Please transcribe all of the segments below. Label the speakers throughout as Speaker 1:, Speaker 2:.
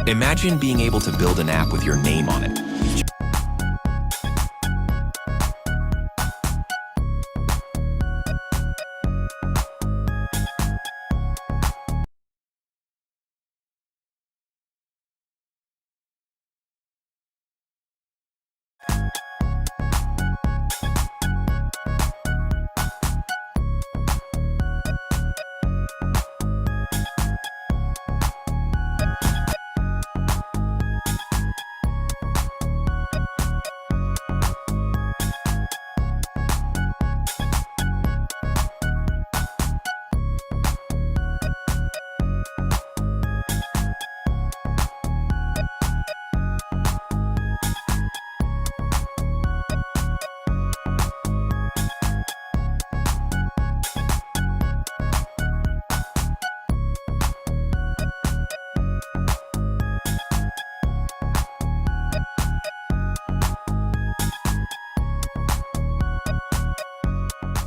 Speaker 1: Imagine being able to build an app with your name on it.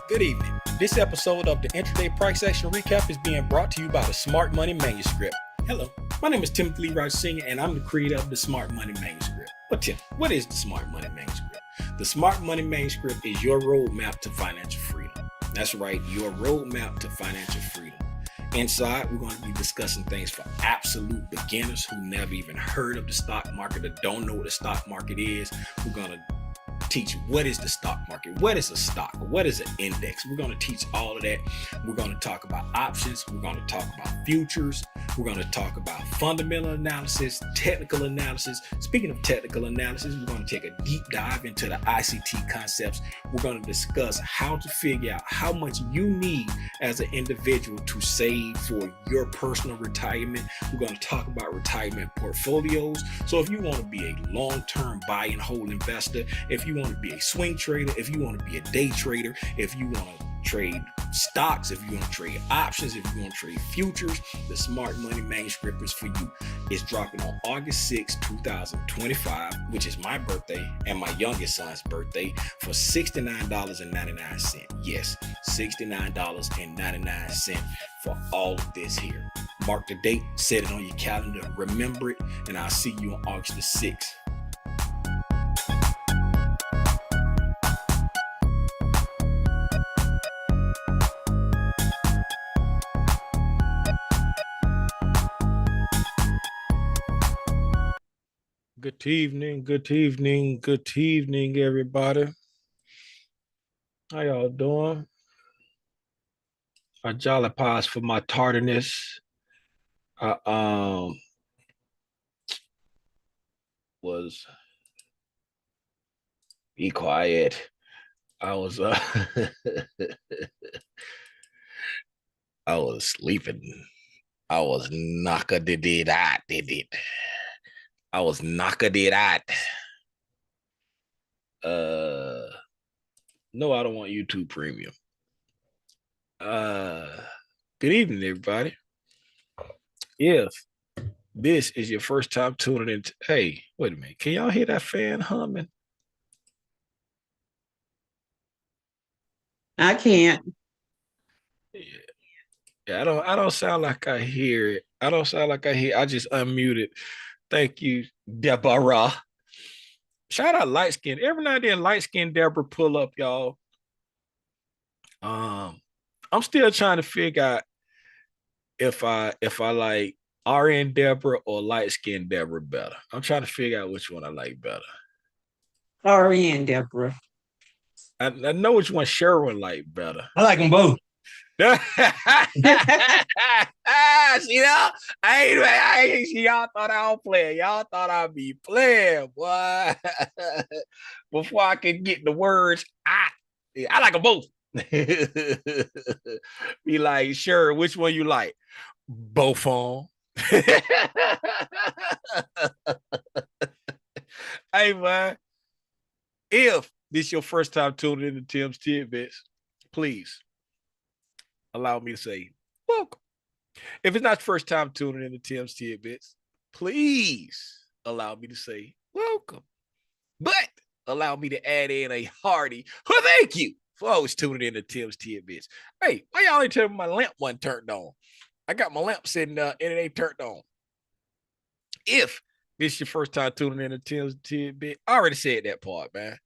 Speaker 2: Good evening. This episode of the Intraday Price Action Recap is being brought to you by the Smart Money Manuscript. Hello, my name is Timothy Leroy Sr. and I'm the creator of the Smart Money Manuscript. But Tim, what is the Smart Money Manuscript? The Smart Money Manuscript is your roadmap to financial freedom. That's right, your roadmap to financial freedom. Inside, we're going to be discussing things for absolute beginners who never even heard of the stock market or don't know what the stock market is. We're going to teach you what is the stock market, what is a stock, what is an index. We're going to teach all of that. We're going to talk about options. We're going to talk about futures. We're going to talk about fundamental analysis, technical analysis. Speaking of technical analysis, we're going to take a deep dive into the ICT concepts. We're going to discuss how to figure out how much you need as an individual to save for your personal retirement. We're going to talk about retirement portfolios. So if you want to be a long-term buy and hold investor, if you want to be a swing trader, if you want to be a day trader, if you want to trade stocks, if you want to trade options, if you want to trade futures, the Smart Money Manuscript is for you. It's dropping on August 6, 2025, which is my birthday and my youngest son's birthday, for $69.99. Yes, $69.99 for all of this here. Mark the date, set it on your calendar, remember it, and I'll see you on August the 6th. Good evening, everybody. How y'all doing? I jolly pause for my tardiness. I was be quiet. I was I was sleeping. I was knocka did it. I was knocka did that. No, I don't want YouTube Premium. Good evening, everybody. If this is your first time tuning in, hey, wait a minute. Can y'all hear that fan humming?
Speaker 3: I can't.
Speaker 2: Yeah, I don't sound like I hear it. I don't sound like I hear. I just unmuted. Thank you, Deborah. Shout out light skin. Every now and then, light skin Deborah pull up, y'all. I'm still trying to figure out if I like RN Deborah or light skin Deborah better. I'm trying to figure out which one I like better.
Speaker 3: RN Deborah.
Speaker 2: I know which one Sherwin like better.
Speaker 3: I like them both.
Speaker 2: See, I ain't see y'all thought I was playing. Y'all thought I'd be playing, boy. Before I could get the words, I like them both. Be like, sure, which one you like? Both on. Hey, man. If this is your first time tuning into Tim's Tidbits, please allow me to say welcome. If it's not the first time tuning into Tim's Tidbits, please allow me to say welcome. But allow me to add in a hearty thank you for always tuning into Tim's Tidbits. Hey, why y'all ain't telling me my lamp wasn't turned on? I got my lamp sitting and it ain't turned on. If this is your first time tuning in to Tim's Tidbit, I already said that part, man.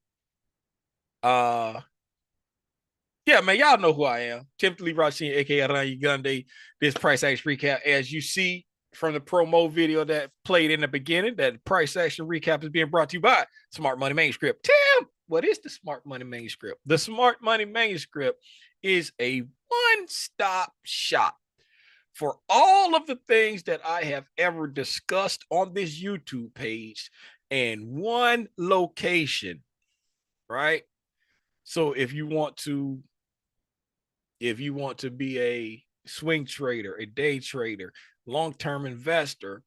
Speaker 2: Yeah, man, y'all know who I am. Timothy Rasheen, aka Ryan Gunday. This price action recap, as you see from the promo video that played in the beginning, that price action recap is being brought to you by Smart Money Manuscript. Tim, what is the Smart Money Manuscript? The Smart Money Manuscript is a one-stop shop for all of the things that I have ever discussed on this YouTube page in one location, right? So if you want to be a swing trader, a day trader, long-term investor,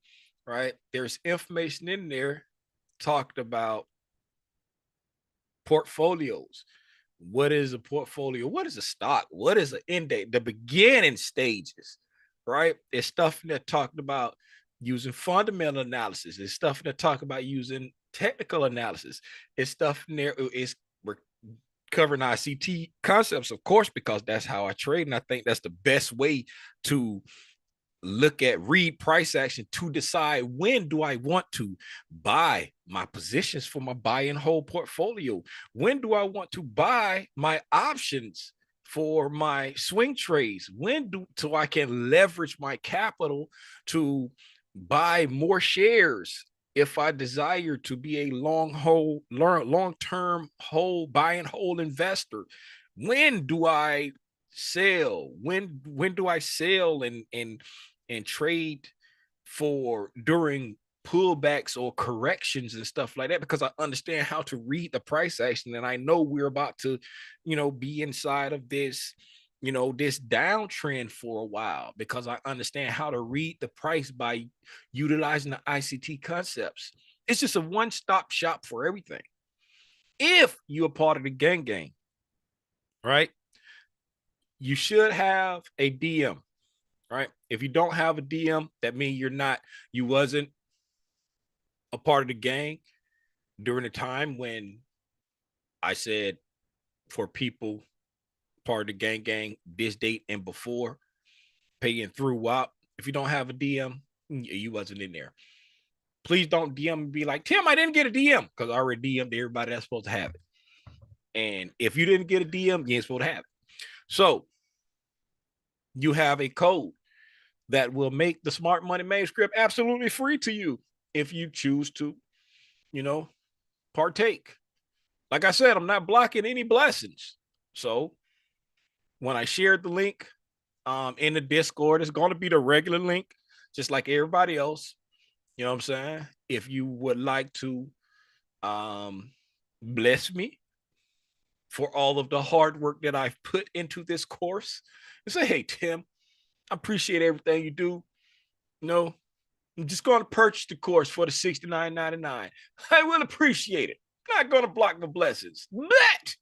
Speaker 2: right? There's information in there talked about portfolios. What is a portfolio? What is a stock? What is an index? The beginning stages, right? There's stuff that talked about using fundamental analysis. There's stuff that talk about using technical analysis. It's stuff in there. We're covering ICT concepts, of course, because that's how I trade. And I think that's the best way to read price action to decide when do I want to buy my positions for my buy and hold portfolio. When do I want to buy my options for my swing trades? So I can leverage my capital to buy more shares if I desire to be a long-term hold, buy and hold investor. When do I sell? When do I sell and trade for during pullbacks or corrections and stuff like that? Because I understand how to read the price action, and I know we're about to, be inside of this, this downtrend for a while, because I understand how to read the price by utilizing the ICT concepts. It's just a one-stop shop for everything. If you're part of the gang, right, you should have a DM, right? If you don't have a DM, that means you wasn't a part of the gang during the time when I said for people part of the gang, this date and before, paying through WAP. If you don't have a DM, you wasn't in there. Please don't DM and be like, Tim, I didn't get a DM, because I already DM'd everybody that's supposed to have it. And if you didn't get a DM, you ain't supposed to have it. So you have a code that will make the Smart Money Manuscript absolutely free to you if you choose to, partake. Like I said, I'm not blocking any blessings. So when I shared the link in the Discord, it's going to be the regular link, just like everybody else. You know what I'm saying? If you would like to bless me for all of the hard work that I've put into this course, and say, hey, Tim, I appreciate everything you do. I'm just going to purchase the course for the $69.99. I will appreciate it. Not going to block the blessings. But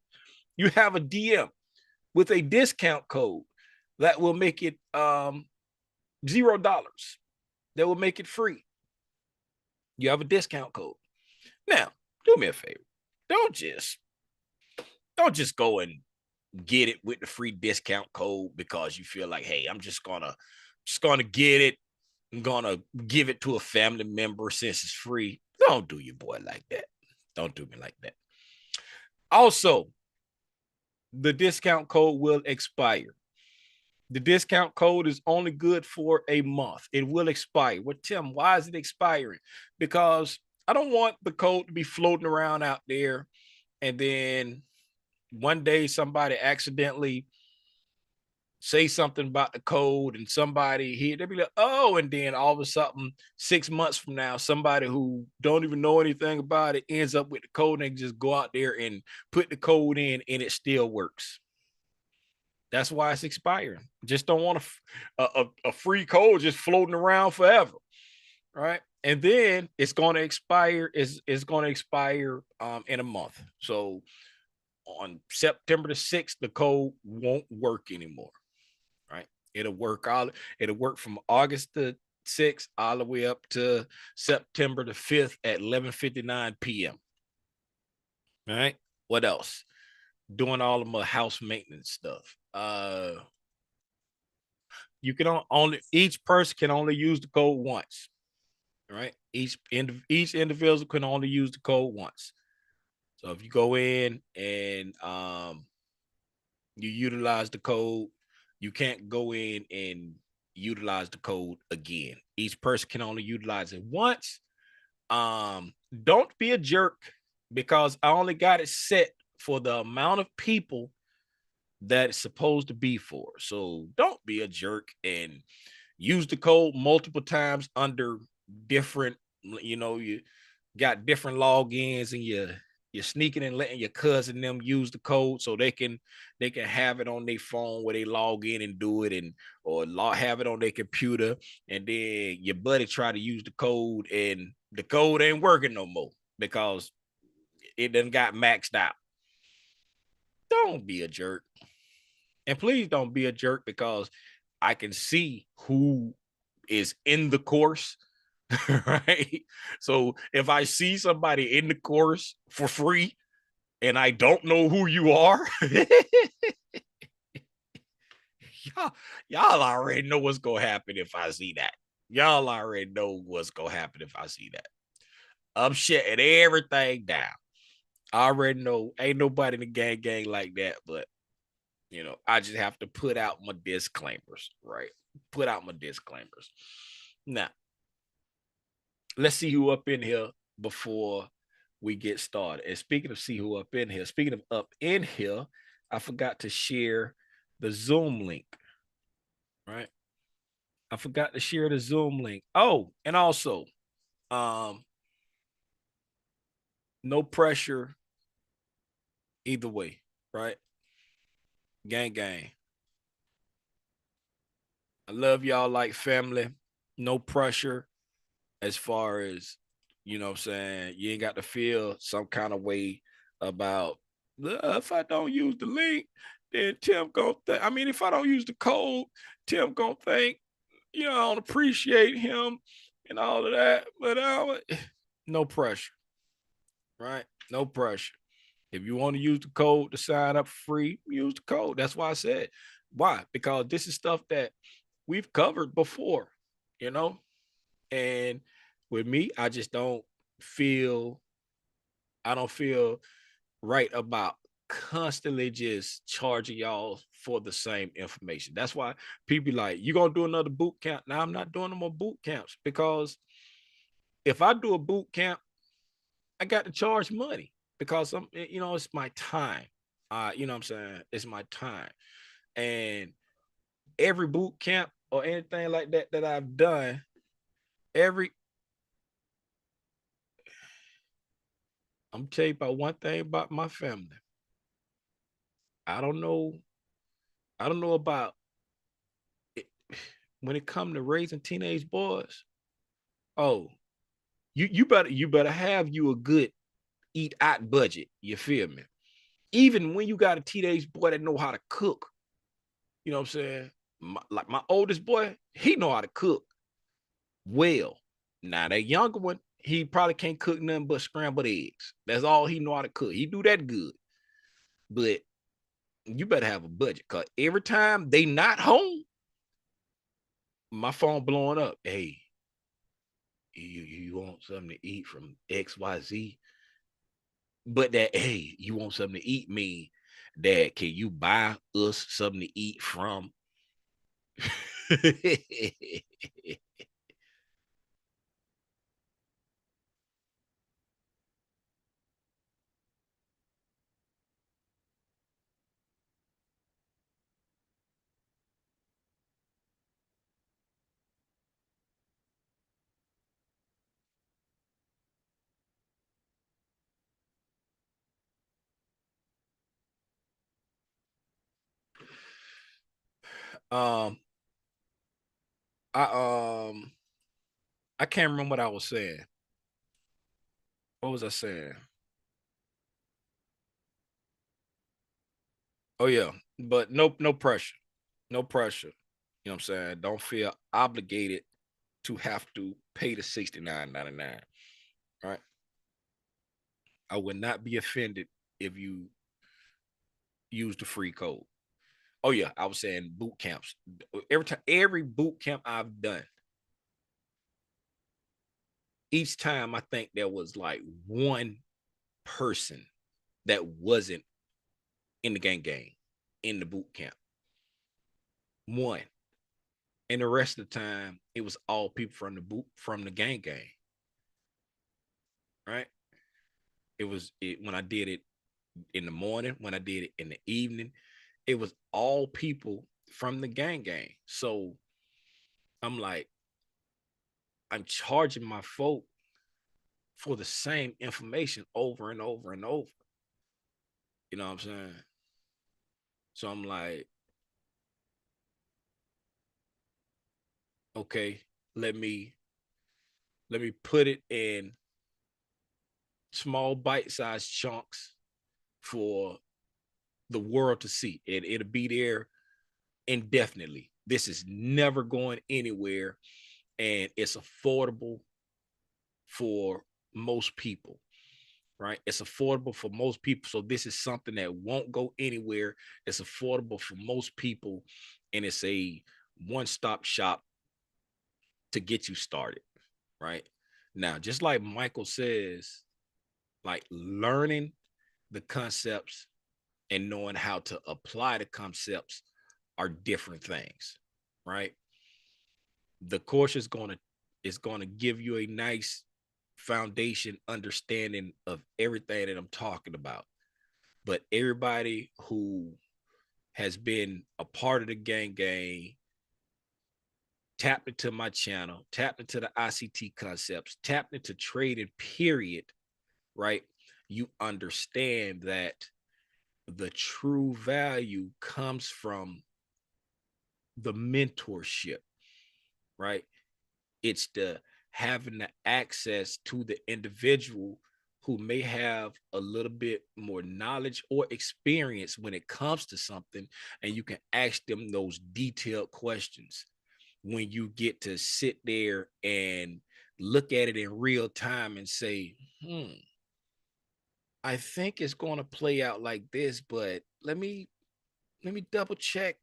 Speaker 2: you have a DM with a discount code that will make it $0. That will make it free. You have a discount code. Now, do me a favor. Don't just go and get it with the free discount code because you feel like, hey, I'm just gonna get it. I'm gonna give it to a family member since it's free. Don't do your boy like that. Don't do me like that. Also, the discount code will expire. The discount code is only good for a month. It will expire. Well, Tim, why is it expiring? Because I don't want the code to be floating around out there, and then one day somebody accidentally say something about the code and somebody here, they'll be like, oh, and then all of a sudden 6 months from now, somebody who don't even know anything about it ends up with the code and just go out there and put the code in and it still works. That's why it's expiring. Just don't want a free code just floating around forever, right? And then it's going to expire. It's going to expire in a month. So on September the 6th, the code won't work anymore, right? It'll work from August the 6th all the way up to September the 5th at 11:59 p.m. All right. What else? Doing all of my house maintenance stuff. You can only, each person can only use the code once. right? Each individual can only use the code once. So if you go in and you utilize the code, you can't go in and utilize the code again. Each person can only utilize it once. Don't be a jerk, because I only got it set for the amount of people that it's supposed to be for. So don't be a jerk and use the code multiple times under different, you got different logins, and you're sneaking and letting your cousin them use the code so they can have it on their phone where they log in and do it, and or have it on their computer, and then your buddy try to use the code and the code ain't working no more because it done got maxed out. Don't be a jerk. And please don't be a jerk, because I can see who is in the course. Right. So if I see somebody in the course for free and I don't know who you are, y'all already know what's gonna happen if I see that. Y'all already know what's gonna happen if I see that. I'm shutting everything down. I already know ain't nobody in the gang like that, but I just have to put out my disclaimers, right? Put out my disclaimers. Now, let's see who up in here before we get started. And speaking of see who up in here, speaking of up in here, I forgot to share the Zoom link, right? I forgot to share the Zoom link. Oh, and also, um, no pressure either way, right? Gang, gang. I love y'all like family. No pressure as far as, what I'm saying, you ain't got to feel some kind of way about if I don't use the link, then Tim gonna think. I mean, if I don't use the code, Tim gonna think, I don't appreciate him and all of that. But no pressure, right? No pressure. If you want to use the code to sign up free, use the code. That's why I said. Why? Because this is stuff that we've covered before, you know? And with me, feel, I don't feel right about constantly just charging y'all for the same information. That's why people be like, you gonna do another boot camp? Now I'm not doing no more boot camps, because if I do a boot camp, I got to charge money, because it's my time. You know what I'm saying? It's my time. And every boot camp or anything like that I've done, every I'm tell you about one thing about my family. I don't know. I don't know about it. When it comes to raising teenage boys. Oh, you better have you a good eat out budget. You feel me? Even when you got a teenage boy that know how to cook, you know what I'm saying? Like my oldest boy, he know how to cook well. Now that younger one, he probably can't cook nothing but scrambled eggs. That's all he know how to cook. He do that good. But you better have a budget, because every time they not home, my phone blowing up. Hey, you want something to eat from XYZ? But that, hey, you want something to eat, me, Dad, can you buy us something to eat from? um, I I can't remember what I was saying. What was I saying? Oh yeah, but no pressure, no pressure. You know what I'm saying? Don't feel obligated to have to pay the $69.99. Right? I would not be offended if you use the free code. Oh yeah, I was saying boot camps. Every boot camp I've done, each time I think there was like one person that wasn't in the gang in the boot camp. One. And the rest of the time, it was all people from the gang. Right? When I did it in the morning, when I did it in the evening, it was all people from the gang. So I'm like, I'm charging my folk for the same information over and over and over. You know what I'm saying? So I'm like, okay, let me put it in small bite-sized chunks for the world to see. It'll be there indefinitely. This is never going anywhere, and it's affordable for most people, right? It's affordable for most people. So this is something that won't go anywhere. It's affordable for most people, and it's a one-stop shop to get you started, right? Now, just like Michael says, like learning the concepts and knowing how to apply the concepts are different things, right? The course is going to give you a nice foundation understanding of everything that I'm talking about. But everybody who has been a part of the gang tapped into my channel, tapped into the ICT concepts, tapped into trading, period, right? You understand that the true value comes from the mentorship, right? It's the having the access to the individual who may have a little bit more knowledge or experience when it comes to something, and you can ask them those detailed questions when you get to sit there and look at it in real time and say, I think it's going to play out like this, but let me double check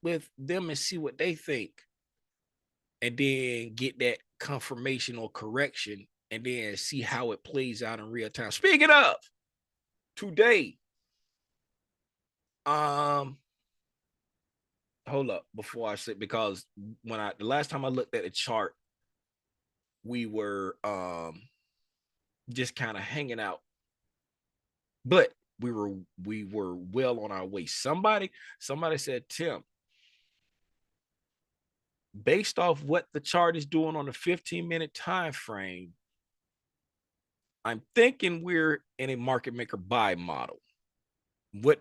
Speaker 2: with them and see what they think, and then get that confirmation or correction, and then see how it plays out in real time. Speaking of today, hold up before I say, because the last time I looked at the chart, we were just kind of hanging out, but we were well on our way. Somebody said, Tim, based off what the chart is doing on the 15-minute time frame, I'm thinking we're in a market maker buy model. What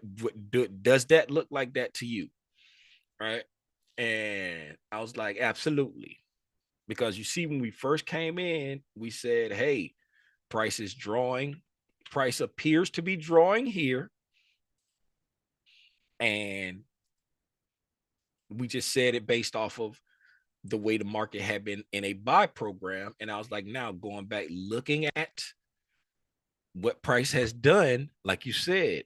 Speaker 2: does that look like that to you? Right? And I was like, absolutely. Because you see, when we first came in, we said, hey, price is drawing. Price appears to be drawing here. And we just said it based off of the way the market had been in a buy program. And I was like, now going back, looking at what price has done, like you said,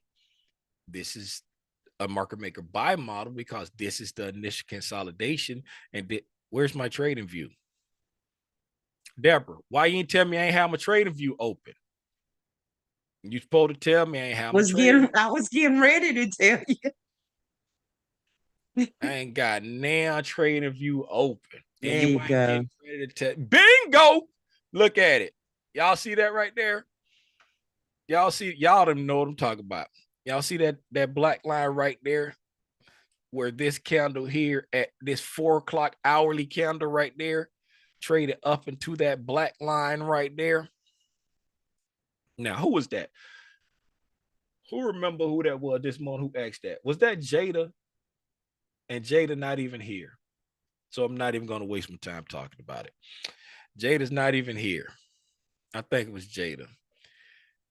Speaker 2: this is a market maker buy model, because this is the initial consolidation. And where's my trading view? Deborah, why you ain't tell me I ain't have my trading view open? You supposed to tell me I ain't have my trading.
Speaker 3: I was getting ready to tell you.
Speaker 2: I ain't got now trading view open.
Speaker 3: There
Speaker 2: And you
Speaker 3: you
Speaker 2: ain't
Speaker 3: go.
Speaker 2: getting ready to tell. Bingo! Look at it. Y'all see that right there? Y'all don't know what I'm talking about. Y'all see that black line right there, where this candle here at this 4 o'clock hourly candle right there traded up into that black line right there. Now, who was that? Who remember who that was this morning who asked that? Was that Jada? And Jada not even here. So I'm not even going to waste my time talking about it. Jada's not even here. I think it was Jada.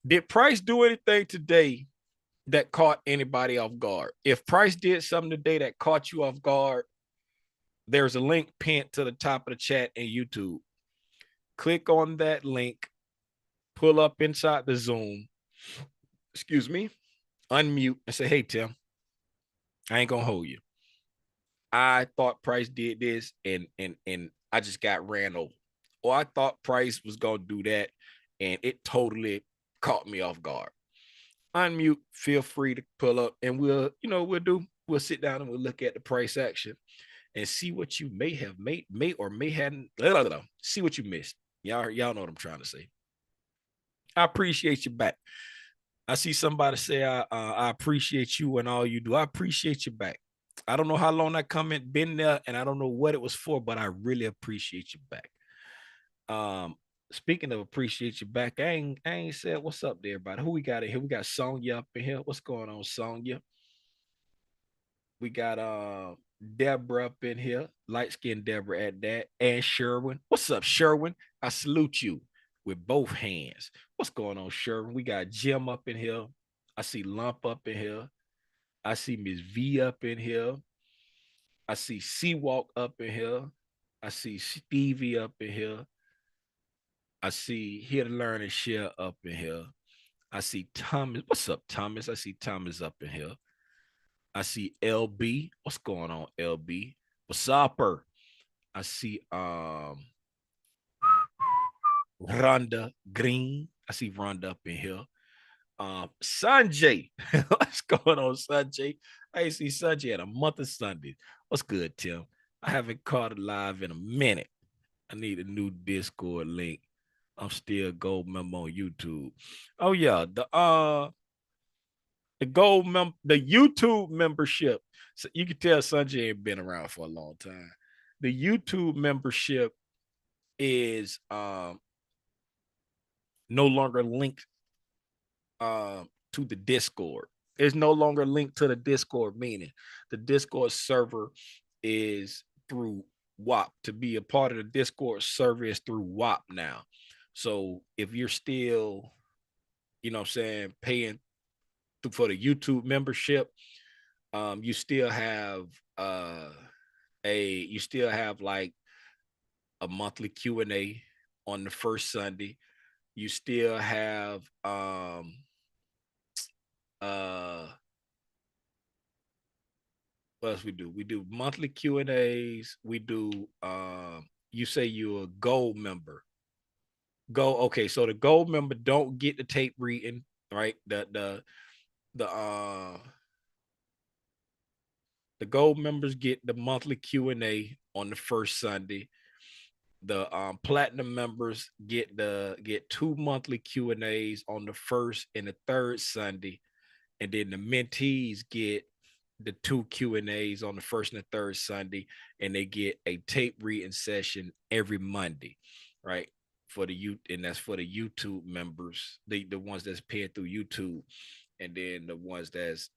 Speaker 2: Did Price do anything today that caught anybody off guard? If Price did something today that caught you off guard, there's a link pinned to the top of the chat in YouTube. Click on that link, pull up inside the Zoom, unmute and say, hey, Tim, I ain't going to hold you. I thought Price did this and I just got ran over.
Speaker 4: or I thought Price was gonna do that, and it totally caught me off guard. Unmute, feel free to pull up, and we'll sit down and we'll look at the price action and see what you may have may or may hadn't. See what you missed. Y'all know what I'm trying to say. I appreciate you back. I see somebody say I appreciate you and all you do. I appreciate you back. I don't know how long that comment been there, and I don't know what it was for, but I really appreciate you back. Speaking of appreciate you back, I ain't said what's up to everybody. Who we got in here? We got Sonya up in here. What's going on, Sonya? We got Deborah up in here, light skinned Deborah at that, and Sherwin. What's up, Sherwin? I salute you with both hands. What's going on, Sherwin? We got Jim up in here. I see Lump up in here. I see Miss V up in here. I see Seawalk up in here. I see Stevie up in here. I see Here to Learn and Share up in here. I see Thomas. What's up, Thomas? I see Thomas up in here. I see LB. What's going on, LB? What's up? I see Rhonda Green. I see Rhonda up in here. Sanjay. What's going on, Sanjay? I see Sanjay at a month of Sunday. What's good, Tim? I haven't caught it live in a minute. I need a new Discord link. I'm still a gold member on YouTube. Oh yeah, the the YouTube membership. So you can tell Sanjay ain't been around for a long time. The YouTube membership is no longer linked to the Discord. It's no longer linked to the Discord, meaning the Discord server is through WAP. To be a part of the Discord server is through WAP now. So if you're still, paying for the YouTube membership, you still have like a monthly Q&A on the first Sunday. You still have what else we do? We do monthly Q&As. We do you say you're a gold member. Okay, so the gold member don't get the tape reading, right? The gold members get the monthly Q&A on the first Sunday. The platinum members get 2 monthly Q&As on the first and the third Sunday, and then the mentees get the 2 Q&As on the first and the third Sunday, and they get a tape reading session every Monday, right? And that's for the YouTube members, the ones that's paying through YouTube, and then the ones that's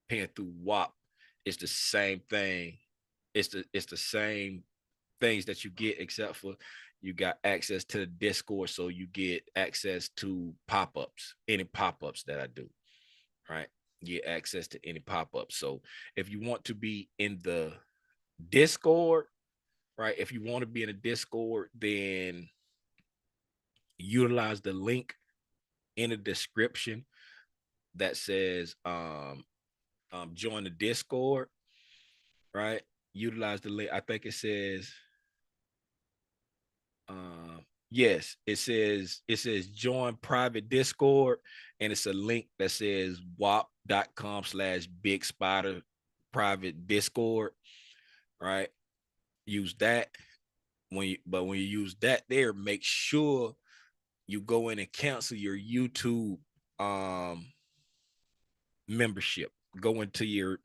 Speaker 4: paying through WAP. It's the same thing. It's the same things that you get, except for you got access to the Discord, so you get access to pop-ups, any pop-ups that I do, right? You get access to any pop-ups. So if you want to be in the Discord, right? If you want to be in a Discord, then utilize the link in the description that says join the Discord, right? Utilize the link. I think it says yes, it says join private Discord, and it's a link that says wap.com/big spider private Discord, right? Use that. When you use that there, make sure you go in and cancel your YouTube membership. Go into your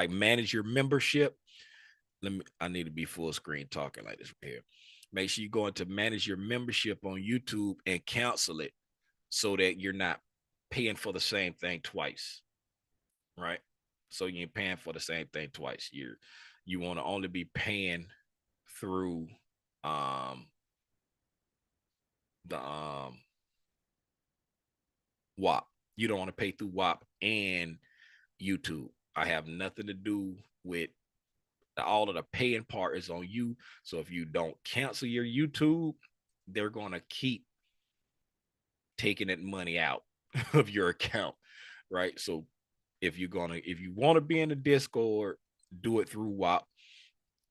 Speaker 4: manage your membership. I need to be full screen talking like this right here. Make sure you go into manage your membership on YouTube and cancel it, so that you're not paying for the same thing twice, right? So you ain't paying for the same thing twice. You want to only be paying through the WAP. You don't want to pay through WAP and YouTube. I have nothing to do with all of the paying part is on you. So if you don't cancel your YouTube, they're going to keep taking that money out of your account, right? So if you want to be in the Discord, do it through WAP.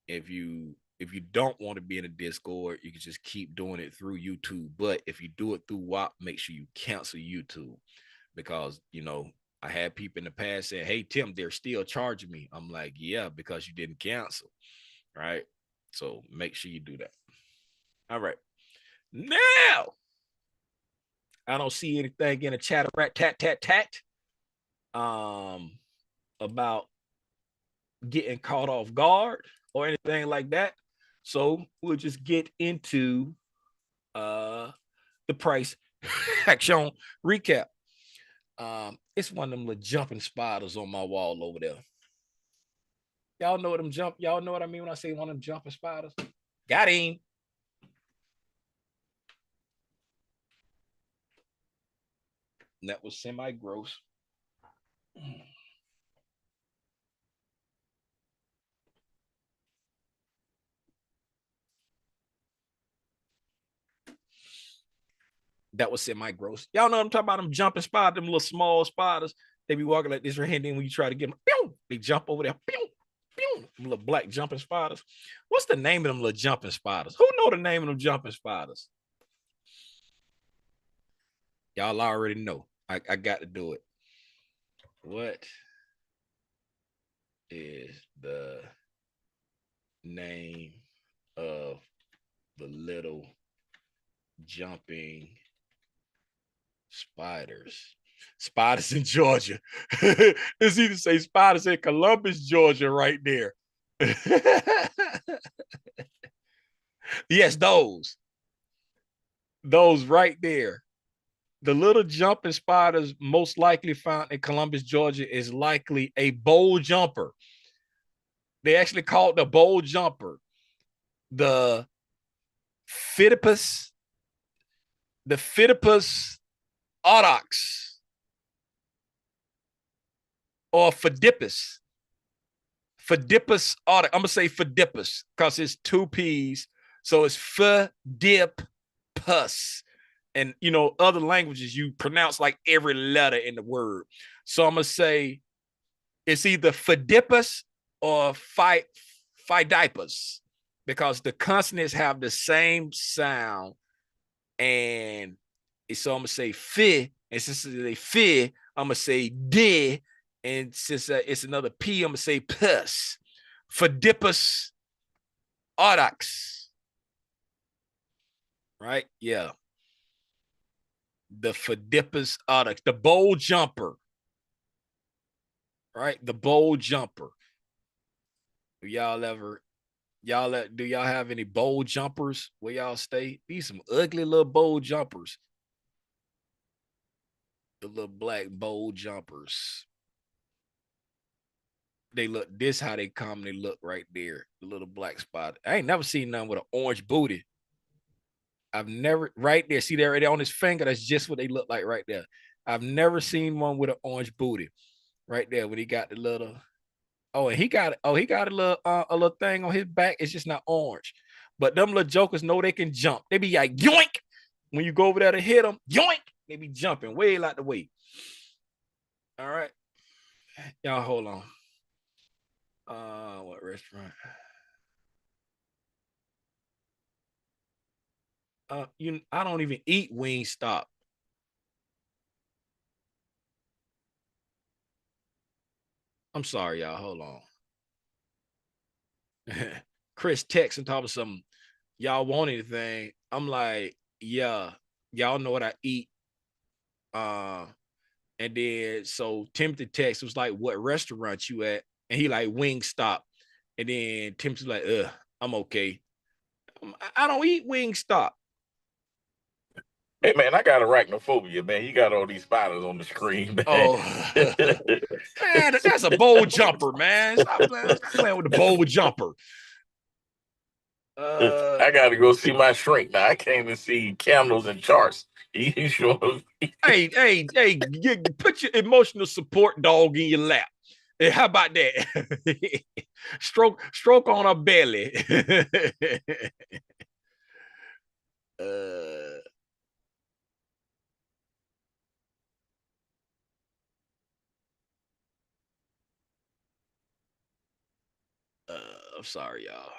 Speaker 4: If you if you don't want to be in a Discord, you can just keep doing it through YouTube. But if you do it through WAP, make sure you cancel YouTube, because I had people in the past saying, "Hey Tim, they're still charging me." I'm like, yeah, because you didn't cancel, right? So make sure you do that. All right. Now, I don't see anything in the chat. Rat tat tat tat. About getting caught off guard or anything like that. So we'll just get into the price action recap. It's one of them little jumping spiders on my wall over there. Y'all know what y'all know what I mean when I say one of them jumping spiders? Got him. And that was semi-gross. That was semi-gross. Y'all know what I'm talking about, them jumping spiders, them little small spiders. They be walking like this right hand, then when you try to get them, pew, they jump over there. Pew, pew, them little black jumping spiders. What's the name of them little jumping spiders? Who know the name of them jumping spiders? Y'all already know. I got to do it. What is the name of the little jumping spiders? Spiders in Georgia. It's either say spiders in Columbus, Georgia, right there. Yes, those right there. The little jumping spiders most likely found in Columbus, Georgia is likely a bowl jumper. They actually call it the bowl jumper. The Phidippus aurochs, or Phidippus. Phidippus aurochs. I'm going to say Phidippus because it's two P's. So it's Phidippus. And, other languages, you pronounce like every letter in the word. So I'm going to say it's either Phidippus or Phidippus, because the consonants have the same sound. And so I'm going to say fi, and since they fi, I'm going to say di, and since it's another P, I'm going to say pus. Phidippus aurochs. Right? Yeah. The Phidippus aurochs, the bowl jumper. Right? The bowl jumper. Do y'all have any bowl jumpers where y'all stay? These some ugly little bowl jumpers. The little black bowl jumpers. They look, this how they commonly look right there. The little black spot. I ain't never seen none with an orange booty. I've never, right there. See there, right there on his finger. That's just what they look like right there. I've never seen one with an orange booty. Right there when he got the little. Oh, and he got a little thing on his back. It's just not orange. But them little jokers know they can jump. They be like yoink when you go over there to hit them. Yoink. They be jumping way out the way. All right, y'all hold on. What restaurant? I don't even eat Wingstop. I'm sorry, y'all. Hold on. Chris texts and talking some. Y'all want anything? I'm like, yeah. Y'all know what I eat. And then so Timothy text was like, "What restaurant you at?" And he like Wingstop. And then Timothy's like, I'm okay. I don't eat Wingstop.
Speaker 5: Hey man, I got arachnophobia, man. You got all these spiders on the screen, man.
Speaker 4: Oh man, that's a bowl jumper, man. Stop playing with the bowl jumper.
Speaker 5: I gotta go see my shrink now. I can't even see candles and charts. You sure?
Speaker 4: hey, put your emotional support dog in your lap. Hey, how about that? stroke on her belly. I'm sorry, y'all.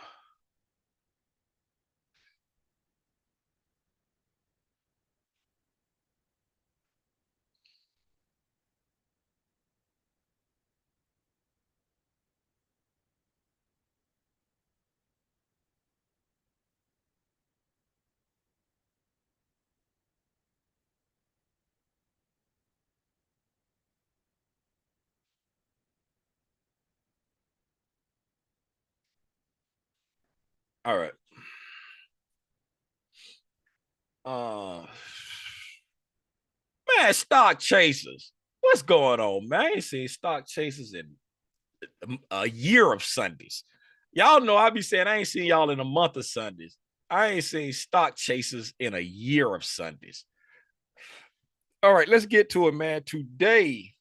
Speaker 4: All right. Uh Man, stock chasers. What's going on, man? I ain't seen stock chasers in a year of Sundays. Y'all know I be saying I ain't seen y'all in a month of Sundays. I ain't seen stock chasers in a year of Sundays. All right, let's get to it, man. Today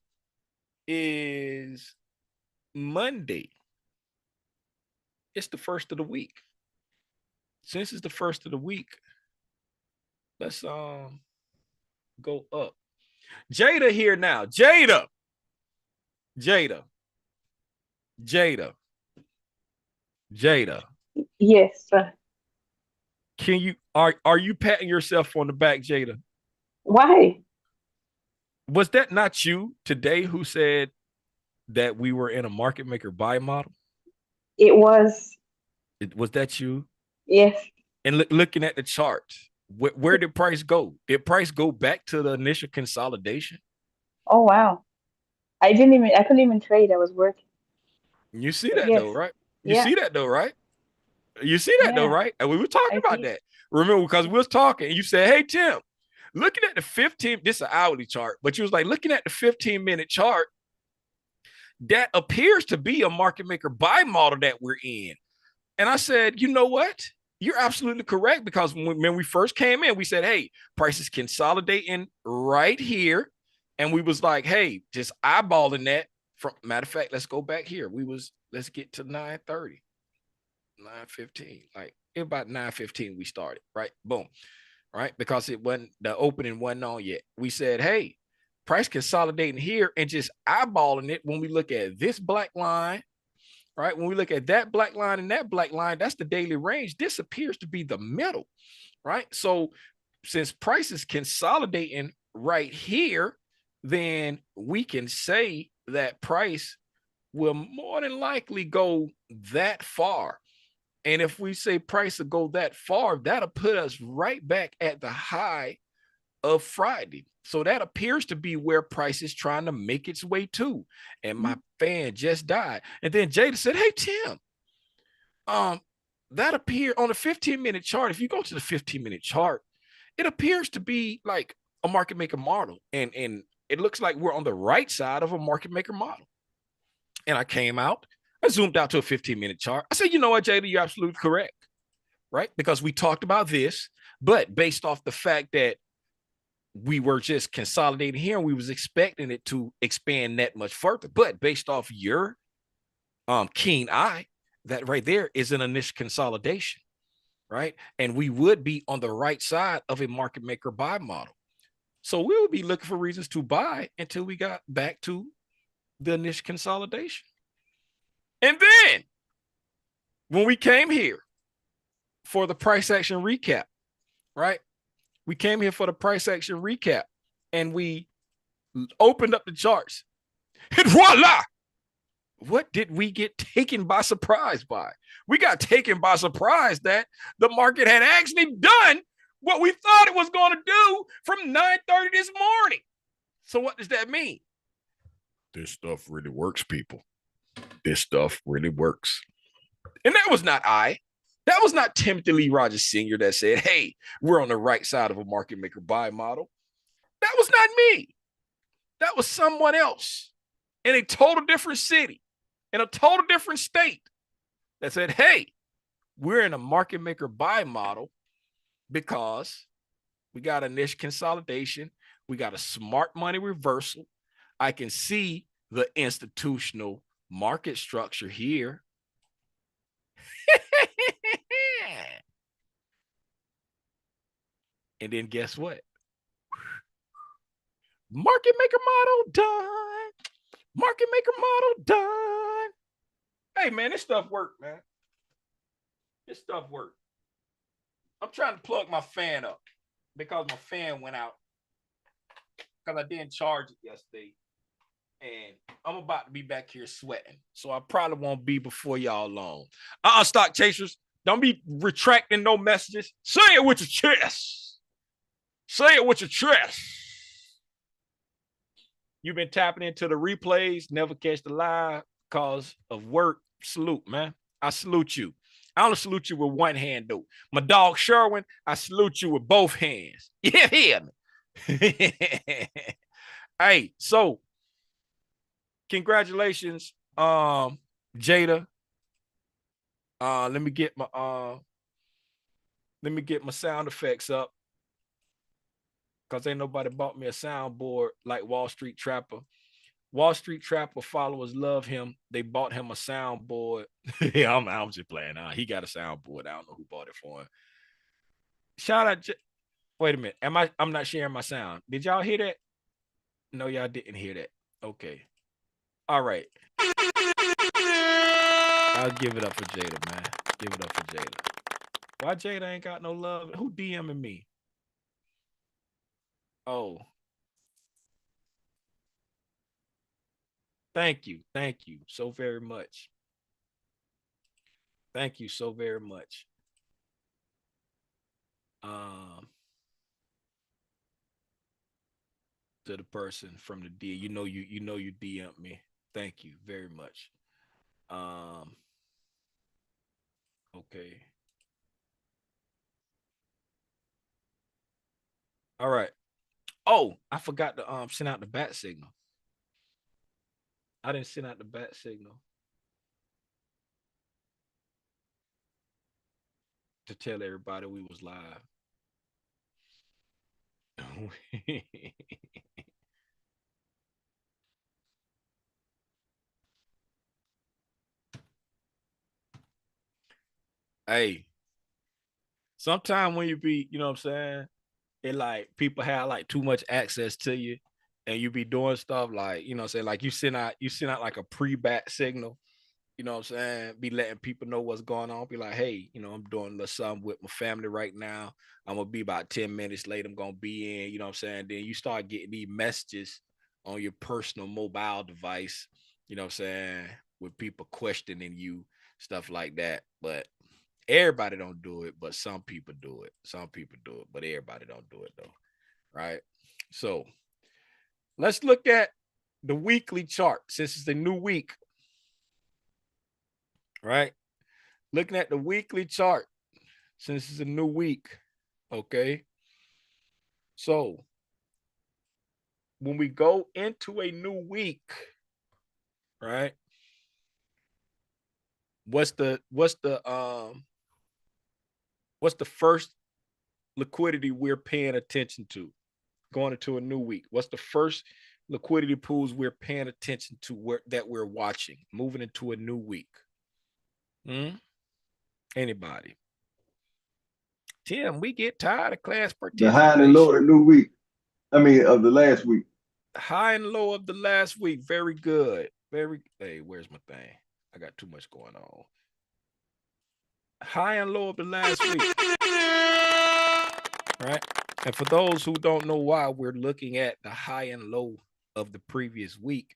Speaker 4: is Monday. It's the first of the week. Since it's the first of the week, let's go up. Jada here now. Jada. Jada. Jada. Jada.
Speaker 6: Yes, sir.
Speaker 4: Can you are you patting yourself on the back, Jada?
Speaker 6: Why?
Speaker 4: Was that not you today who said that we were in a market maker buy model?
Speaker 6: It was.
Speaker 4: Was that you?
Speaker 6: Yes.
Speaker 4: And looking at the chart, where did price go? Did price go back to the initial consolidation?
Speaker 6: Oh, wow. I couldn't even trade. I was working.
Speaker 4: You see
Speaker 6: But
Speaker 4: that
Speaker 6: yes.
Speaker 4: though, right? You
Speaker 6: Yeah.
Speaker 4: see that though, right? You see that though,
Speaker 6: Yeah.
Speaker 4: right? And we were talking
Speaker 6: I
Speaker 4: about
Speaker 6: see.
Speaker 4: that. Remember, because we was talking and you said, hey, Tim, looking at the 15, this is an hourly chart, but you was like, looking at the 15-minute chart, that appears to be a market maker buy model that we're in. And I said, you know what? You're absolutely correct, because when we first came in, we said, hey, prices consolidating right here. And we was like, hey, just eyeballing that. From matter of fact, let's go back here. Let's get to 9:30, 9:15. Like about 9:15 we started, right? Boom. Right? Because the opening wasn't on yet. We said, hey, price consolidating here and just eyeballing it. When we look at this black line, right? When we look at that black line and that black line, that's the daily range. This appears to be the middle, right? So since price is consolidating right here, then we can say that price will more than likely go that far. And if we say price will go that far, that'll put us right back at the high of Friday. So that appears to be where price is trying to make its way to. And my fan just died. And then Jada said, hey, Tim, that appeared on the 15-minute chart. If you go to the 15-minute chart, it appears to be like a market maker model. And it looks like we're on the right side of a market maker model. And I came out, I zoomed out to a 15-minute chart. I said, you know what, Jada, you're absolutely correct, right? Because we talked about this, but based off the fact that we were just consolidating here and we was expecting it to expand that much further. But based off your keen eye, that right there is an initial consolidation, right? And we would be on the right side of a market maker buy model. So we would be looking for reasons to buy until we got back to the initial consolidation. And then when we came here for the price action recap, right? We came here for the price action recap and we opened up the charts. And voila! What did we get taken by surprise by? We got taken by surprise that the market had actually done what we thought it was going to do from 9:30 this morning. So what does that mean? This stuff really works, people. This stuff really works. And that was not I. That was not Timothy Lee Rogers Sr. that said, hey, we're on the right side of a market maker buy model. That was not me. That was someone else in a total different city, in a total different state that said, hey, we're in a market maker buy model because we got a niche consolidation. We got a smart money reversal. I can see the institutional market structure here. And then guess what? Market maker model done. Market maker model done. Hey, man, this stuff worked, man. This stuff worked. I'm trying to plug my fan up because my fan went out because I didn't charge it yesterday. And I'm about to be back here sweating. So I probably won't be before y'all long. Stock chasers, don't be retracting no messages. Say it with your chest. Say it with your chest. You've been tapping into the replays, never catch the live because of work. Salute, man. I salute you. I only salute you with one hand, though. My dog Sherwin, I salute you with both hands. You hear me? Hey, so congratulations, Jada. Let me get my sound effects up, because ain't nobody bought me a soundboard like Wall Street Trapper. Wall Street Trapper followers love him. They bought him a soundboard. Yeah, I'm just playing. He got a soundboard. I don't know who bought it for him. Shout out. Wait a minute. I'm not sharing my sound. Did y'all hear that? No, y'all didn't hear that. Okay. All right. I'll give it up for Jada, man. Give it up for Jada. Why Jada ain't got no love? Who DMing me? Oh. Thank you. Thank you so very much. Thank you so very much. To the person from the D, you know you DM me. Thank you very much. Okay. All right. Oh, I forgot to send out the bat signal. I didn't send out the bat signal to tell everybody we was live. Hey, sometimes when you be, you know what I'm saying, it like people have like too much access to you, and you be doing stuff like, you know what I'm saying, like you send out like a pre-bat signal, you know what I'm saying, be letting people know what's going on, be like, hey, you know, I'm doing a little something with my family right now. I'm gonna be about 10 minutes late. I'm gonna be in, you know what I'm saying. Then you start getting these messages on your personal mobile device, you know what I'm saying, with people questioning you, stuff like that. But everybody don't do it, but some people do it. Some people do it, but everybody don't do it though. Right. So let's look at the weekly chart since it's a new week. Right. Looking at the weekly chart since it's a new week. Okay. So when we go into a new week, right? What's the first liquidity we're paying attention to going into a new week? What's the first liquidity pools we're paying attention to that we're watching moving into a new week? Anybody? Tim, we get tired of class
Speaker 7: The
Speaker 4: participation.
Speaker 7: high and low of the new week. I mean, of the last week.
Speaker 4: High and low of the last week. Very good. Hey, where's my thing? I got too much going on. High and low of the last week. Right? And for those who don't know why we're looking at the high and low of the previous week,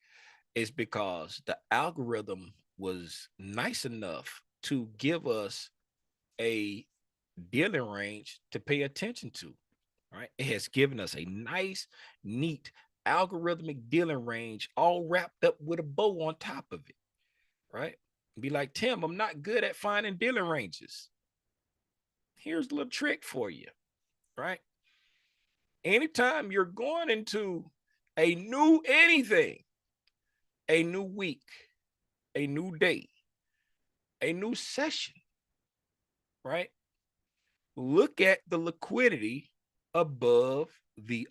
Speaker 4: is because the algorithm was nice enough to give us a dealing range to pay attention to. Right? It has given us a nice, neat algorithmic dealing range, all wrapped up with a bow on top of it. Right? Be like, Tim, I'm not good at finding dealing ranges. Here's a little trick for you. Right? Anytime you're going into a new anything, a new week, a new day, a new session, right? Look at the liquidity above the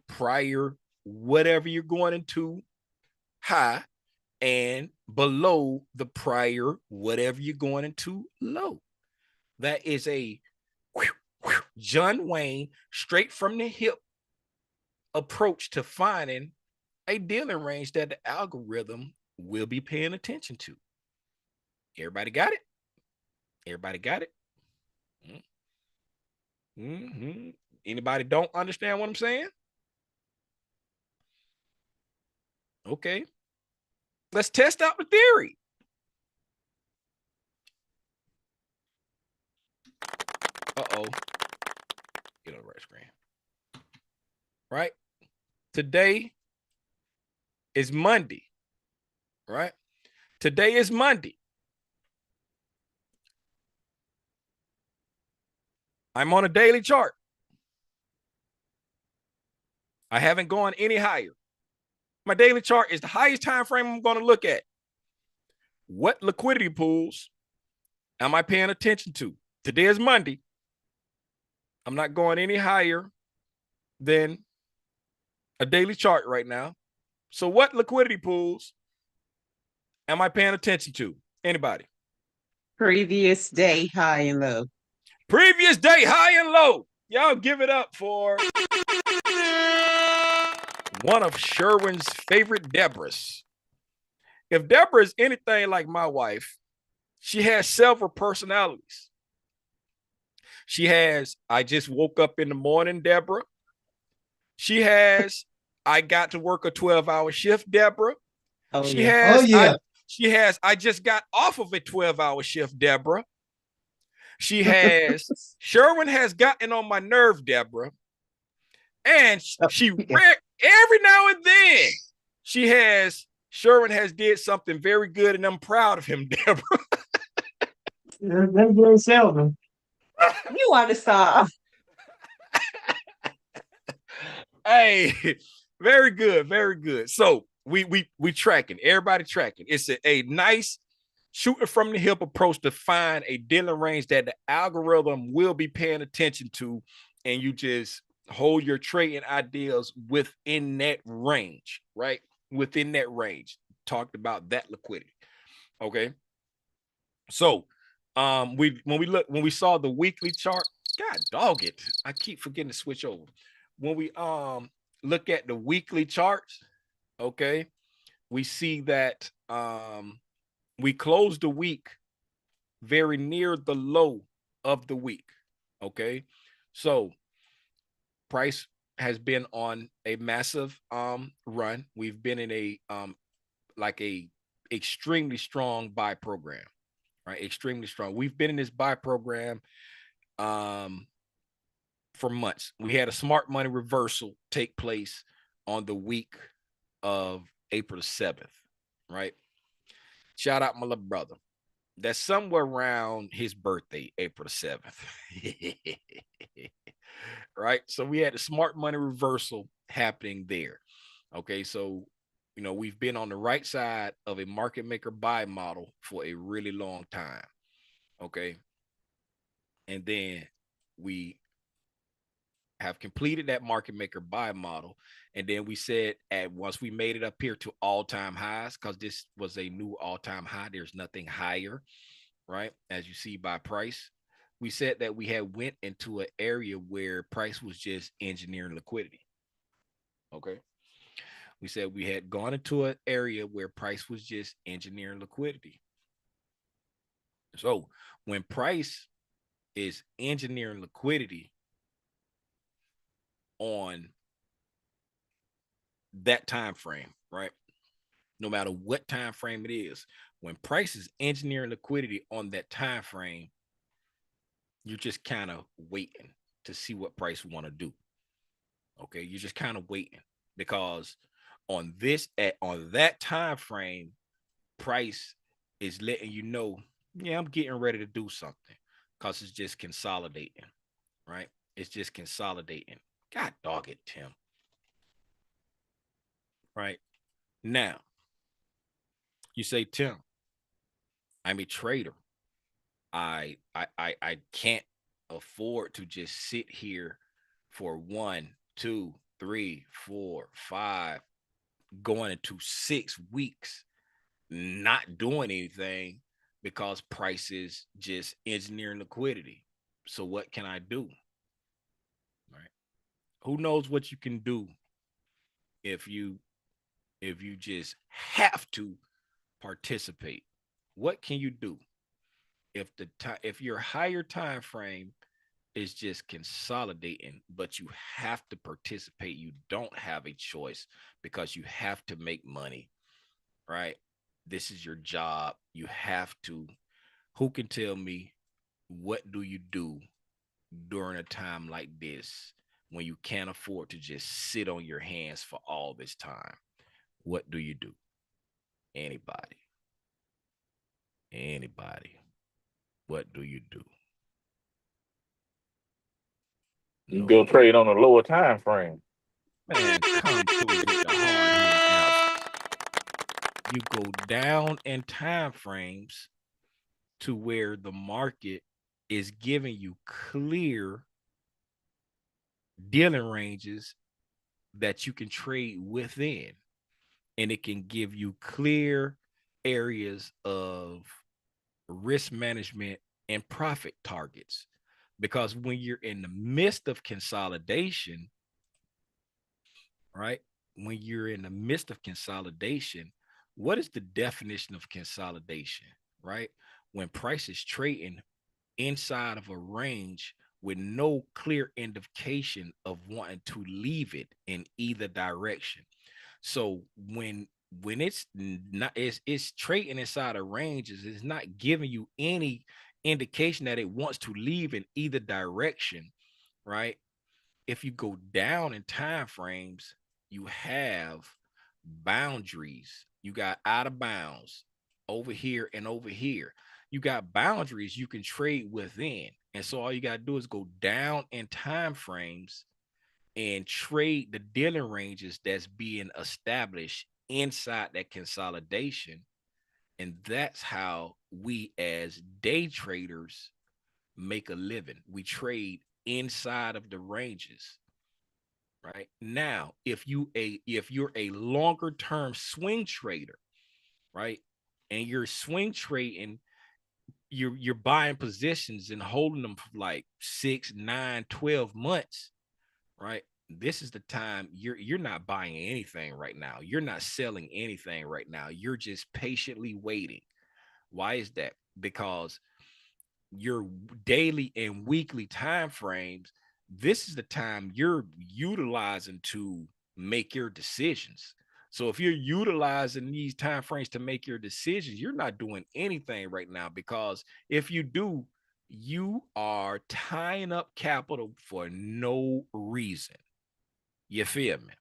Speaker 4: prior whatever you're going into high and below the prior whatever you're going into low. That is a John Wayne straight from the hip approach to finding a dealing range that the algorithm will be paying attention to. Everybody got it? Everybody got it? Anybody don't understand what I'm saying? Okay. Let's test out the theory. Uh-oh. Get on the right screen. Right? Today is Monday. Right? Today is Monday. I'm on a daily chart. I haven't gone any higher. My daily chart is the highest time frame I'm going to look at. What liquidity pools am I paying attention to? Today is Monday. I'm not going any higher than a daily chart right now. So what liquidity pools am I paying attention to? Anybody?
Speaker 3: Previous day, high and low.
Speaker 4: Previous day, high and low. Y'all give it up for one of Sherwin's favorite Deborahs. If Deborah is anything like my wife, she has several personalities. She has, I just woke up in the morning, Deborah. She has, I got to work a 12-hour shift, Deborah.
Speaker 3: Oh,
Speaker 4: She
Speaker 3: yeah.
Speaker 4: has,
Speaker 3: Oh, yeah.
Speaker 4: I just got off of a 12-hour shift, Deborah. She has, Sherwin has gotten on my nerve, Deborah. And she every now and then Sherwin has did something very good, and I'm proud of him, Deborah.
Speaker 3: That's very seldom. You want to stop.
Speaker 4: Hey, very good, very good. So we tracking, everybody tracking. It's a nice shooting from the hip approach to find a dealing range that the algorithm will be paying attention to, and you just hold your trading ideas within that range, right? Within that range. Talked about that liquidity. Okay. So when we saw the weekly chart, God dog it. I keep forgetting to switch over. When we look at the weekly charts, okay, we see that we closed the week very near the low of the week. Okay. So price has been on a massive run. We've been in a like a extremely strong buy program, right? Extremely strong. We've been in this buy program for months. We had a smart money reversal take place on the week of April 7th, right? Shout out my little brother. That's somewhere around his birthday, April 7th. Right? So we had a smart money reversal happening there. Okay, so we've been on the right side of a market maker buy model for a really long time. Okay. And then we have completed that market maker buy model. And then we said once we made it up here to all-time highs, because this was a new all-time high, there's nothing higher, right? As you see by price, we said that we had went into an area where price was just engineering liquidity. Okay. We said we had gone into an area where price was just engineering liquidity. So when price is engineering liquidity on that time frame, right? No matter what time frame it is, when price is engineering liquidity on that time frame, you're just kind of waiting to see what price want to do. Okay, you're just kind of waiting, because on that time frame, price is letting you know, yeah, I'm getting ready to do something, because it's just consolidating, right? It's just consolidating. God dog it, Tim. Right now, you say, Tim, I'm a trader. I can't afford to just sit here for 1, 2, 3, 4, 5, going into 6 weeks, not doing anything, because price is just engineering liquidity. So what can I do? Right? Who knows what you can do if you just have to participate? What can you do if your higher time frame is just consolidating, but you have to participate? You don't have a choice, because you have to make money, right? This is your job. You have to. Who can tell me, what do you do during a time like this, when you can't afford to just sit on your hands for all this time? What do you do? Anybody? What do you do?
Speaker 5: You go trade on a lower time frame.
Speaker 4: Man, come through with the hard hitting answers. You go down in time frames to where the market is giving you clear dealing ranges that you can trade within, and it can give you clear areas of risk management and profit targets. Because when you're in the midst of consolidation, right? When you're in the midst of consolidation, what is the definition of consolidation, right? When price is trading inside of a range with no clear indication of wanting to leave it in either direction. So when it's not, it's trading inside of ranges, it's not giving you any indication that it wants to leave in either direction, right? If you go down in time frames, you have boundaries. You got out of bounds over here and over here. You got boundaries you can trade within. And so all you got to do is go down in time frames and trade the dealing ranges that's being established inside that consolidation. And that's how we as day traders make a living. We trade inside of the ranges. Right now, if you're a longer term swing trader, right, and you're swing trading, you're buying positions and holding them for like 6, 9, 12 months, right? This is the time you're not buying anything right now. You're not selling anything right now. You're just patiently waiting. Why is that? Because your daily and weekly time frames, this is the time you're utilizing to make your decisions. So if you're utilizing these time frames to make your decisions, you're not doing anything right now, because if you do, you are tying up capital for no reason. You feel me?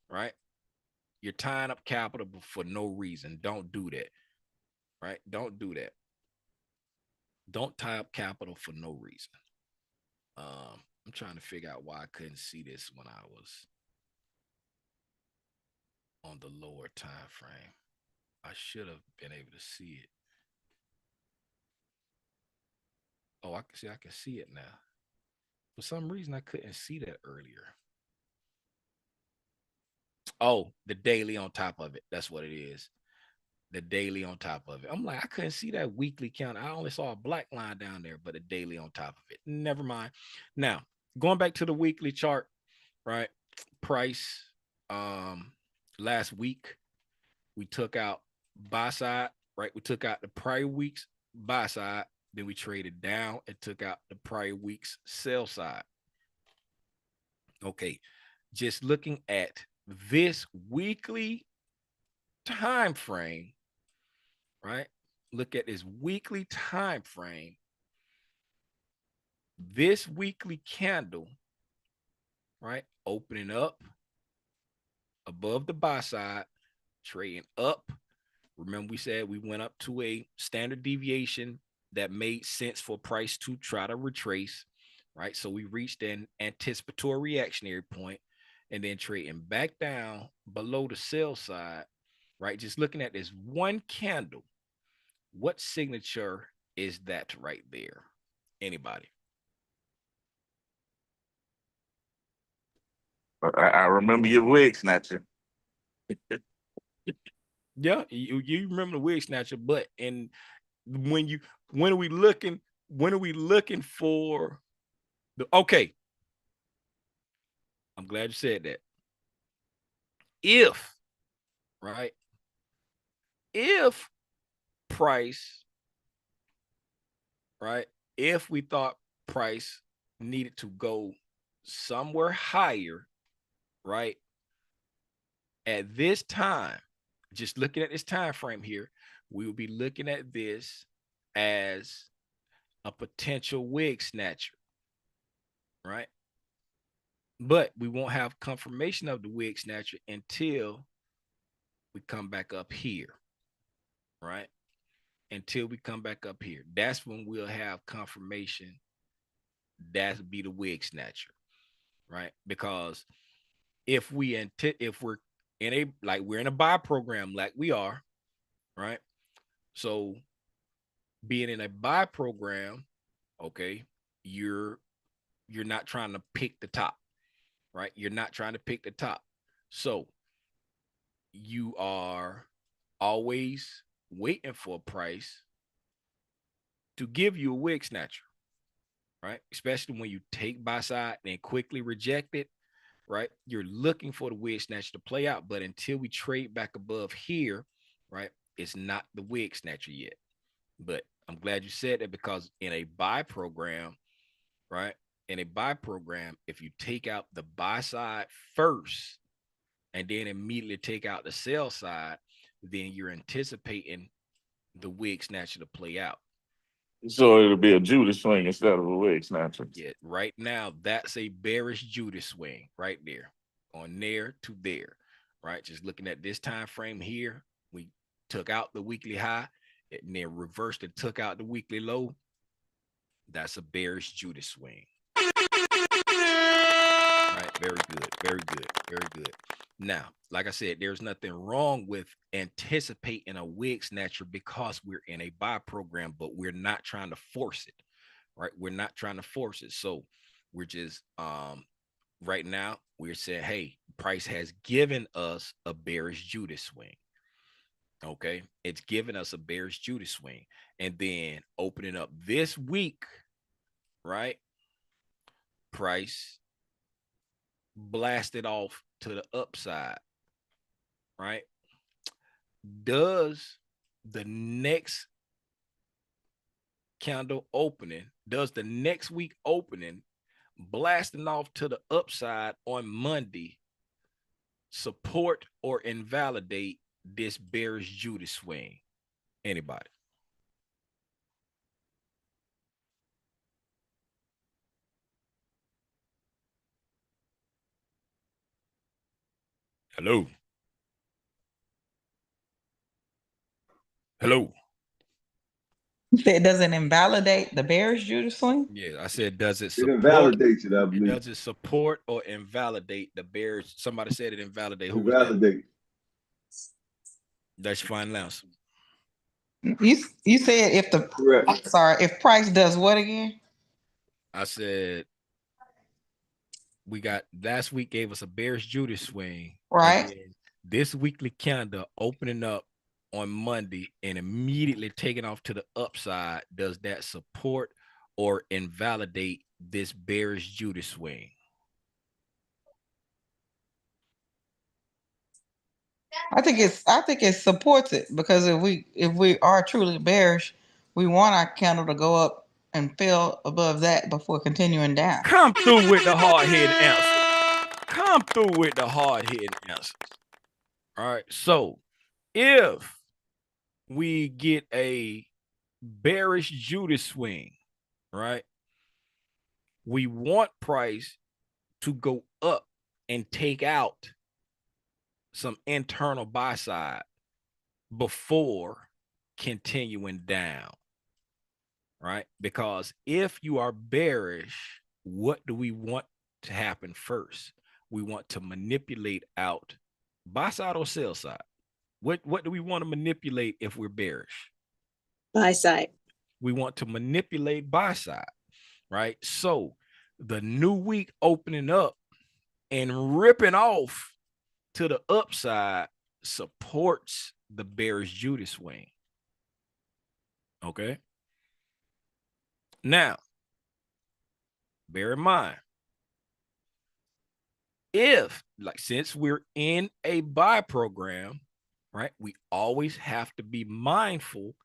Speaker 4: Right? You're tying up capital for no reason. Don't do that. Right? Don't do that. Don't tie up capital for no reason. I'm trying to figure out why I couldn't see this when I was on the lower time frame. I should have been able to see it. Oh, I can see it now. For some reason, I couldn't see that earlier. Oh, the daily on top of it. That's what it is. The daily on top of it. I'm like, I couldn't see that weekly count. I only saw a black line down there, but a daily on top of it. Never mind. Now, going back to the weekly chart, right? Price last week we took out buy side, right? We took out the prior week's buy side, then we traded down and took out the prior week's sell side. Okay, just looking at this weekly time frame, right? Look at this weekly time frame. This weekly candle, right? Opening up above the buy side, trading up. Remember, we said we went up to a standard deviation that made sense for price to try to retrace, right? So we reached an anticipatory reactionary point, and then trading back down below the sell side, right? Just looking at this one candle, what signature is that right there? Anybody?
Speaker 5: I remember your wig snatcher.
Speaker 4: Yeah, you remember the wig snatcher, but and when are we looking for the okay? I'm glad you said that. If right, if price, right, if we thought price needed to go somewhere higher, right, at this time, just looking at this time frame here, we will be looking at this as a potential wig snatcher, right? But we won't have confirmation of the wig snatcher until we come back up here, right? Until we come back up here. That's when we'll have confirmation. That'll be the wig snatcher. right? Because if we're in we're in a buy program like we are, right? So being in a buy program, okay, you're not trying to pick the top, right? You're not trying to pick the top. So you are always waiting for a price to give you a wig snatcher, right? Especially when you take buy side and quickly reject it, right? You're looking for the wig snatcher to play out, but until we trade back above here, right, it's not the wig snatcher yet. But I'm glad you said that, because in a buy program, right, in a buy program, if you take out the buy side first and then immediately take out the sell side, then you're anticipating the wig snatcher to play out.
Speaker 5: So it'll be a Judas swing instead of a wig snatcher.
Speaker 4: Yeah, right now that's a bearish Judas swing right there, on there to there, right? Just looking at this time frame here, we took out the weekly high and then reversed and took out the weekly low. That's a bearish Judas swing. Right, very good, very good, very good. Now, like I said, there's nothing wrong with anticipating a wig snatcher because we're in a buy program, but we're not trying to force it, right? We're not trying to force it. So we're just right now we're saying, hey, price has given us a bearish Judas swing. Okay, it's giving us a bearish Judas swing, and then opening up this week, right? Price blasted off to the upside, right? Does the next candle opening, does the next week opening blasting off to the upside on Monday support or invalidate this bearish Judas swing? Anybody? Hello. Hello.
Speaker 3: That doesn't invalidate the bearish Judas swing?
Speaker 4: Yeah, I said, does it
Speaker 7: It
Speaker 4: support?
Speaker 7: invalidates it, I
Speaker 4: It
Speaker 7: believe.
Speaker 4: does it support or invalidate the bearish? Somebody said it invalidate. Who was
Speaker 7: Invalidate.
Speaker 4: That's your final answer.
Speaker 3: You said if the
Speaker 7: Correct.
Speaker 3: I'm sorry, if price does what again?
Speaker 4: I said we got last week gave us a bearish Judas swing,
Speaker 3: Right.
Speaker 4: and then this weekly candle opening up on Monday and immediately taking off to the upside. Does that support or invalidate this bearish Judas swing?
Speaker 3: I think it supports it, because if we are truly bearish, we want our candle to go up and fill above that before continuing down.
Speaker 4: Come through with the hard-headed answer. Come through with the hard-headed answer. All right. So if we get a bearish Judas swing, right, we want price to go up and take out some internal buy side before continuing down, right? Because if you are bearish, what do we want to happen first? We want to manipulate out buy side or sell side. What do we want to manipulate if we're bearish?
Speaker 8: Buy side.
Speaker 4: We want to manipulate buy side, right? So the new week opening up and ripping off to the upside supports the bearish Judas swing. Okay. Now, bear in mind, if, like, since we're in a buy program, right, we always have to be mindful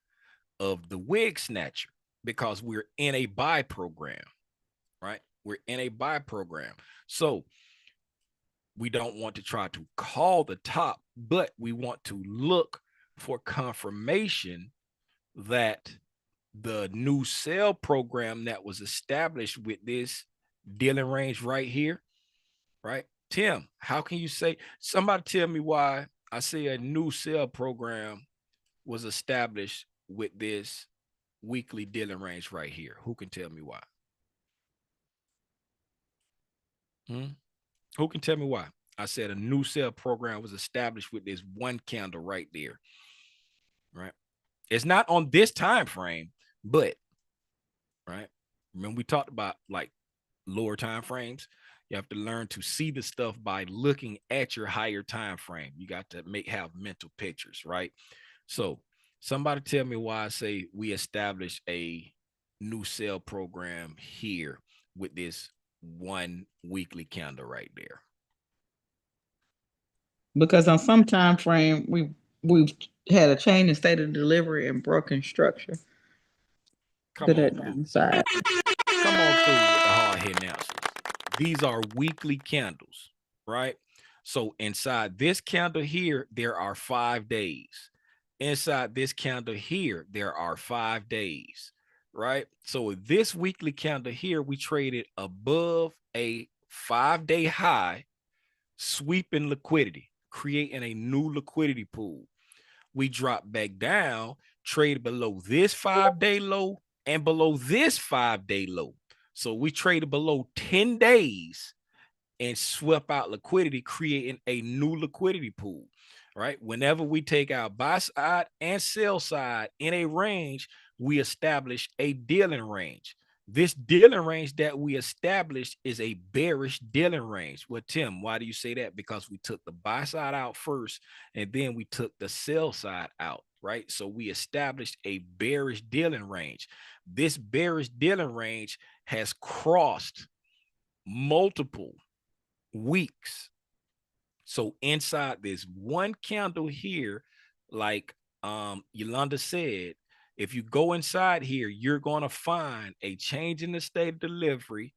Speaker 4: of the wig snatcher because we're in a buy program, right? We're in a buy program. So we don't want to try to call the top, but we want to look for confirmation that the new sell program that was established with this dealing range right here, right? Tim, how can you say, somebody tell me why I say a new sell program was established with this weekly dealing range right here? Who can tell me why? Hmm? Who can tell me why? I said a new sale program was established with this one candle right there. Right. It's not on this time frame, but right. Remember, we talked about like lower time frames. You have to learn to see the stuff by looking at your higher time frame. You got to have mental pictures, right? So somebody tell me why I say we established a new sale program here with this one weekly candle right there.
Speaker 3: Because on some time frame we've had a change in state of delivery and broken structure to
Speaker 4: Come on
Speaker 3: that
Speaker 4: through.
Speaker 3: downside.
Speaker 4: Come on through with the hard hitting answers. These are weekly candles, right? So inside this candle here, there are 5 days. Inside this candle here, there are 5 days, right? So this weekly candle here, we traded above a 5-day high, sweeping liquidity, creating a new liquidity pool. We dropped back down, traded below this 5-day low and below this 5-day low. So we traded below 10 days and swept out liquidity, creating a new liquidity pool, right? Whenever we take our buy side and sell side in a range, we establish a dealing range. This dealing range that we established is a bearish dealing range. Well, Tim, why do you say that? Because we took the buy side out first, and then we took the sell side out, right? So we established a bearish dealing range. This bearish dealing range has crossed multiple weeks. So inside this one candle here, like Yolanda said, if you go inside here, you're going to find a change in the state of delivery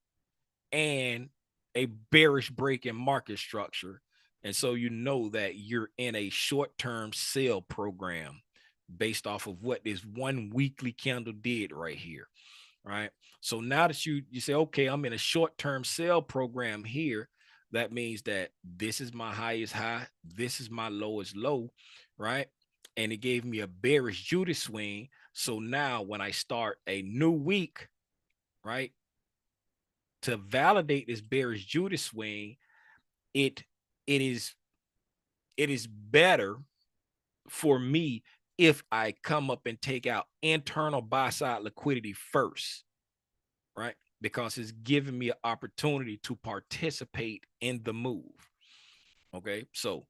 Speaker 4: and a bearish break in market structure. And so you know that you're in a short-term sale program based off of what this one weekly candle did right here. Right. So now that you say, okay, I'm in a short-term sale program here, that means that this is my highest high, this is my lowest low, right? And it gave me a bearish Judas swing. So now when I start a new week, right, to validate this bearish Judas swing, it is better for me if I come up and take out internal buy side liquidity first, right? Because it's giving me an opportunity to participate in the move. Okay, so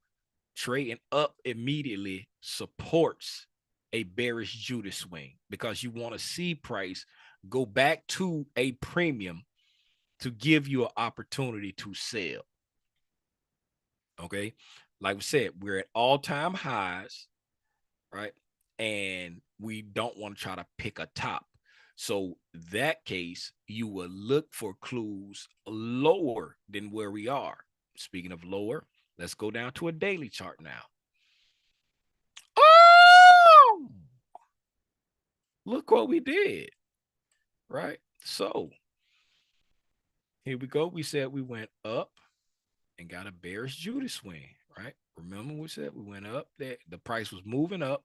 Speaker 4: trading up immediately supports a bearish Judas swing because you want to see price go back to a premium to give you an opportunity to sell. Okay, like we said, we're at all-time highs, right? And we don't want to try to pick a top. So that case, you will look for clues lower than where we are. Speaking of lower, let's go down to a daily chart now. Oh, look what we did, right? So here we go. We said we went up and got a bearish Judas swing, right? Remember we said we went up, that the price was moving up.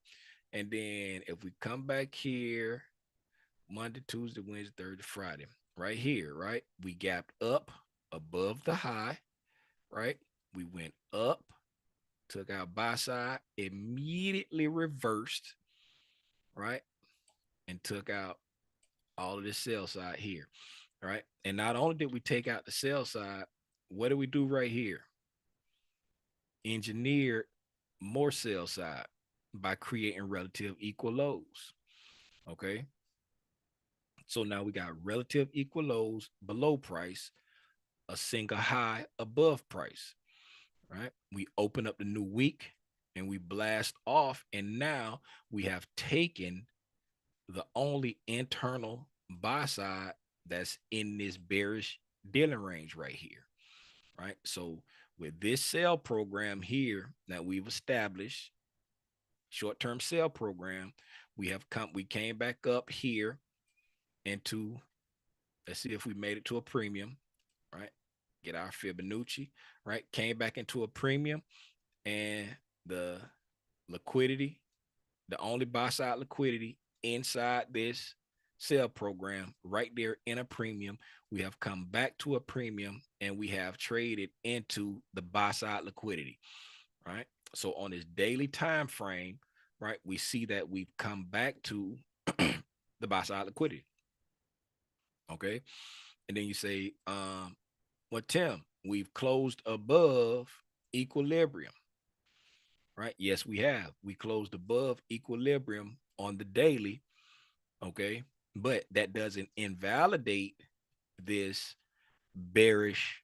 Speaker 4: And then if we come back here, Monday, Tuesday, Wednesday, Thursday, Friday, right here, right? We gapped up above the high, right? We went up, took our buy side, immediately reversed, right? And took out all of the sell side here, right? And not only did we take out the sell side, what do we do right here? Engineered more sell side by creating relative equal lows, okay? So now we got relative equal lows below price, a single high above price, right? We open up the new week and we blast off. And now we have taken the only internal buy side that's in this bearish dealing range right here, right? So with this sale program here that we've established, short-term sale program, we came back up here into, let's see if we made it to a premium, right? Get our Fibonacci, right? Came back into a premium, and the liquidity, the only buy side liquidity inside this sell program right there in a premium. We have come back to a premium and we have traded into the buy side liquidity, right? So on this daily time frame, right, we see that we've come back to the buy side liquidity. Okay. And then you say, well, Tim, we've closed above equilibrium, right? Yes, we have. We closed above equilibrium on the daily. Okay. But that doesn't invalidate this bearish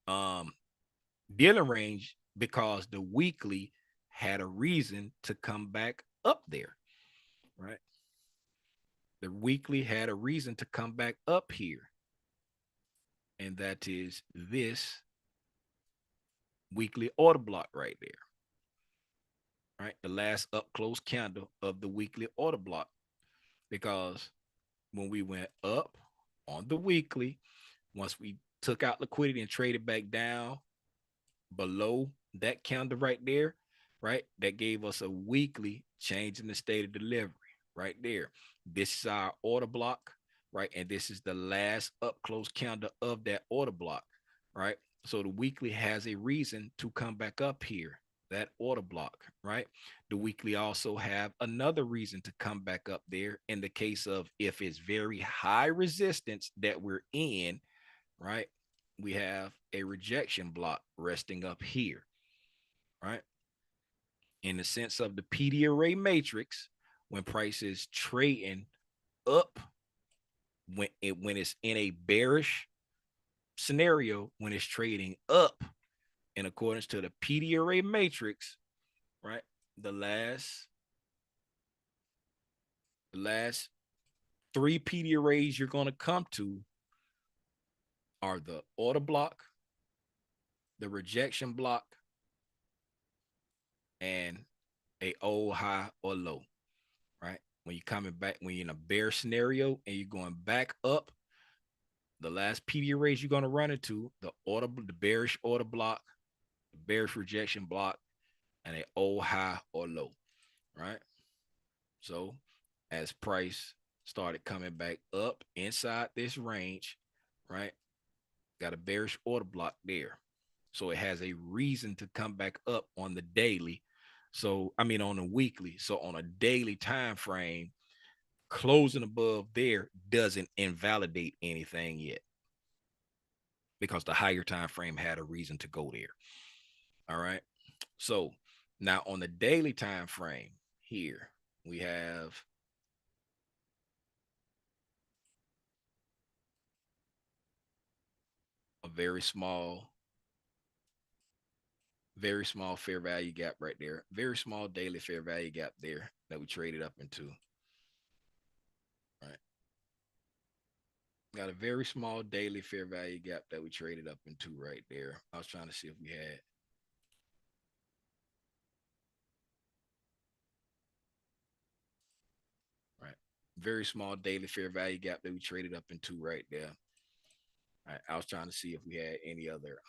Speaker 4: dealing range, because the weekly had a reason to come back up there, right? The weekly had a reason to come back up here, and that is this weekly order block right there, right? The last up close candle of the weekly order block, because when we went up on the weekly, once we took out liquidity and traded back down below that candle right there, right, that gave us a weekly change in the state of delivery right there. This is our order block, right? And this is the last up close candle of that order block, right? So the weekly has a reason to come back up here, that order block, right? The weekly also have another reason to come back up there in the case of if it's very high resistance that we're in, right? We have a rejection block resting up here, right? In the sense of the PD array matrix, when price is trading up, when it's in a bearish scenario, when it's trading up in accordance to the PD array matrix, right? The last three PD arrays you're going to come to are the order block, the rejection block, and a old high or low, right? When you're coming back, when you're in a bear scenario and you're going back up, the last PD arrays you're going to run into the bearish order block, the bearish rejection block, and a old high or low, right? So as price started coming back up inside this range, right, got a bearish order block there. So it has a reason to come back up on the daily. So, I mean, on the weekly. So on a daily time frame, closing above there doesn't invalidate anything yet, because the higher time frame had a reason to go there. All right. So now on the daily time frame here, we have a very small fair value gap right there. Very small daily fair value gap there that we traded up into. Right. Got a very small daily fair value gap that we traded up into right there. I was trying to see if we had. Right. Very small daily fair value gap that we traded up into right there. Right. I was trying to see if we had any other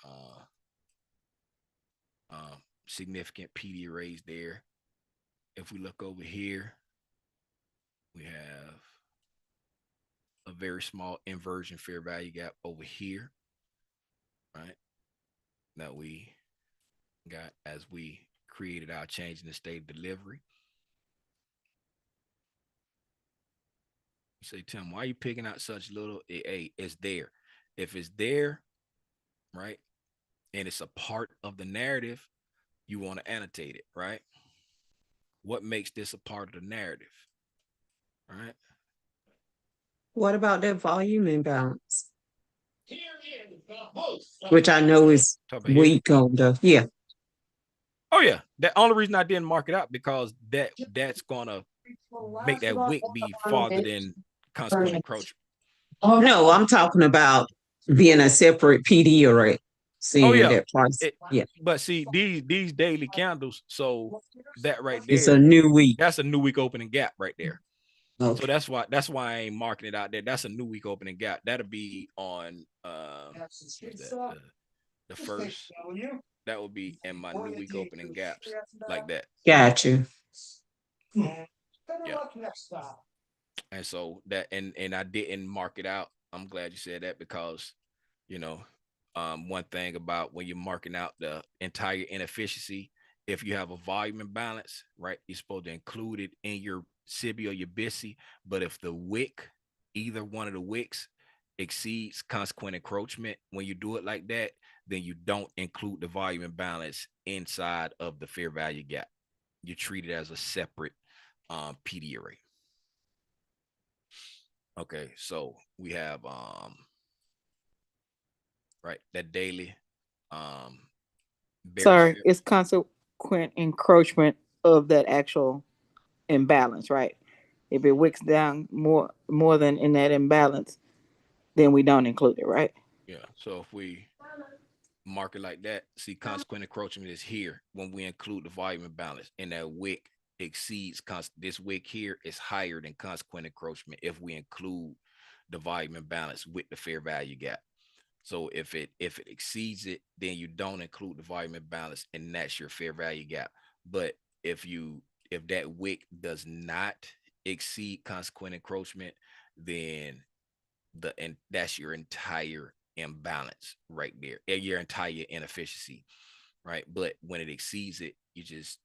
Speaker 4: significant PD arrays there. If we look over here, we have a very small inversion fair value gap over here, right? That we got as we created our change in the state of delivery. You say, Tim, why are you picking out such little? Hey, it's there. If it's there, right, and it's a part of the narrative, you want to annotate it, right? What makes this a part of the narrative, right?
Speaker 8: What about that volume imbalance? Which I know is weak on the, yeah.
Speaker 4: Oh yeah, the only reason I didn't mark it out because that's gonna make that wick be farther than consequent encroachment.
Speaker 8: Oh no, I'm talking about being a separate PD array. Seeing that price. Yeah.
Speaker 4: But see, these daily candles, so that right there,
Speaker 8: it's a new week.
Speaker 4: That's a new week opening gap right there.
Speaker 8: Okay.
Speaker 4: So that's why I ain't marking it out there. That's a new week opening gap. That'll be on the first. That will be in my new week opening gaps like that.
Speaker 8: Got you.
Speaker 4: Yeah. And so that, and I didn't mark it out. I'm glad you said that, because, you know, one thing about when you're marking out the entire inefficiency, if you have a volume imbalance, right, you're supposed to include it in your SIBI or your BISI. But if the wick, either one of the wicks exceeds consequent encroachment, when you do it like that, then you don't include the volume imbalance inside of the fair value gap. You treat it as a separate PD array. Okay, so we have right, that daily
Speaker 9: Sorry, it's consequent encroachment of that actual imbalance, right? If it wicks down more than in that imbalance, then we don't include it, right?
Speaker 4: Yeah. So if we mark it like that, see, consequent encroachment is here when we include the volume imbalance, and that wick exceeds this wick here is higher than consequent encroachment if we include the volume imbalance with the fair value gap. So if it exceeds it, then you don't include the volume imbalance, and that's your fair value gap. But if that wick does not exceed consequent encroachment, then and that's your entire imbalance right there, your entire inefficiency, right? But when it exceeds it, you just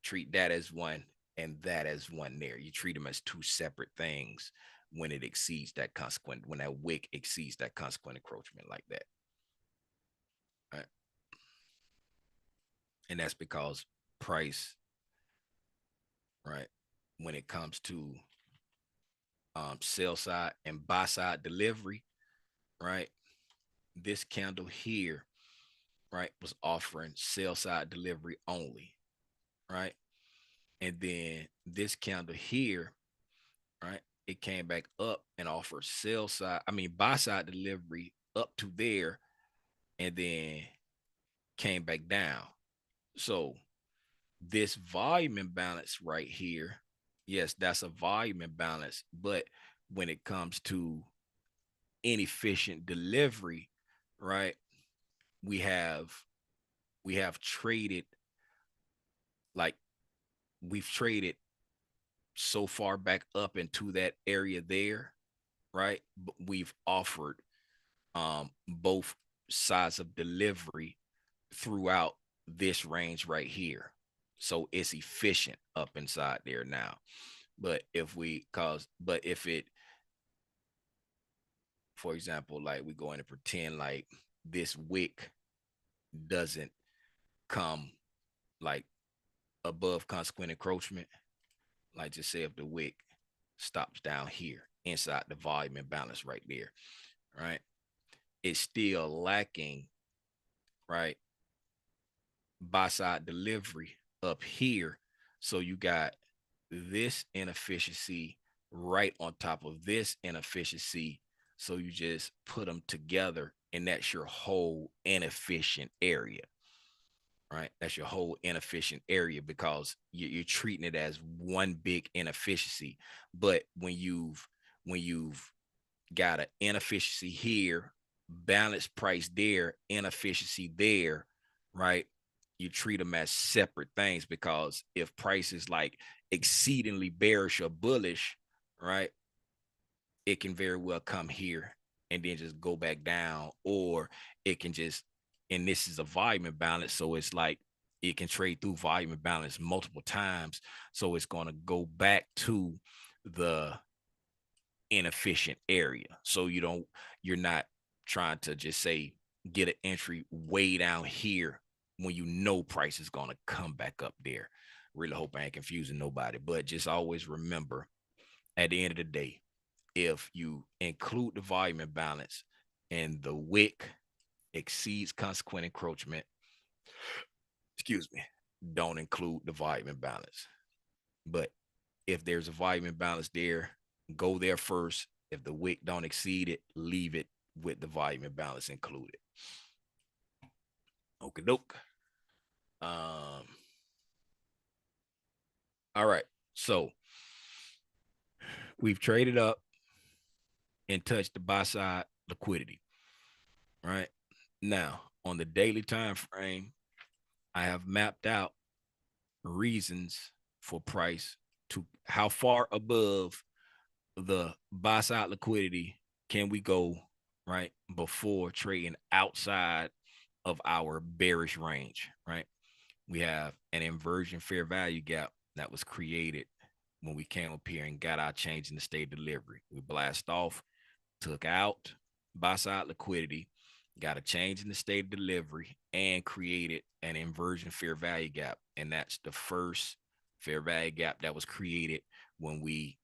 Speaker 4: treat that as one and that as one there. You treat them as two separate things when it exceeds that consequent, when that wick exceeds that consequent encroachment like that. Right. And that's because price, right, when it comes to sell side and buy side delivery, right, this candle here, right, was offering sell side delivery only, right? And then this candle here, right, it came back up and offered buy side delivery up to there, and then came back down. So this volume imbalance right here, yes, that's a volume imbalance, but when it comes to inefficient delivery, right, we have traded, like, we've traded so far back up into that area there, right? But we've offered both sides of delivery throughout this range right here. So it's efficient up inside there now. But if it, for example, like, we go in and pretend like this wick doesn't come like above consequent encroachment, like, just say if the wick stops down here inside the volume imbalance right there, right, it's still lacking, right, buy side delivery up here. So you got this inefficiency right on top of this inefficiency. So you just put them together, and that's your whole inefficient area, right? That's your whole inefficient area, because you're treating it as one big inefficiency. But when you've got an inefficiency here, balance price there, inefficiency there, right, you treat them as separate things, because if price is like exceedingly bearish or bullish, right, it can very well come here and then just go back down, or it can just, and this is a volume imbalance, so it's like it can trade through volume imbalance multiple times, so it's going to go back to the inefficient area. So you're not trying to just say get an entry way down here when you know price is going to come back up there. Really hope I ain't confusing nobody, but just always remember, at the end of the day, if you include the volume imbalance and the wick exceeds consequent encroachment, excuse me, don't include the volume imbalance. But if there's a volume imbalance there, go there first. If the wick don't exceed it, leave it with the volume imbalance included. Okie doke. All right. So we've traded up and touched the buy side liquidity. Right. Now, on the daily time frame, I have mapped out reasons for price to how far above the buy side liquidity can we go right before trading outside of our bearish range, right? We have an inversion fair value gap that was created when we came up here and got our change in the state of delivery. We blast off, took out buy side liquidity, got a change in the state of delivery, and created an inversion fair value gap. And that's the first fair value gap that was created when we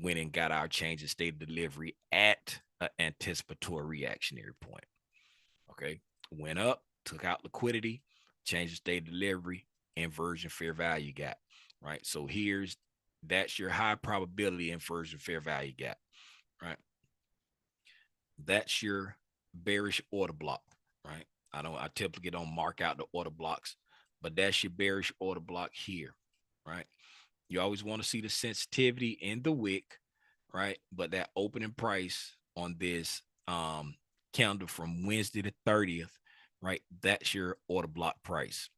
Speaker 4: went and got our change in state of delivery at an anticipatory reactionary point. Okay. Went up, took out liquidity, changed the state of delivery, inversion fair value gap. Right. So that's your high probability inversion fair value gap. Right. That's your bearish order block. Right. I typically don't mark out the order blocks, but that's your bearish order block here. Right. You always want to see the sensitivity in the wick, right? But that opening price on this candle from Wednesday the 30th, right? That's your order block price,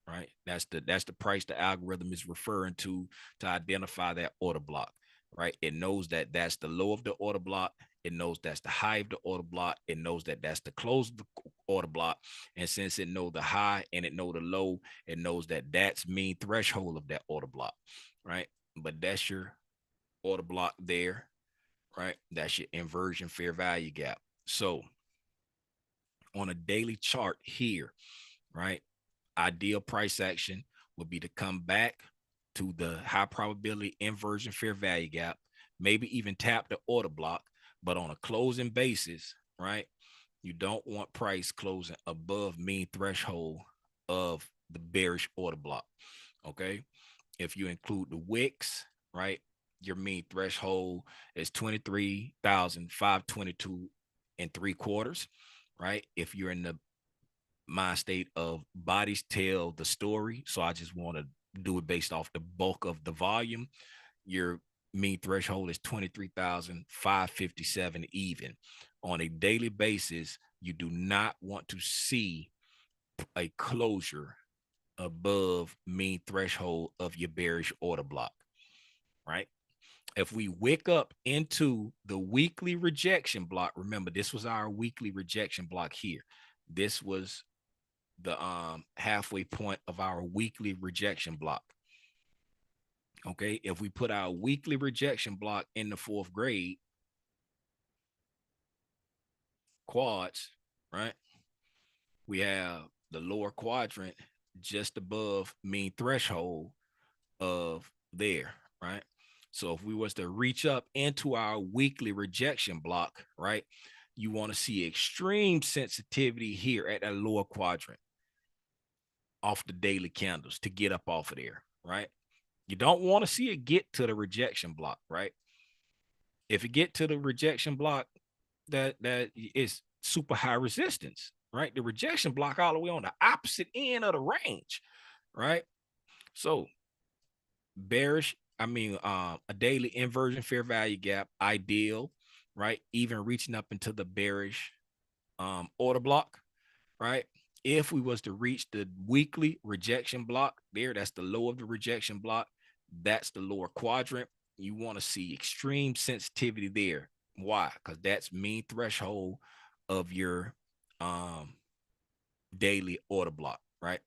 Speaker 4: right? That's the price the algorithm is referring to identify that order block, right? It knows that that's the low of the order block. It knows that's the high of the order block. It knows that that's the close of the order block. And since it knows the high and it knows the low, it knows that that's mean threshold of that order block, right? But that's your order block there, right? That's your inversion fair value gap. So on a daily chart here, right? Ideal price action would be to come back to the high probability inversion fair value gap, maybe even tap the order block, but on a closing basis, right? You don't want price closing above mean threshold of the bearish order block. Okay. If you include the wicks, right? Your mean threshold is 23,522 and 3/4, right? If you're in the mind state of bodies tell the story, so I just want to do it based off the bulk of the volume, your mean threshold is 23,557 even. On a daily basis, you do not want to see a closure above mean threshold of your bearish order block, right? If we wick up into the weekly rejection block, remember this was our weekly rejection block here. This was the halfway point of our weekly rejection block. Okay, if we put our weekly rejection block in the 4th grade quads, right? We have the lower quadrant just above mean threshold of there, right? So if we was to reach up into our weekly rejection block, right, you want to see extreme sensitivity here at that lower quadrant off the daily candles to get up off of there, right? You don't want to see it get to the rejection block, right? If you get to the rejection block, that is super high resistance, right? The rejection block all the way on the opposite end of the range, right? So bearish, a daily inversion fair value gap, ideal, right? Even reaching up into the bearish order block, right? If we was to reach the weekly rejection block there, that's the low of the rejection block. That's the lower quadrant. You want to see extreme sensitivity there. Why? Because that's mean threshold of your daily order block, right?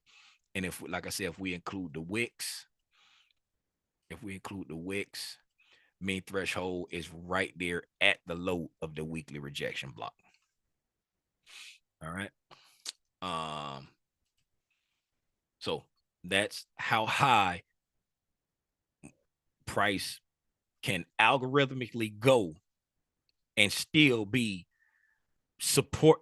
Speaker 4: And if, like I said, if we include the wicks, mean threshold is right there at the low of the weekly rejection block. All right. So that's how high price can algorithmically go and still be support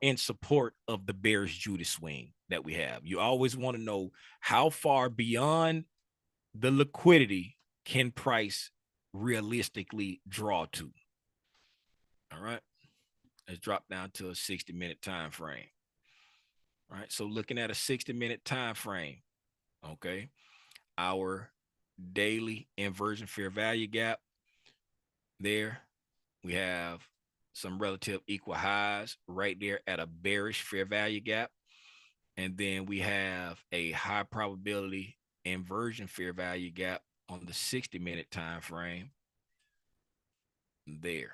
Speaker 4: of the bearish Judas swing that we have. You always want to know how far beyond the liquidity can price realistically draw to. All right. Let's drop down to a 60-minute time frame. All right. So looking at a 60-minute time frame, okay, our daily inversion fair value gap there, we have some relative equal highs right there at a bearish fair value gap. And then we have a high probability inversion fair value gap on the 60-minute time frame. there.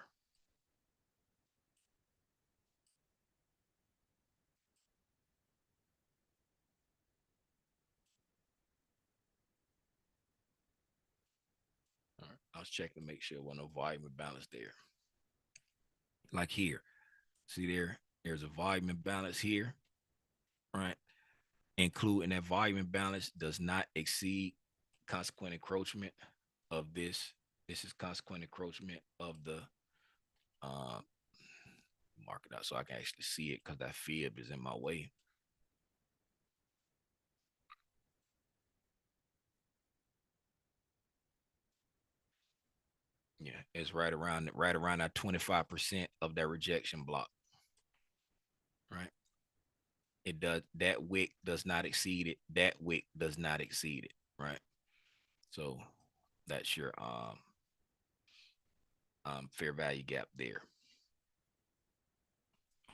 Speaker 4: All right. I was checking to make sure there was no volume imbalance there. Like here, see there's a volume imbalance here, right? Including that volume imbalance does not exceed consequent encroachment of this. This is consequent encroachment of the mark it out so I can actually see it because that fib is in my way. Yeah, it's right around that 25% of that rejection block. Right. It does, that wick does not exceed it. That wick does not exceed it. Right. So that's your fair value gap there.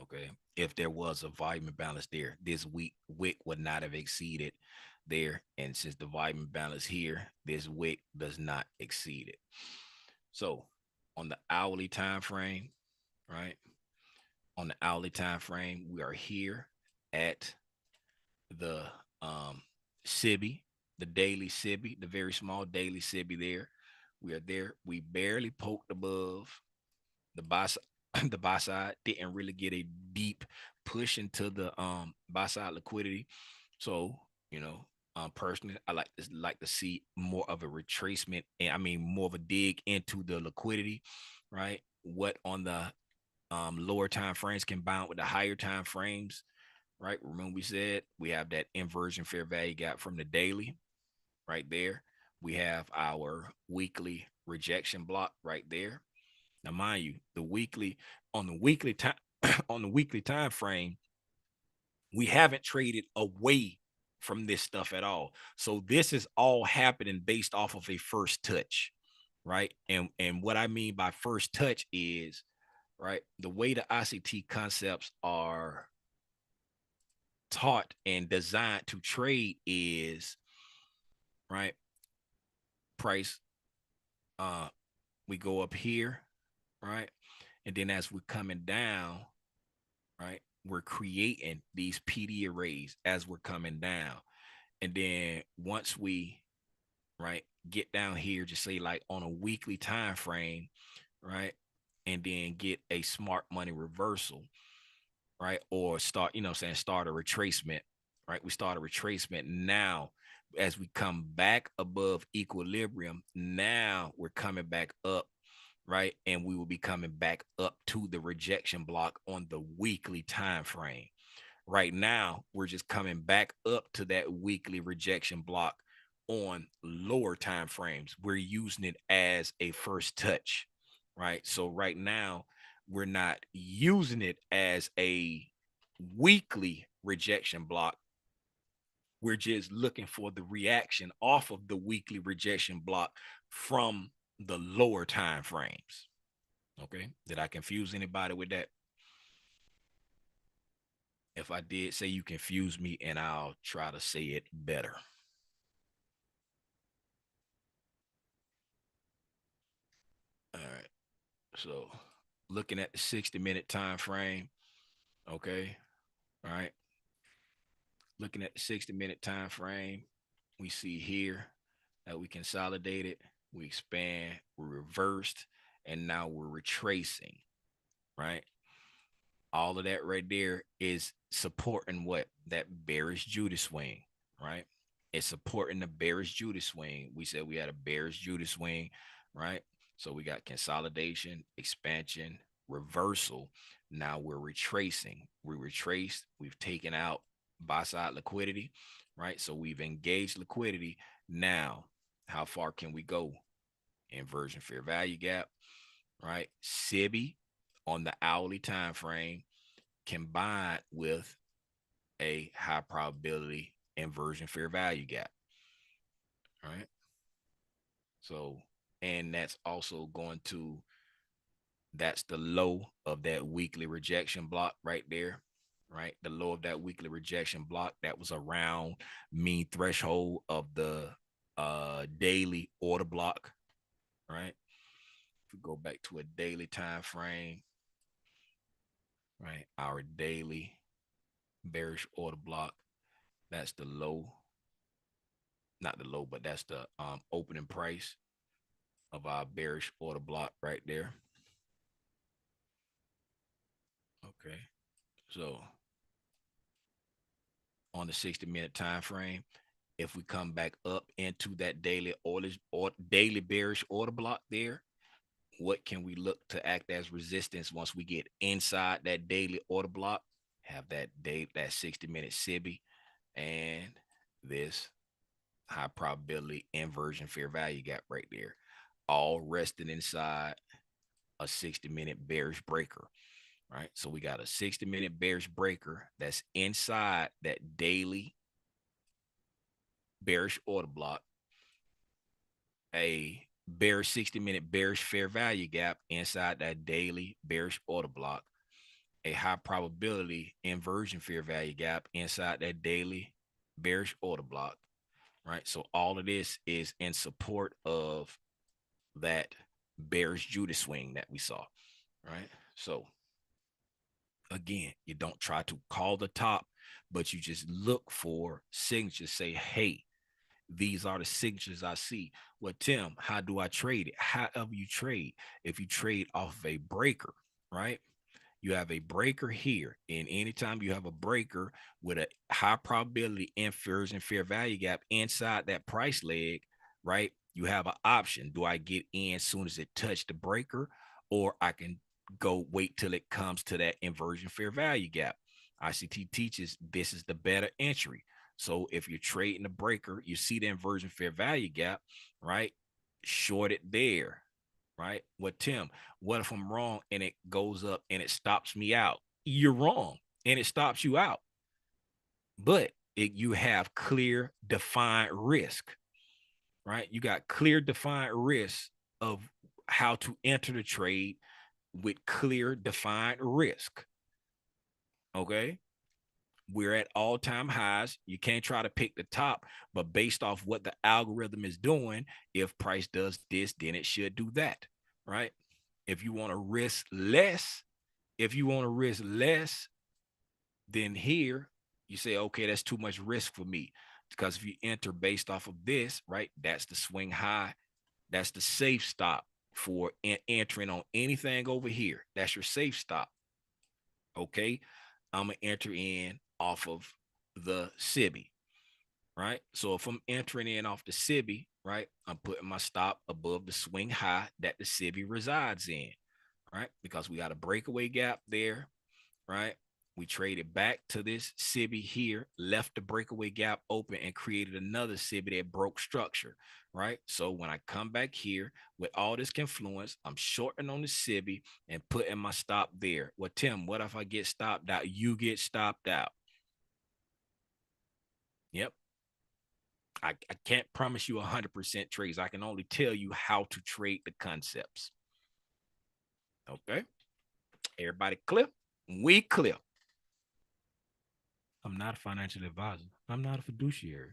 Speaker 4: Okay. If there was a volume imbalance there, this wick would not have exceeded there. And since the volume imbalance here, this wick does not exceed it. So on the hourly time frame, right? On the hourly time frame, we are here at the SIBI, the daily SIBI, the very small daily SIBI there. We are there. We barely poked above the buy side. The buy side didn't really get a deep push into the buy side liquidity. So, you know, personally, I like to see more of a retracement, and I mean more of a dig into the liquidity, right? What on the lower time frames combined with the higher time frames, right? Remember we said we have that inversion fair value gap from the daily right there. We have our weekly rejection block right there. Now, mind you, the weekly on the weekly time on the weekly time frame, we haven't traded away from this stuff at all. So this is all happening based off of a first touch, right? And what I mean by first touch is, right, the way the ICT concepts are taught and designed to trade is, right, price, we go up here, right, and then as we're coming down, right, we're creating these PD arrays as we're coming down. And then once we, right, get down here, just say like on a weekly time frame, right, and then get a smart money reversal, right, or start, you know, saying start a retracement, right? We start a retracement now. As we come back above equilibrium, now we're coming back up, right? And we will be coming back up to the rejection block on the weekly time frame. Right now, we're just coming back up to that weekly rejection block on lower time frames. We're using it as a first touch, right? So right now, we're not using it as a weekly rejection block. We're just looking for the reaction off of the weekly rejection block from the lower time frames. Okay. Did I confuse anybody with that? If I did, say you confuse me and I'll try to say it better. All right. So looking at the 60-minute time frame. Okay. All right. Looking at the 60-minute time frame, we see here that we consolidated, we expand, we reversed, and now we're retracing, right? All of that right there is supporting what? That bearish Judas swing, right? It's supporting the bearish Judas swing. We said we had a bearish Judas swing, right? So we got consolidation, expansion, reversal. Now we're retracing. We retraced. We've taken out buy side liquidity, right? So we've engaged liquidity. Now, how far can we go? Inversion fair value gap, right? SIBI on the hourly time frame combined with a high probability inversion fair value gap. All right. So, and that's also going to, that's the low of that weekly rejection block right there, right? The low of that weekly rejection block that was around mean threshold of the daily order block, right? If we go back to a daily time frame, right? Our daily bearish order block, that's the low, not the low, but that's the opening price of our bearish order block right there. Okay, so on the 60-minute time frame, if we come back up into that daily orders or daily bearish order block there, what can we look to act as resistance once we get inside that daily order block? Have that 60-minute SIBI and this high probability inversion fair value gap right there, all resting inside a 60-minute bearish breaker, right? So we got a 60-minute bearish breaker that's inside that daily bearish order block, a bearish 60-minute bearish fair value gap inside that daily bearish order block, a high probability inversion fair value gap inside that daily bearish order block, right? So all of this is in support of that bearish Judas swing that we saw, right? So again, you don't try to call the top, but you just look for signatures. Say, hey, these are the signatures I see. Well, Tim, how do I trade it? However you trade. If you trade off of a breaker, right? You have a breaker here, and anytime you have a breaker with a high probability inversion fair value gap inside that price leg, right? You have an option. Do I get in as soon as it touched the breaker, or I can go wait till it comes to that inversion fair value gap? ICT teaches this is the better entry. So if you're trading the breaker, you see the inversion fair value gap, right? Short it there, right? Well, Tim, what if I'm wrong and it goes up and it stops me out? You're wrong and it stops you out. But you have clear, defined risk, right? You got clear, defined risk of how to enter the trade with clear, defined risk. Okay. We're at all-time highs. You can't try to pick the top, but based off what the algorithm is doing, if price does this, then it should do that, right? If you want to risk less, then here you say, okay, that's too much risk for me. Because if you enter based off of this, right, that's the swing high. That's the safe stop for entering on anything over here. That's your safe stop. Okay, I'm gonna enter in off of the SIBI, right? So if I'm entering in off the SIBI, right, I'm putting my stop above the swing high that the SIBI resides in, right? Because we got a breakaway gap there, right? We traded back to this SIBI here, left the breakaway gap open, and created another SIBI that broke structure, right? So when I come back here with all this confluence, I'm shorting on the SIBI and putting my stop there. Well, Tim, what if I get stopped out? You get stopped out. Yep. I can't promise you 100% trades. I can only tell you how to trade the concepts. Okay. Everybody clear? We clear. I'm not a financial advisor. I'm not a fiduciary.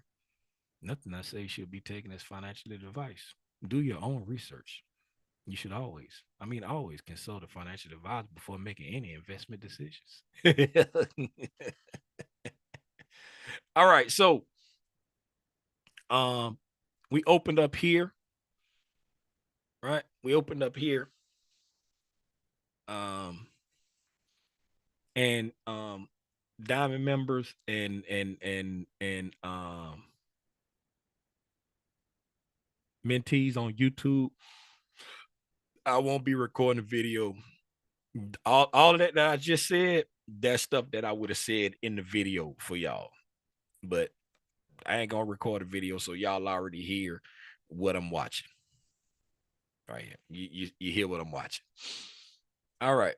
Speaker 4: Nothing I say should be taken as financial advice. Do your own research. You should always consult a financial advisor before making any investment decisions. All right. So we opened up here. Right? We opened up here. And Diamond members and mentees on YouTube, I won't be recording a video. All of that I just said, that's stuff that I would have said in the video for y'all. But I ain't gonna record a video, so y'all already hear what I'm watching. Right here. You hear what I'm watching. All right.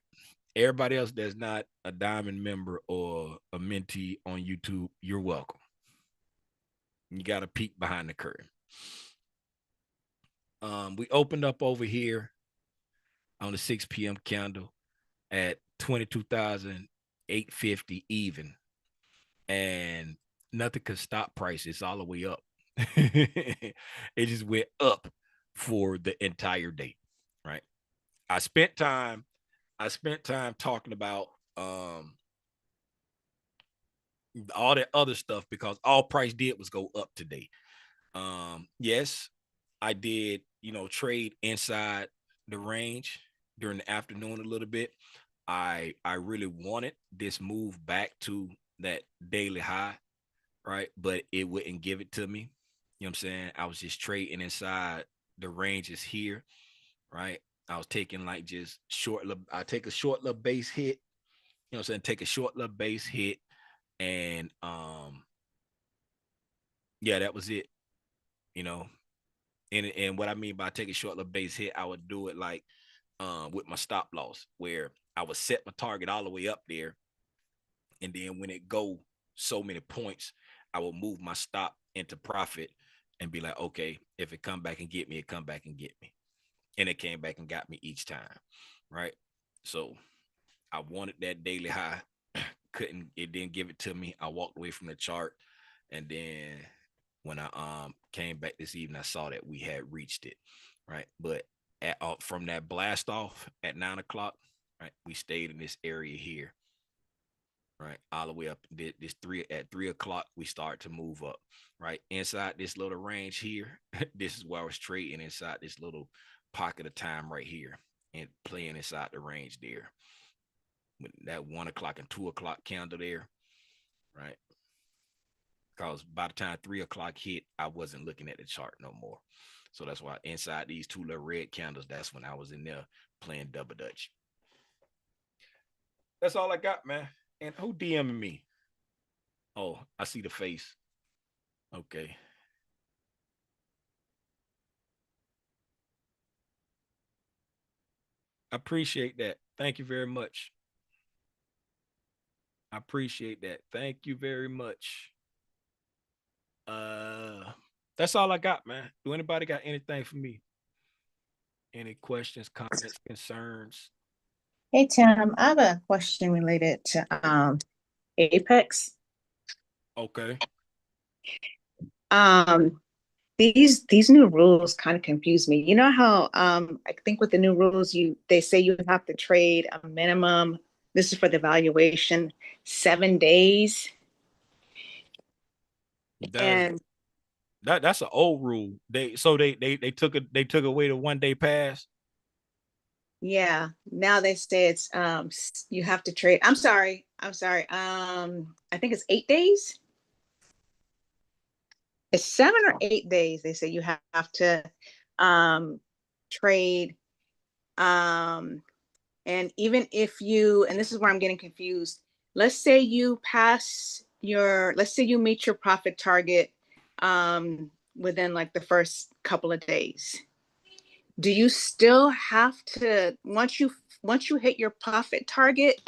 Speaker 4: Everybody else that's not a Diamond member or a mentee on YouTube, you're welcome. You got to peek behind the curtain. We opened up over here on the 6 p.m. candle at 22,850 even, and nothing could stop prices all the way up. It just went up for the entire day, right? I spent time talking about all that other stuff because all price did was go up today. Yes, I did, trade inside the range during the afternoon a little bit. I really wanted this move back to that daily high, right? But it wouldn't give it to me. You know what I'm saying? I was just trading inside the ranges here, right? I was taking like just I take a short little base hit, you know what I'm saying? Take a short little base hit and yeah, that was it, you know. And what I mean by take a short little base hit, I would do it like with my stop loss, where I would set my target all the way up there, and then when it go so many points, I will move my stop into profit and be like, okay, if it come back and get me, it come back and get me. And it came back and got me each time, right? So I wanted that daily high. It didn't give it to me. I walked away from the chart. And then when I came back this evening, I saw that we had reached it, right? But from that blast off at 9 o'clock, right, we stayed in this area here, right, all the way up. This 3 o'clock, we start to move up, right, inside this little range here. This is where I was trading inside this little pocket of time right here and playing inside the range there. With that 1 o'clock and 2 o'clock candle there, right? Because by the time 3 o'clock hit, I wasn't looking at the chart no more. So that's why inside these two little red candles, that's when I was in there playing double dutch. That's all I got, man. And who DMing me? Oh, I see the face. Okay. I appreciate that. Thank you very much. I appreciate that. Thank you very much. That's all I got, man. Do anybody got anything for me? Any questions, comments, concerns?
Speaker 10: Hey Tim, I have a question related to Apex.
Speaker 4: Okay.
Speaker 10: These new rules kind of confuse me. You know how I think with the new rules they say you have to trade a minimum, this is for the valuation, 7 days.
Speaker 4: That's an old rule. They took away the 1 day pass.
Speaker 10: Yeah, now they say it's you have to trade. I'm sorry. I think it's 8 days. It's 7 or 8 days. They say you have to trade. And even if and this is where I'm getting confused. Let's say you meet your profit target within like the first couple of days. Do you still have to, once you hit your profit target?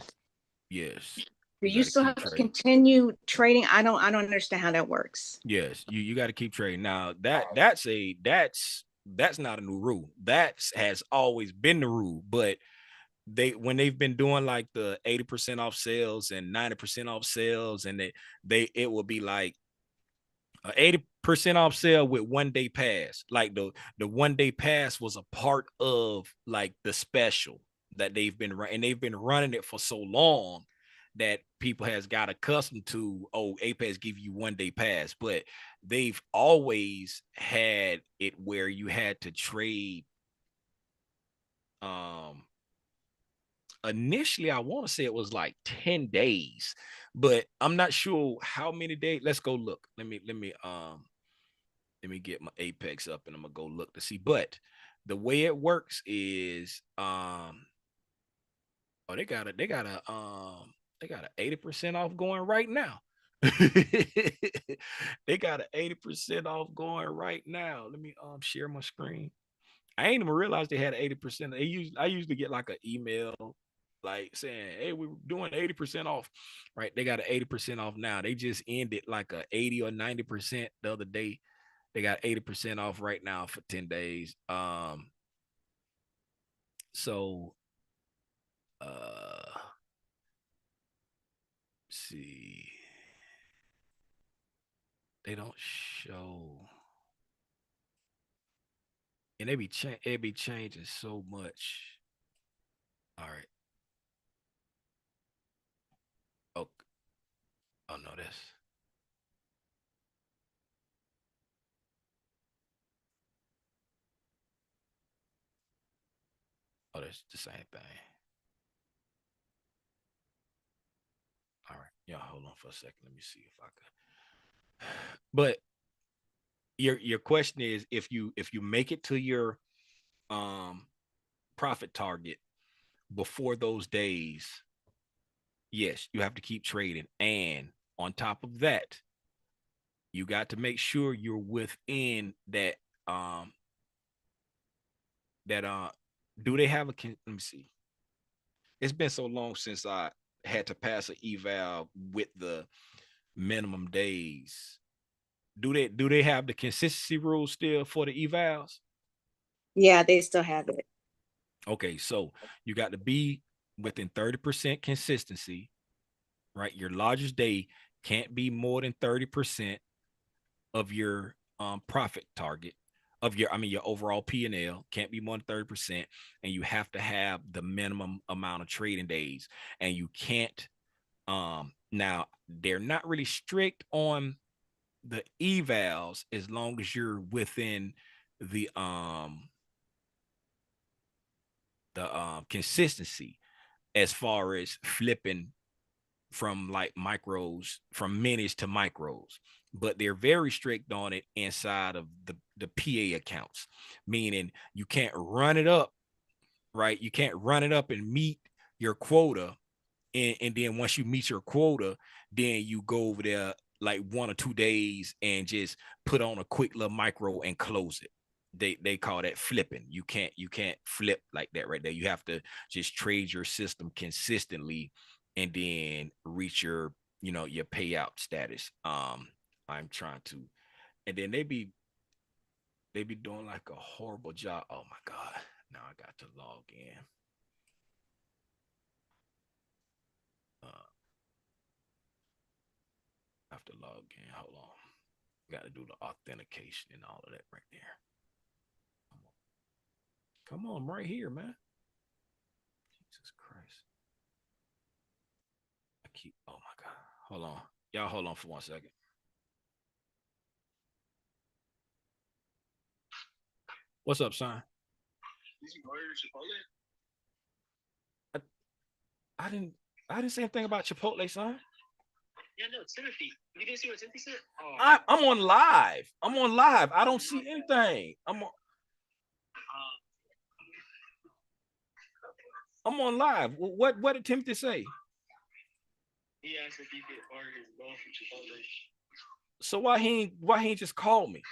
Speaker 4: Yes.
Speaker 10: Do you still have to continue trading? I don't understand how that works.
Speaker 4: Yes, you got to keep trading. Now that's not a new rule. That has always been the rule. But when they've been doing like the 80% off sales and 90% off sales, and it will be like 80% off sale with 1 day pass. Like the 1 day pass was a part of like the special that they've been running, and they've been running it for so long that people has got accustomed to, oh, Apex give you 1 day pass. But they've always had it where you had to trade. Initially, I want to say it was like 10 days, but I'm not sure how many days. Let's go look. Let me get my Apex up and I'm gonna go look to see. But the way it works is they got a 80% off going right now. They got an 80% off going right now. Let me share my screen. I ain't even realized they had 80%. I usually get like an email like saying, hey, we're doing 80% off, right? They got an 80% off now. They just ended like a 80 or 90% the other day. They got 80% off right now for 10 days. So see, they don't show, and it be changing so much. All right. Oh, oh no, this. Oh, that's the same thing. All right. Yeah, hold on for a second. Let me see if I could. But your question is if you make it to your um profit target before those days, yes, you have to keep trading. And on top of that, you got to make sure you're within that um that do they have a let me see. It's been so long since I had to pass an eval with the minimum days. Do they have the consistency rules still for the evals?
Speaker 10: Yeah, they still have it.
Speaker 4: Okay, so you got to be within 30% consistency, right? Your largest day can't be more than 30% of your profit target of your, I mean, your overall P&L can't be more than 30%. And you have to have the minimum amount of trading days. And you can't, now they're not really strict on the evals as long as you're within the consistency as far as flipping from like micros, from minis to micros, but they're very strict on it inside of the PA accounts, meaning you can't run it up, right? You can't run it up and meet your quota. And then once you meet your quota, then you go over there like 1 or 2 days and just put on a quick little micro and close it. They call that flipping. You can't flip like that right there. You have to just trade your system consistently and then reach your, your payout status. I'm trying to, and then they be doing like a horrible job. Oh my God. Now I got to log in. I have to log in. Hold on. Got to do the authentication and all of that right there. Come on, I'm right here, man. Jesus Christ. Oh my God. Hold on. Y'all hold on for 1 second. What's up, son? Did you order Chipotle? I didn't say anything about Chipotle, son. Yeah, no, Timothy. You didn't see what Timothy said? Oh. I'm on live. I don't see anything. I'm on live. What did Timothy say? He asked if he could order his bowl from Chipotle. So why he ain't just call me?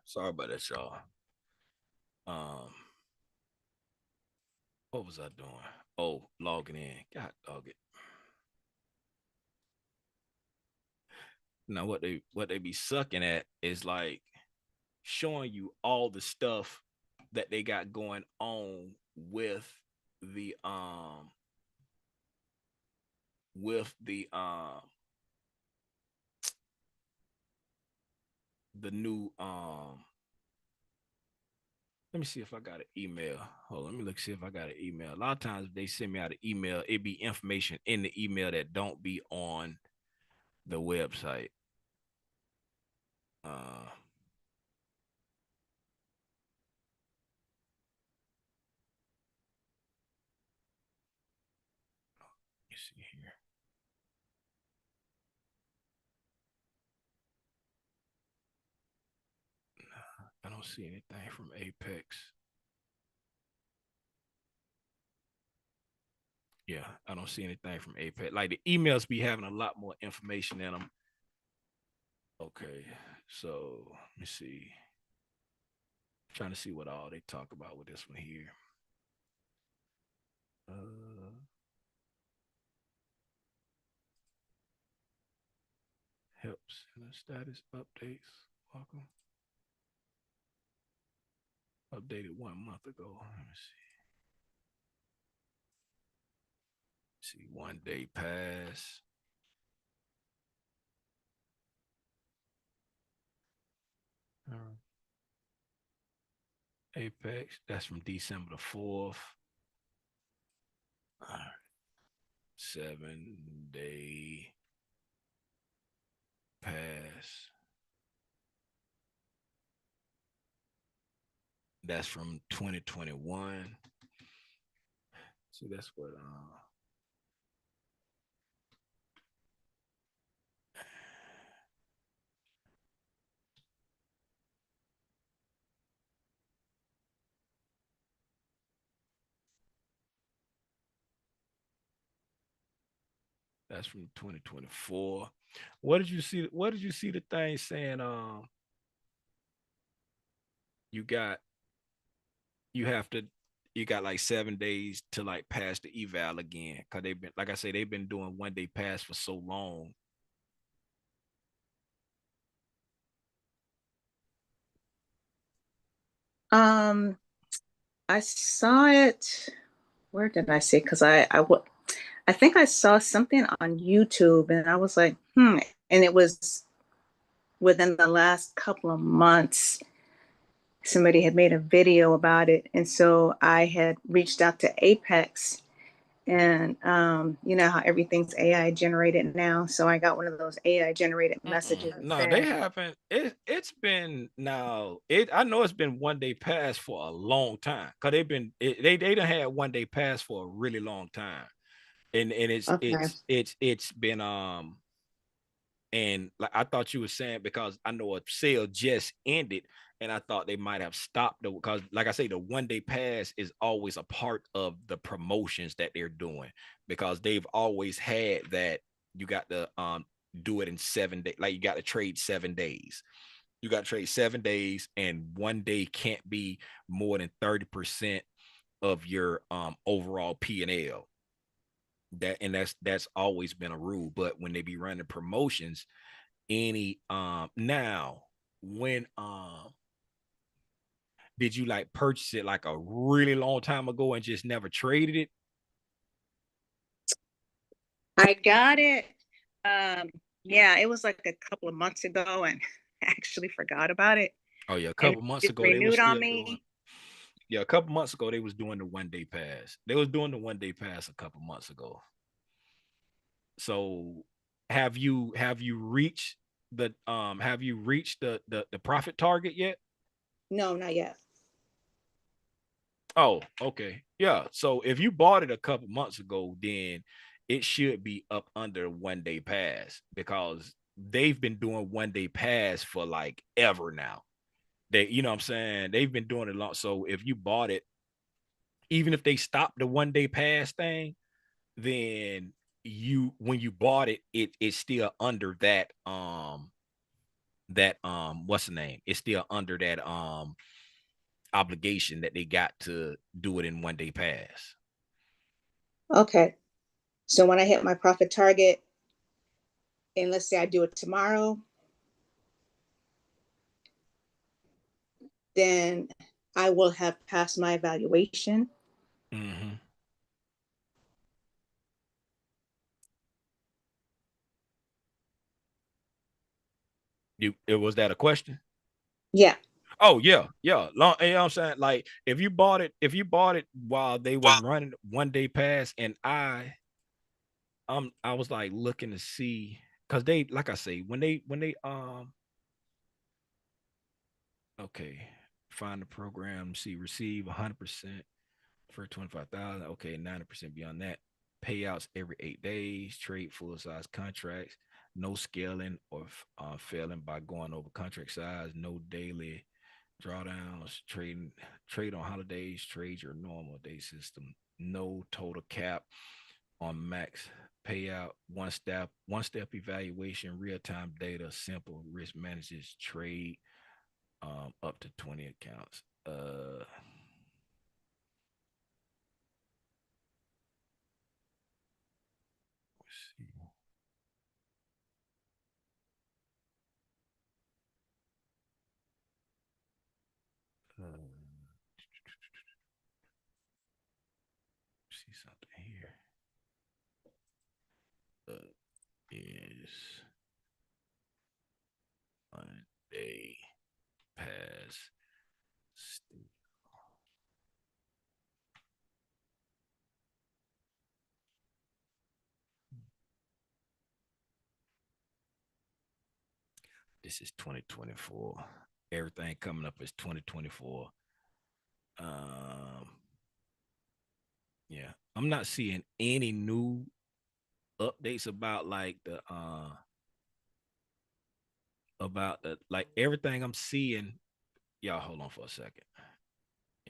Speaker 4: Sorry about that, y'all. What was I doing? Oh, logging in. God dog it. Now what they be sucking at is like showing you all the stuff that they got going on the um with the new let me see if I got an email. Hold on, let me look see if I got an email. A lot of times they send me out an email, it be information in the email that don't be on the website. Let me see here. I don't see anything from Apex. Yeah, I don't see anything from Apex. Like the emails be having a lot more information in them. Okay, So let me see. Trying to see what all they talk about with this one here. Helps in the status updates. Welcome. Updated 1 month ago. Let me see. See, 1 day pass. Apex, that's from December the 4th. 7 day pass. That's from 2021. So that's what that's from 2024. What did you see? What did you see the thing saying? You have to you got like 7 days to like pass the eval again. Cause they've been, like I say, they've been doing 1 day pass for so long.
Speaker 10: I saw it. Where did I see? Because I think I saw something on YouTube, and I was like, and it was within the last couple of months. Somebody had made a video about it, and so I had reached out to Apex, and you know how everything's AI generated now. So I got one of those AI generated messages.
Speaker 4: No, they haven't. It's been now. I know it's been 1 day pass for a long time. Cause they done had 1 day pass for a really long time, and
Speaker 10: Okay.
Speaker 4: it's been and like I thought you were saying, because I know a sale just ended, and I thought they might have stopped it, because like I say, the 1 day pass is always a part of the promotions that they're doing, because they've always had that you got to do it in 7 days. Like you got to trade 7 days. You got to trade 7 days, and 1 day can't be more than 30% of your overall P&L. That's always been a rule. But when they be running promotions, any now when did you like purchase it like a really long time ago and just never traded it?
Speaker 10: I got it. Yeah, it was like a couple of months ago, and I actually forgot about it.
Speaker 4: Oh yeah, a
Speaker 10: And
Speaker 4: couple months
Speaker 10: it
Speaker 4: ago they was
Speaker 10: renewed
Speaker 4: still
Speaker 10: on
Speaker 4: doing.
Speaker 10: me.
Speaker 4: Yeah, a couple months ago they was doing the 1 day pass. They was doing the 1 day pass a couple months ago. So have you reached the profit target yet?
Speaker 10: No, not yet.
Speaker 4: Oh, okay. Yeah. So if you bought it a couple months ago, then it should be up under 1 day pass, because they've been doing 1 day pass for like ever now. They, you know what I'm saying? They've been doing it long. So if you bought it, even if they stopped the 1 day pass thing, then when you bought it, it's still under that what's the name? It's still under that obligation that they got to do it in 1 day pass.
Speaker 10: Okay. So when I hit my profit target, and let's say I do it tomorrow, then I will have passed my evaluation.
Speaker 4: Mm-hmm. It was that a question?
Speaker 10: Yeah.
Speaker 4: Oh yeah, yeah. Long, you know what I'm saying? Like if you bought it while they was running 1 day pass, and I was like looking to see, because they, like I say, when they okay, find the program, see, receive 100% for 25,000. Okay, 90% beyond that. Payouts every 8 days. Trade full size contracts. No scaling or failing by going over contract size. No daily drawdowns. Trade on holidays. Trade your normal day system. No total cap on max payout, one step evaluation, real-time data, simple risk manages trade up to 20 accounts. Let's see. See something here. Is Monday pass still? This is 2024. Everything coming up is 2024. Yeah, I'm not seeing any new updates about like the like everything I'm seeing. Y'all hold on for a second.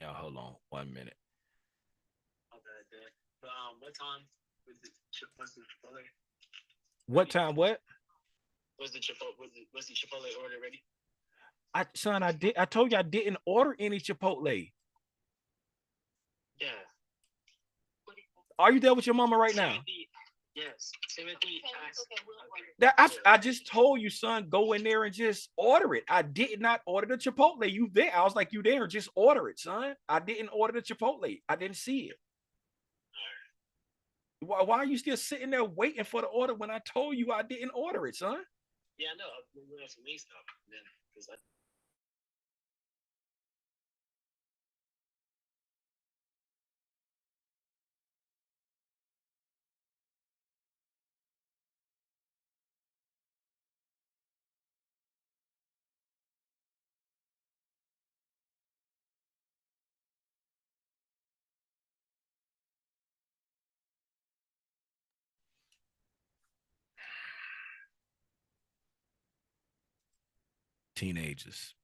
Speaker 4: Y'all hold on 1 minute. What time was the Chipotle? What time? What? Was the Chipotle order ready? I told you I didn't order any Chipotle. Yeah. Are you there with your mama right now? Yes. I just told you, son, go in there and just order it. I did not order the Chipotle. You there? I was like, you there? Just order it, son. I didn't order the Chipotle. I didn't see it. Why are you still sitting there waiting for the order when I told you I didn't order it, son? Yeah, I know. I'm going to have some wing stuff then because I. Teenagers.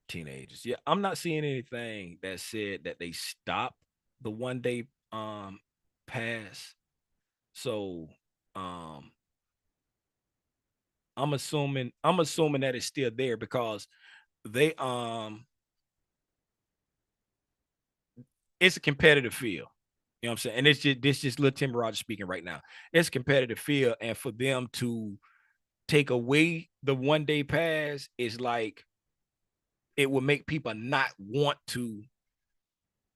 Speaker 4: Teenagers. Yeah, I'm not seeing anything that said that they stopped the 1 day pass. So I'm assuming that it's still there because they it's a competitive field. You know what I'm saying? And this just little Tim Rogers speaking right now. It's a competitive field, and for them to take away the 1 day pass is like it would make people not want to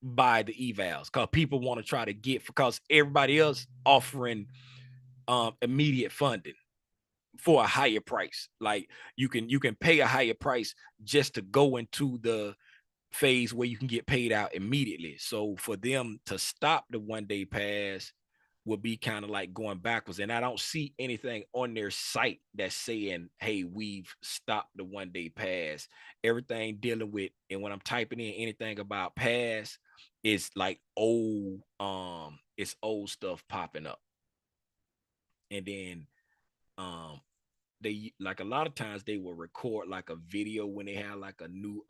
Speaker 4: buy the evals because people want to try to get because everybody else offering immediate funding for a higher price. Like you can pay a higher price just to go into the phase where you can get paid out immediately. So for them to stop the 1 day pass would be kind of like going backwards. And I don't see anything on their site that's saying, hey, we've stopped the 1 day pass. Everything dealing with, and when I'm typing in anything about pass, it's like it's old stuff popping up. And then they like a lot of times they will record like a video when they have like a new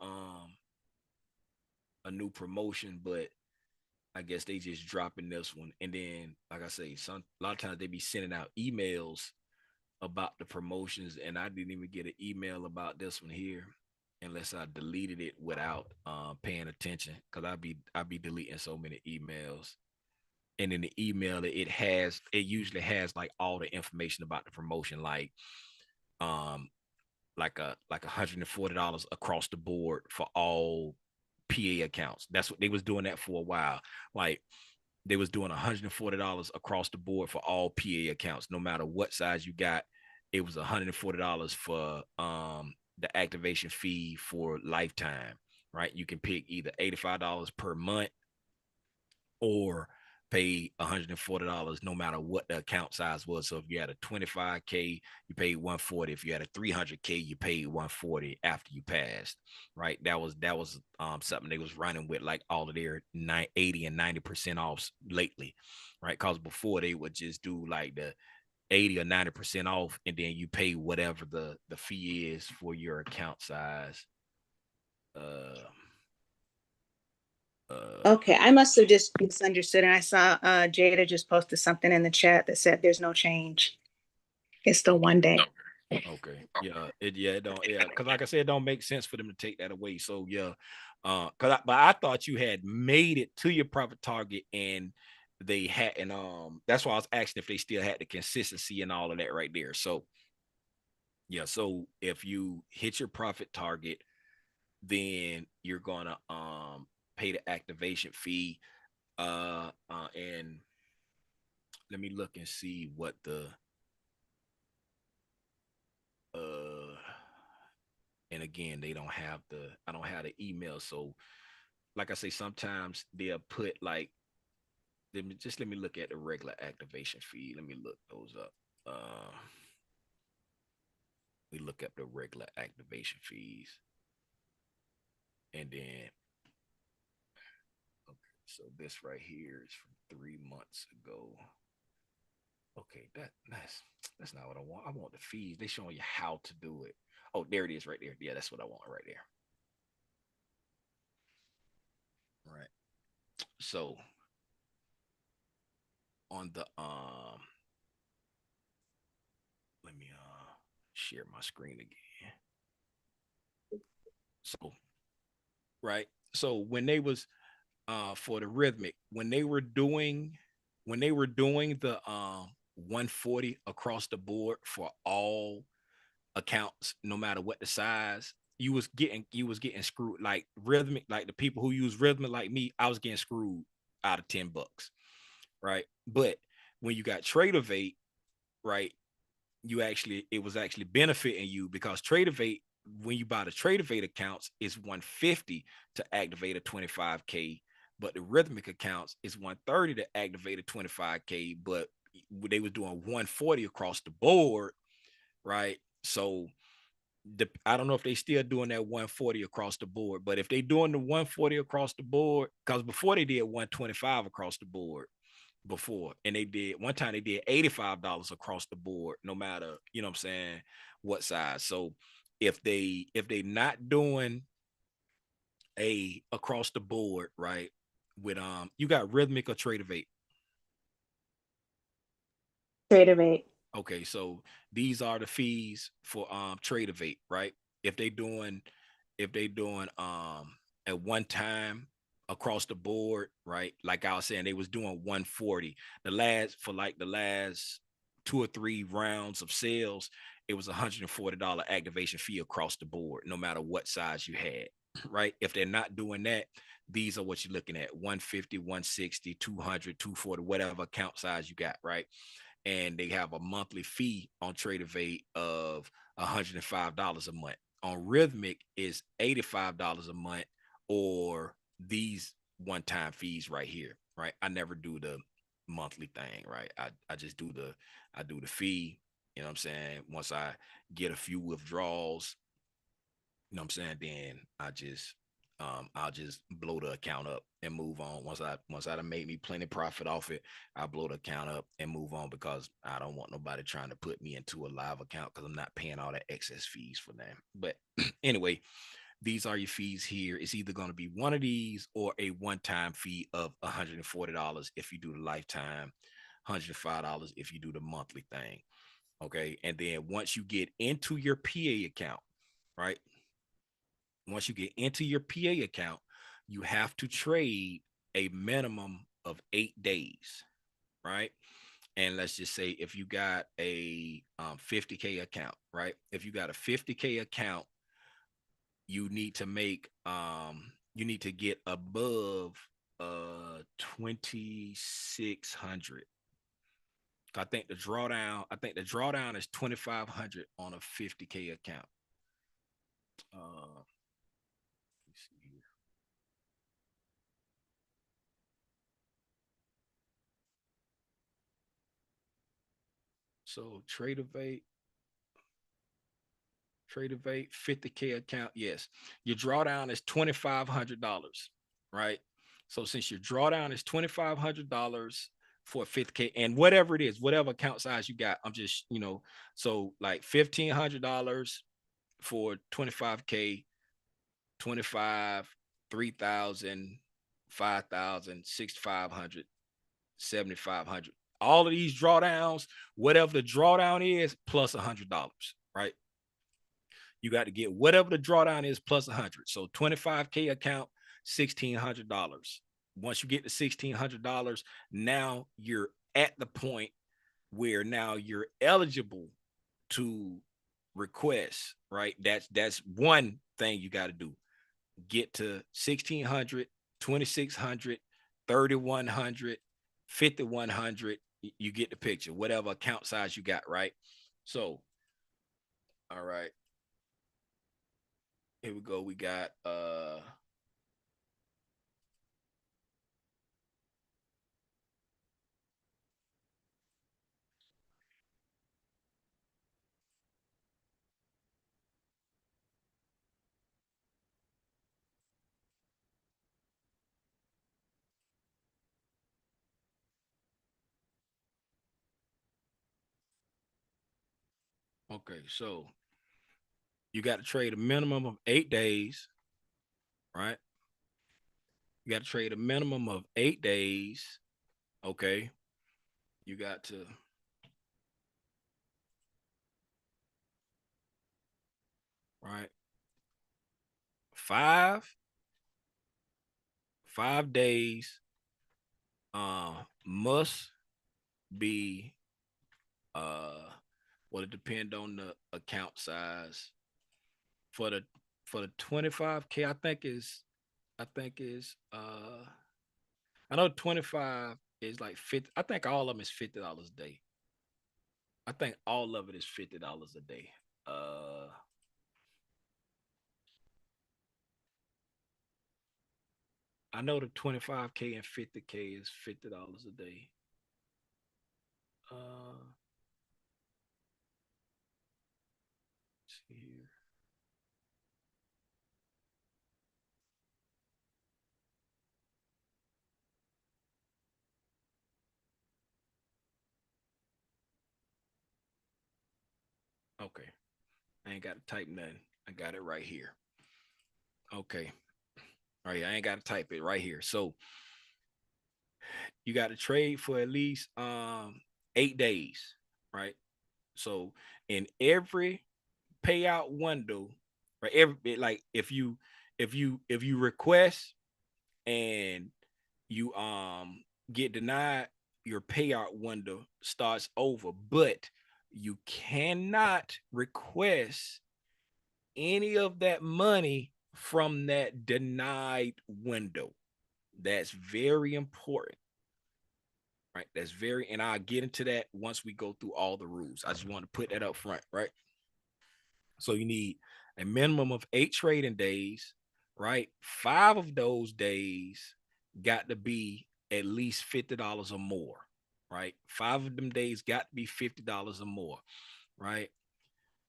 Speaker 4: promotion, but I guess they just dropping this one. And then, like I say, a lot of times they be sending out emails about the promotions, and I didn't even get an email about this one here unless I deleted it without paying attention, because I'd be deleting so many emails. And in the email, it usually has like all the information about the promotion, like $140 across the board for all PA accounts. That's what they was doing that for a while. Like they was doing $140 across the board for all PA accounts, no matter what size you got. It was $140 for the activation fee for lifetime, right? You can pick either $85 per month or pay $140 no matter what the account size was. So if you had a 25K, you paid 140. If you had a 300K, you paid 140 after you passed, right? That was something they was running with, like all of their 80 and 90% off lately, right? Because before they would just do like the 80 or 90% off, and then you pay whatever the fee is for your account size.
Speaker 10: Okay, I must have just misunderstood, and I saw Jada just posted something in the chat that said there's no change. It's still 1 day.
Speaker 4: Okay. It don't, because like I said, it don't make sense for them to take that away. So yeah, but I thought you had made it to your profit target and they had, and that's why I was asking if they still had the consistency and all of that right there. So yeah, so if you hit your profit target, then you're gonna pay the activation fee. And let me look and see what the and again, they don't have I don't have the email. So like I say, sometimes they'll put like, let me look at the regular activation fee. Let me look those up. We look up the regular activation fees. And then, okay, so this right here is from 3 months ago. Okay, that's not what I want. I want the fees. They showing you how to do it. Oh, there it is right there. Yeah, that's what I want right there. Right. So on the let me share my screen again. So right. So when they was for the rhythmic, when they were doing the 140 across the board for all accounts, no matter what the size, you was getting screwed. Like rhythmic, like the people who use rhythmic like me, I was getting screwed out of $10, right? But when you got Tradeovate, right, it was actually benefiting you, because Tradeovate, when you buy the Tradeovate accounts, is 150 to activate a 25K, but the rhythmic accounts is 130 to activate a 25K, but they was doing 140 across the board, right? So I don't know if they still doing that 140 across the board, but if they doing the 140 across the board, because before they did 125 across the board before, and they did one time, they did $85 across the board, no matter, you know what I'm saying, what size. So if they not doing a across the board, right, with you got rhythmic or Tradeovate?
Speaker 6: Tradeovate.
Speaker 4: Okay, so these are the fees for Tradeovate, right? If they doing at one time across the board, right? Like I was saying, they was doing 140. The last 2 or 3 rounds of sales, it was $140 activation fee across the board, no matter what size you had, right? If they're not doing that, these are what you're looking at: 150, 160, 200, 240, whatever account size you got, right? And they have a monthly fee on Tradeovate of $105 a month. On Rhythmic is $85 a month, or these one-time fees right here, right? I never do the monthly thing, right? I just do the fee, you know what I'm saying? Once I get a few withdrawals, you know what I'm saying, then I'll just blow the account up and move on. Once I done made me plenty profit off it, I blow the account up and move on, because I don't want nobody trying to put me into a live account, because I'm not paying all that excess fees for them. But anyway, these are your fees here. It's either going to be one of these or a one-time fee of $140 if you do the lifetime, $105 if you do the monthly thing. Okay. And then once you get into your PA account, right? Once you get into your PA account, you have to trade a minimum of 8 days, right? And let's just say if you got a 50K account, right? If you got a 50K account, you need to get above 2,600. I think the drawdown is 2,500 on a 50K account. Let's see here. So Tradeovate 50K account. Yes, your drawdown is $2,500, right? So since your drawdown is $2,500 for 50K, and whatever it is, whatever account size you got, I'm just, so like $1,500 for 25K, 25, 3,000, 5,000, 6,500, 7,500. All of these drawdowns, whatever the drawdown is, plus $100, right? You got to get whatever the drawdown is plus 100. So 25K account, $1,600. Once you get to $1,600, now you're at the point where now you're eligible to request, right? That's one thing you got to do. Get to 1,600, 2,600, 3,100, 5,100. You get the picture, whatever account size you got, right? So, all right. Here we go. We got okay, so you got to trade a minimum of 8 days, right? You got to trade a minimum of 8 days. Okay. You got to right. 5 days must be well, it depend on the account size. For the 25K, I know 25 is like 50. I think all of them is $50 a day. I think all of it is $50 a day. I know the 25K and 50K is $50 a day. Let's see here. Okay. I ain't got to type nothing. I got it right here. Okay. All right. I ain't got to type it right here. So you got to trade for at least 8 days, right? So in every payout window, right? Every like if you request and you get denied, your payout window starts over, but you cannot request any of that money from that denied window. That's very important, right? That's very, and I'll get into that once we go through all the rules. I just want to put that up front, right? So you need a minimum of 8 trading days, right? 5 of those days got to be at least $50 or more, right? 5 of them days got to be $50 or more, right?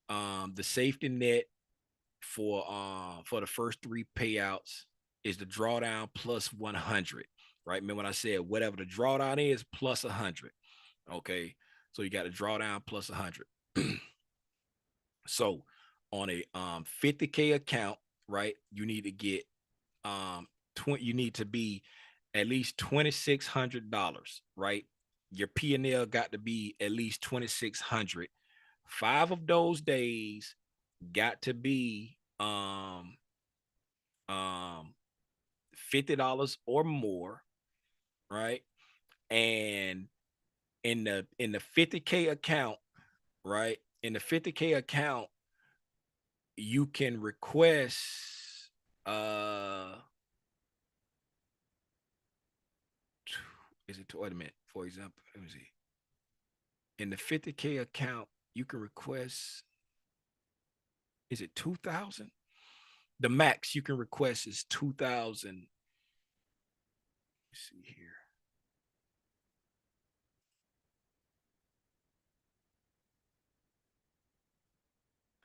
Speaker 4: The safety net for the first 3 payouts is the drawdown plus 100, right? Remember when I said whatever the drawdown is plus 100, okay? So you got a drawdown plus 100. So on a 50K account, right, you need to get you need to be at least $2,600, right? Your P&L got to be at least 2,600. 5 of those days got to be $50 or more, right? And in the 50K account, right? In the 50K account, you can request is it wait a minute, for example, let me see. In the 50K account, you can request, is it 2,000? The max you can request is 2,000. Let's see here.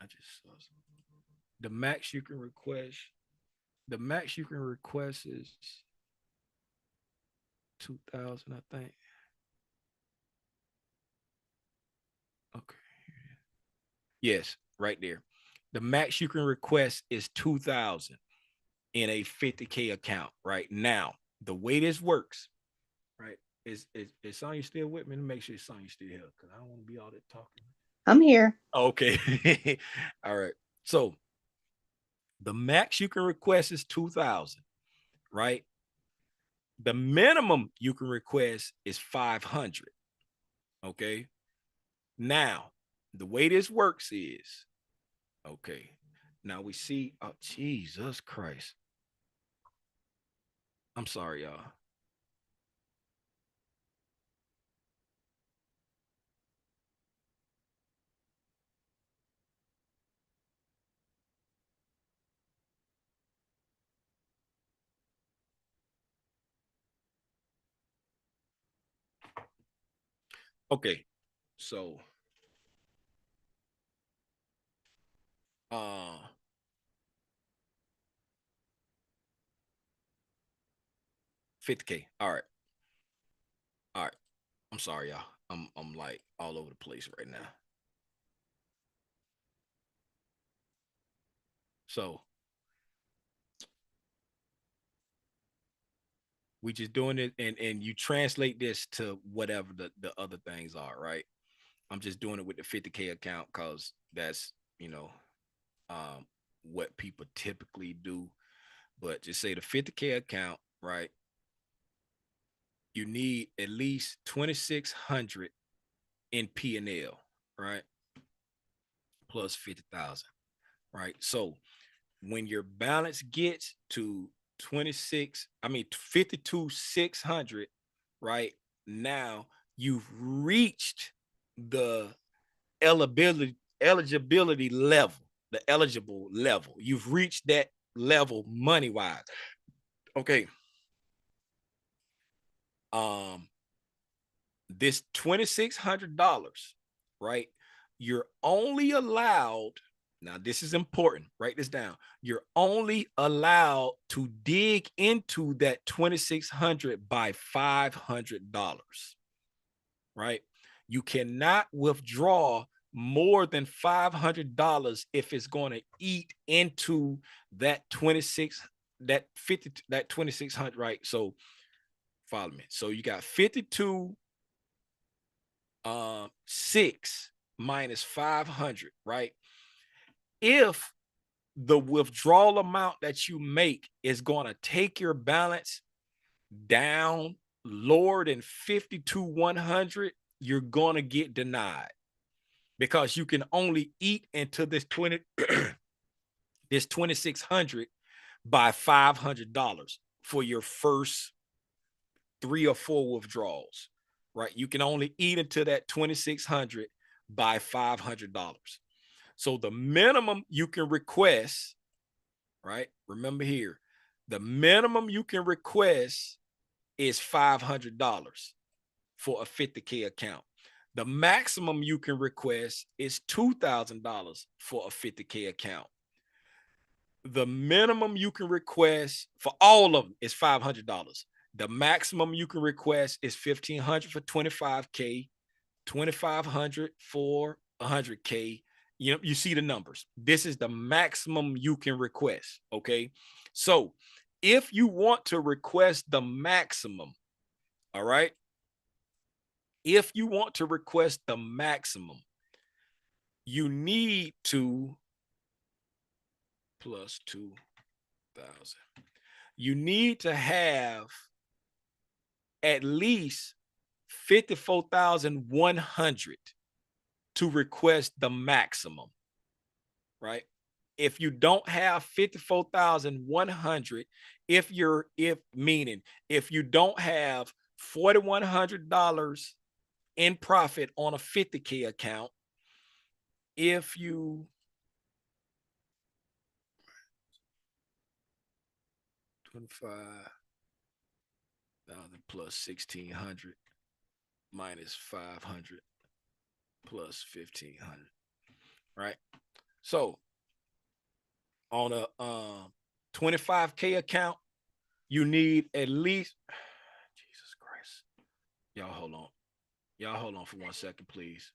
Speaker 4: I just saw something. The max you can request is 2,000, I think. Okay. Yes, right there. The max you can request is 2,000 in a 50K account right now. the way this works, right? Is Sonya still with me? Let me make sure Sonya still here because I don't want to be all that talking.
Speaker 10: I'm here.
Speaker 4: Okay. All right. So the max you can request is 2,000, right? The minimum you can request is 500. Okay. Now, the way this works is, okay. Now we see, oh, Jesus Christ. I'm sorry, y'all. Okay. So, 50K. All right. All right. I'm sorry, y'all. I'm like all over the place right now. So we just doing it, and you translate this to whatever the other things are, right? I'm just doing it with the 50K account because that's, what people typically do. But just say the 50K account, right? You need at least 2,600 in P&L, right? Plus 50,000, right? So when your balance gets to 52,600, right? Now you've reached the eligibility level, the eligible level. You've reached that level money wise. Okay. This $2,600, right? You're only allowed, now this is important, write this down. You're only allowed to dig into that 2,600 by $500, right? You cannot withdraw more than $500 if it's going to eat into that 2,600, right? So follow me. So you got 52 6 minus 500, right? If the withdrawal amount that you make is going to take your balance down lower than 52,100, you're going to get denied because you can only eat into this 2,600 by $500 for your first 3 or 4 withdrawals, right? You can only eat into that 2,600 by $500. So the minimum you can request, right? Remember here, the minimum you can request is $500 for a 50K account. The maximum you can request is $2,000 for a 50K account. The minimum you can request for all of them is $500. The maximum you can request is $1,500 for 25K, $2,500 for 100K. You see the numbers. This is the maximum you can request. Okay. So if you want to request the maximum, all right. If you want to request the maximum, you need to plus 2,000. You need to have at least 54,100 to request the maximum, right? If you don't have 54,100, if you don't have $4,100 in profit on a 50K account, if you 25,000 plus 1,600 minus 500 plus 1,500, right? So on a 25K account, you need at least, Jesus Christ. Y'all hold on. Y'all hold on for 1 second, please.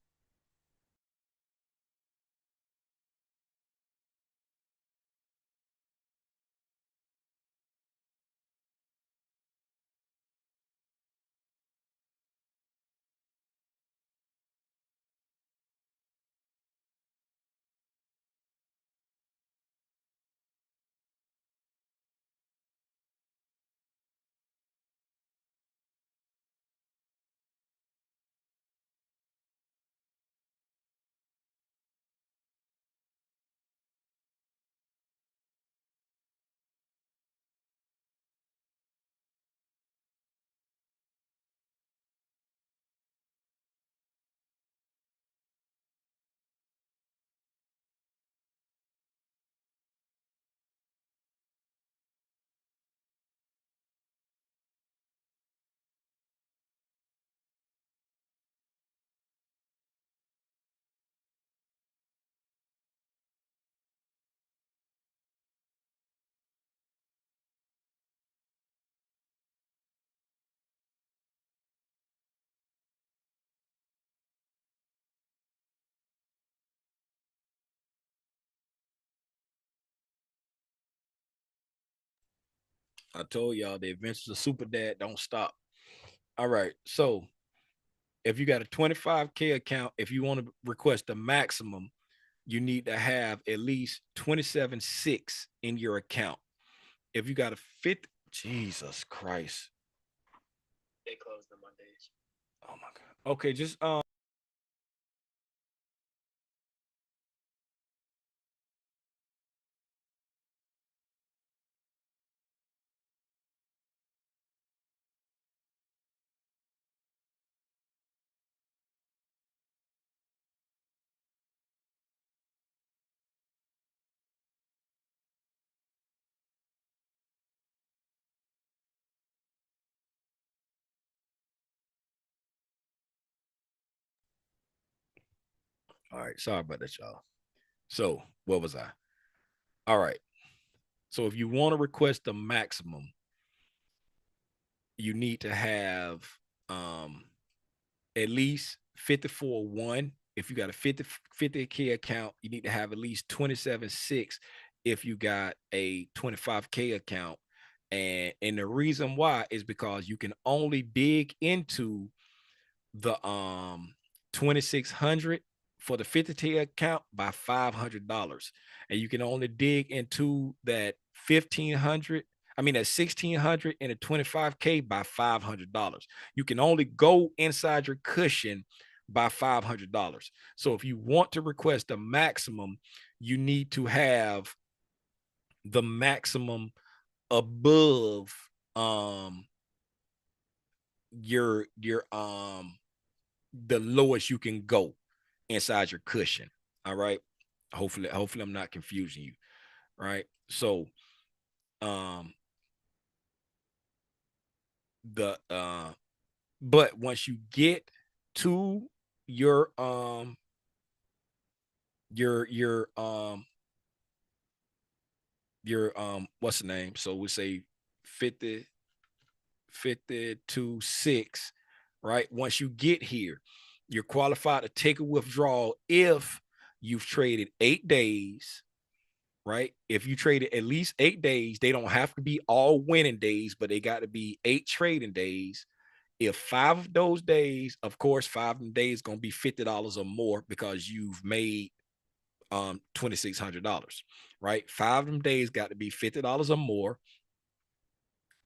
Speaker 4: I told y'all the adventures of Super Dad don't stop. All right. So if you got a 25K account, if you want to request the maximum, you need to have at least 27.6 in your account. If you got a 50, Jesus Christ. They close on Mondays. Oh my God. Okay, just all right, sorry about that, y'all. So what was I? All right. So if you want to request the maximum, you need to have at least 54.1. If you got a 50K account, you need to have at least 27.6 if you got a 25K account. And the reason why is because you can only dig into the 2600 for the 50K account by $500, and you can only dig into that 1500, I mean that 1600 and a 25K by $500. You can only go inside your cushion by $500. So if you want to request a maximum, you need to have the maximum above your the lowest you can go inside your cushion. All right. Hopefully I'm not confusing you. Right. So the but once you get to your what's the name? So we say 50 to 6, right? Once you get here, you're qualified to take a withdrawal if you've traded 8 days, right? If you traded at least 8 days, they don't have to be all winning days, but they got to be 8 trading days. If 5 of those days, of course, 5 of them days going to be $50 or more because you've made $2,600, right? 5 of them days got to be $50 or more.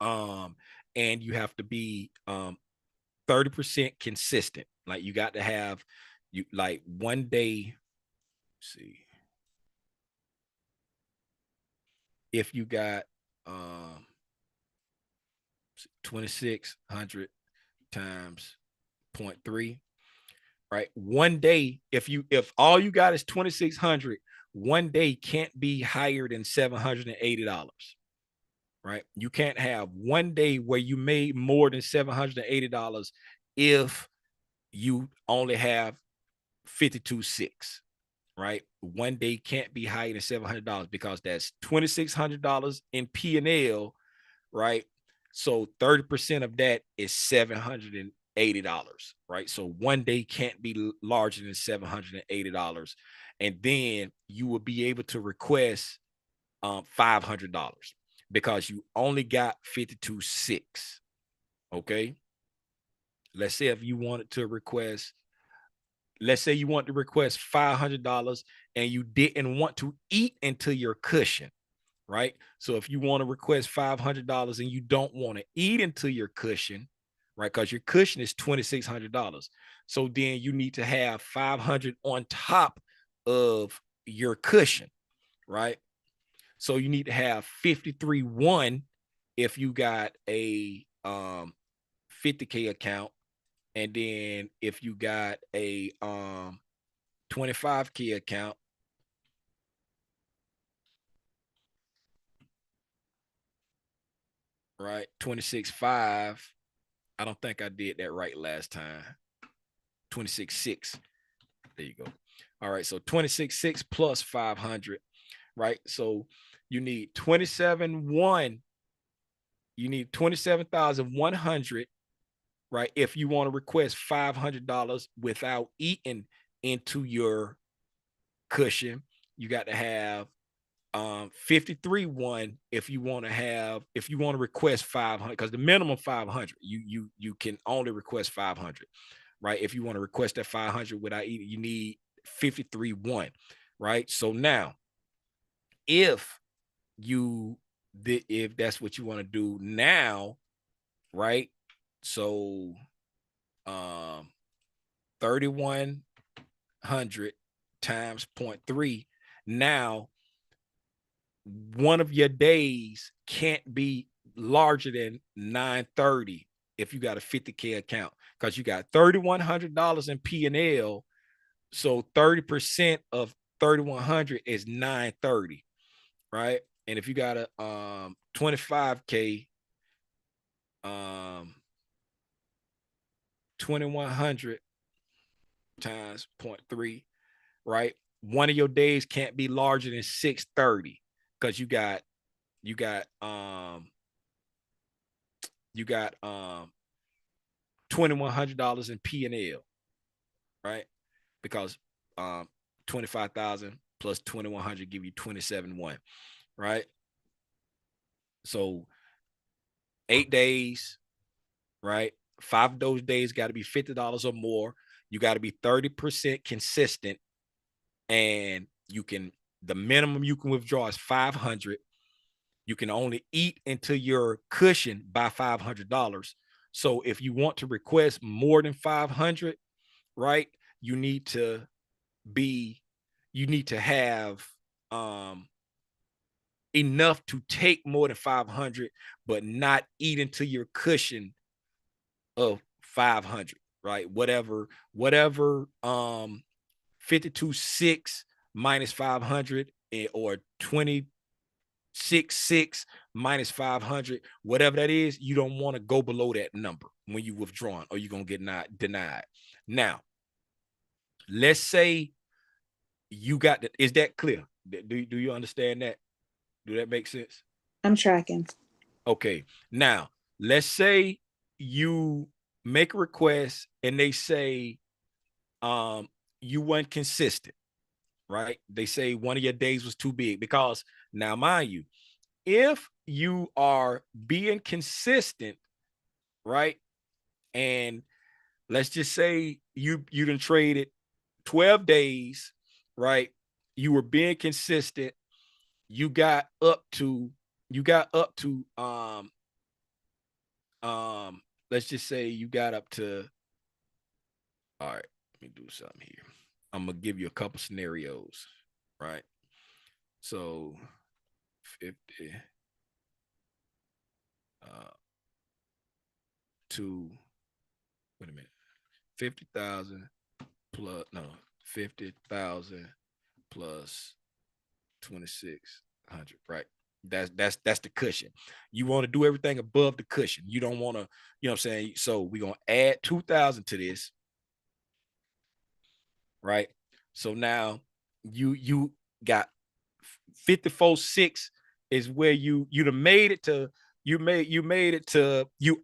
Speaker 4: And you have to be 30% consistent. Like you got to have you like one day. See, if you got 2,600 times 0.3, right? One day, if all you got is 2,600, one day can't be higher than $780. Right? You can't have one day where you made more than $780 if you only have 52.6, right? One day can't be higher than $700 because that's $2,600 in P&L, right? So 30% of that is $780, right? So one day can't be larger than $780. And then you will be able to request $500 because you only got 52.6. Okay. Let's say if you wanted to request, let's say you want to request $500 and you didn't want to eat into your cushion, right? So if you want to request $500 and you don't want to eat into your cushion, right? Because your cushion is $2,600. So then you need to have 500 on top of your cushion, right? So you need to have 53.1 if you got a 50K account. And then if you got a 25K account, right? 26.5. I don't think I did that right last time. 26.6. There you go. All right. So 26.6 plus 500, right? So you need 27.1. You need 27,100, right? If you want to request $500 without eating into your cushion, you got to have 53-1 if you want to request 500, because the minimum 500, you can only request 500, right? If you want to request that 500 without eating, you need 53-1, right? So now, if that's what you want to do now, right? So 3,100 times 0.3. Now, one of your days can't be larger than 930 if you got a 50K account, because you got $3,100 in P&L. So 30% of 3,100 is 930, right? And if you got a 25K, 2,100 times 0.3, right? One of your days can't be larger than 630, because you got $2,100 in P&L, right? Because 25,000 plus 2,100 give you 27.1, right? So 8 days, right? 5 of those days got to be $50 or more. You got to be 30% consistent, and the minimum you can withdraw is 500. You can only eat into your cushion by $500. So if you want to request more than 500, right, you need to have enough to take more than 500, but not eat into your cushion of 500, right? Whatever 52.6 minus 500, or 26.6 minus 500, whatever that is, you don't want to go below that number when you withdrawn, or you're going to get denied. Now, let's say you got that. Is that clear? Do you understand that? Do that make sense?
Speaker 10: I'm tracking.
Speaker 4: Okay. Now, let's say you make a request and they say you weren't consistent, right? They say one of your days was too big, because now, mind you, if you are being consistent, right? And let's just say you done traded 12 days, right? You were being consistent. You got up to let's just say you got up to, all right, let me do something here. I'm gonna give you a couple scenarios, right? So 50 to, wait a minute, 50,000 plus, no, 50,000 plus 2,600, right? That's the cushion. You want to do everything above the cushion. You don't want to, you know what I'm saying? So we're gonna add 2,000 to this, right? So now you got 54.6 is where you made it to, you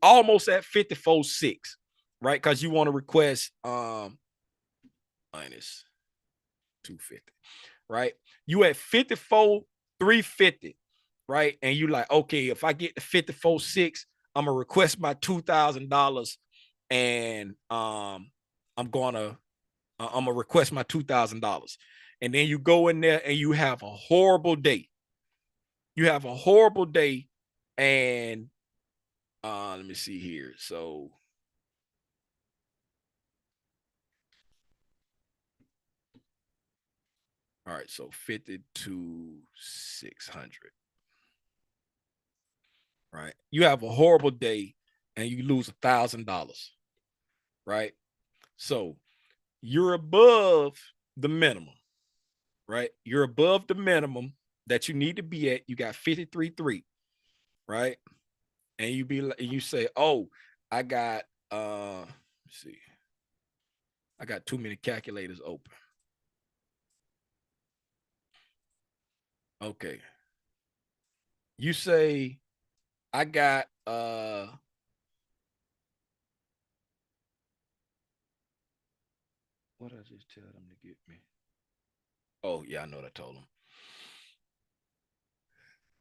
Speaker 4: almost at 54.6, right? Because you want to request minus 250, right? You at 54,350, right? And you like, okay, if I get to 54.6, I'm gonna request my $2,000, and I'm gonna request my $2,000. And then you go in there and you have a horrible day. And let me see here. So all right, so 52,600. Right? You have a horrible day and you lose $1,000, right? So you're above the minimum, right? You're above the minimum that you need to be at. You got 53.3, right? And you say, oh, I got let's see, I got too many calculators open. Okay. You say, I got what did I just tell them to get me? Oh, yeah, I know what I told them.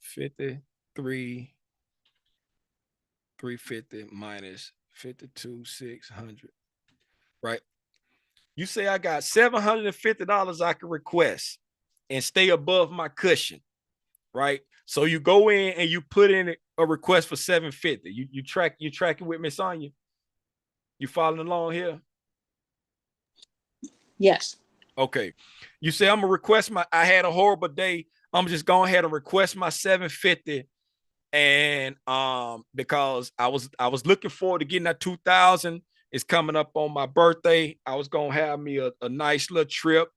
Speaker 4: 53 350 minus 52 600, right? You say I got $750 I can request and stay above my cushion, right? So you go in and you put in a request for 750. You tracking with Miss Sonia? You following along here?
Speaker 6: Yes.
Speaker 4: Okay. You say I'm gonna request I had a horrible day. I'm just going ahead and request my 750. And because I was looking forward to getting that 2000. It's coming up on my birthday. I was gonna have me a nice little trip,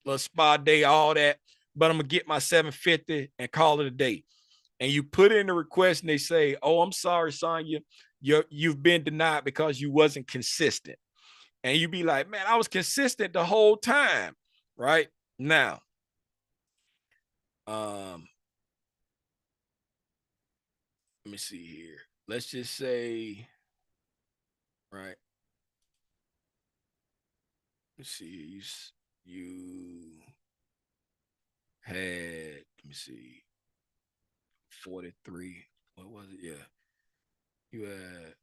Speaker 4: little spa day, all that, but I'm gonna get my 750 and call it a day. And you put in the request and they say, oh, I'm sorry, Sonya, you've been denied because you wasn't consistent. And you be like, man, I was consistent the whole time, right? Now, let me see here. Let's just say, right? Let's see. You had, let me see, 43. What was it? Yeah. You had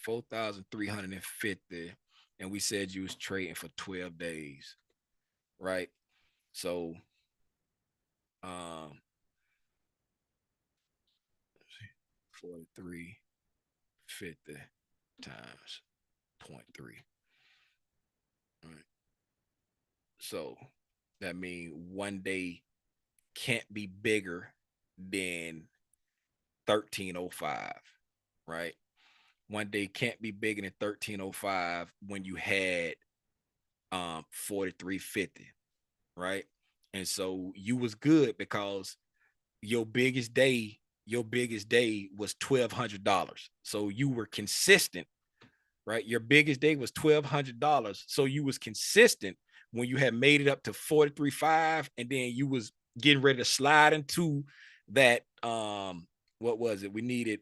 Speaker 4: 4,350, and we said you was trading for 12 days, right? So, 4350 times 0.3. Right. So that means one day can't be bigger than 1305, right? One day can't be bigger than 1305 when you had 4350, right? And so you was good because your biggest day was $1,200. So you were consistent, right? Your biggest day was $1,200. So you was consistent when you had made it up to 43.5, and then you was getting ready to slide into that. What was it? We needed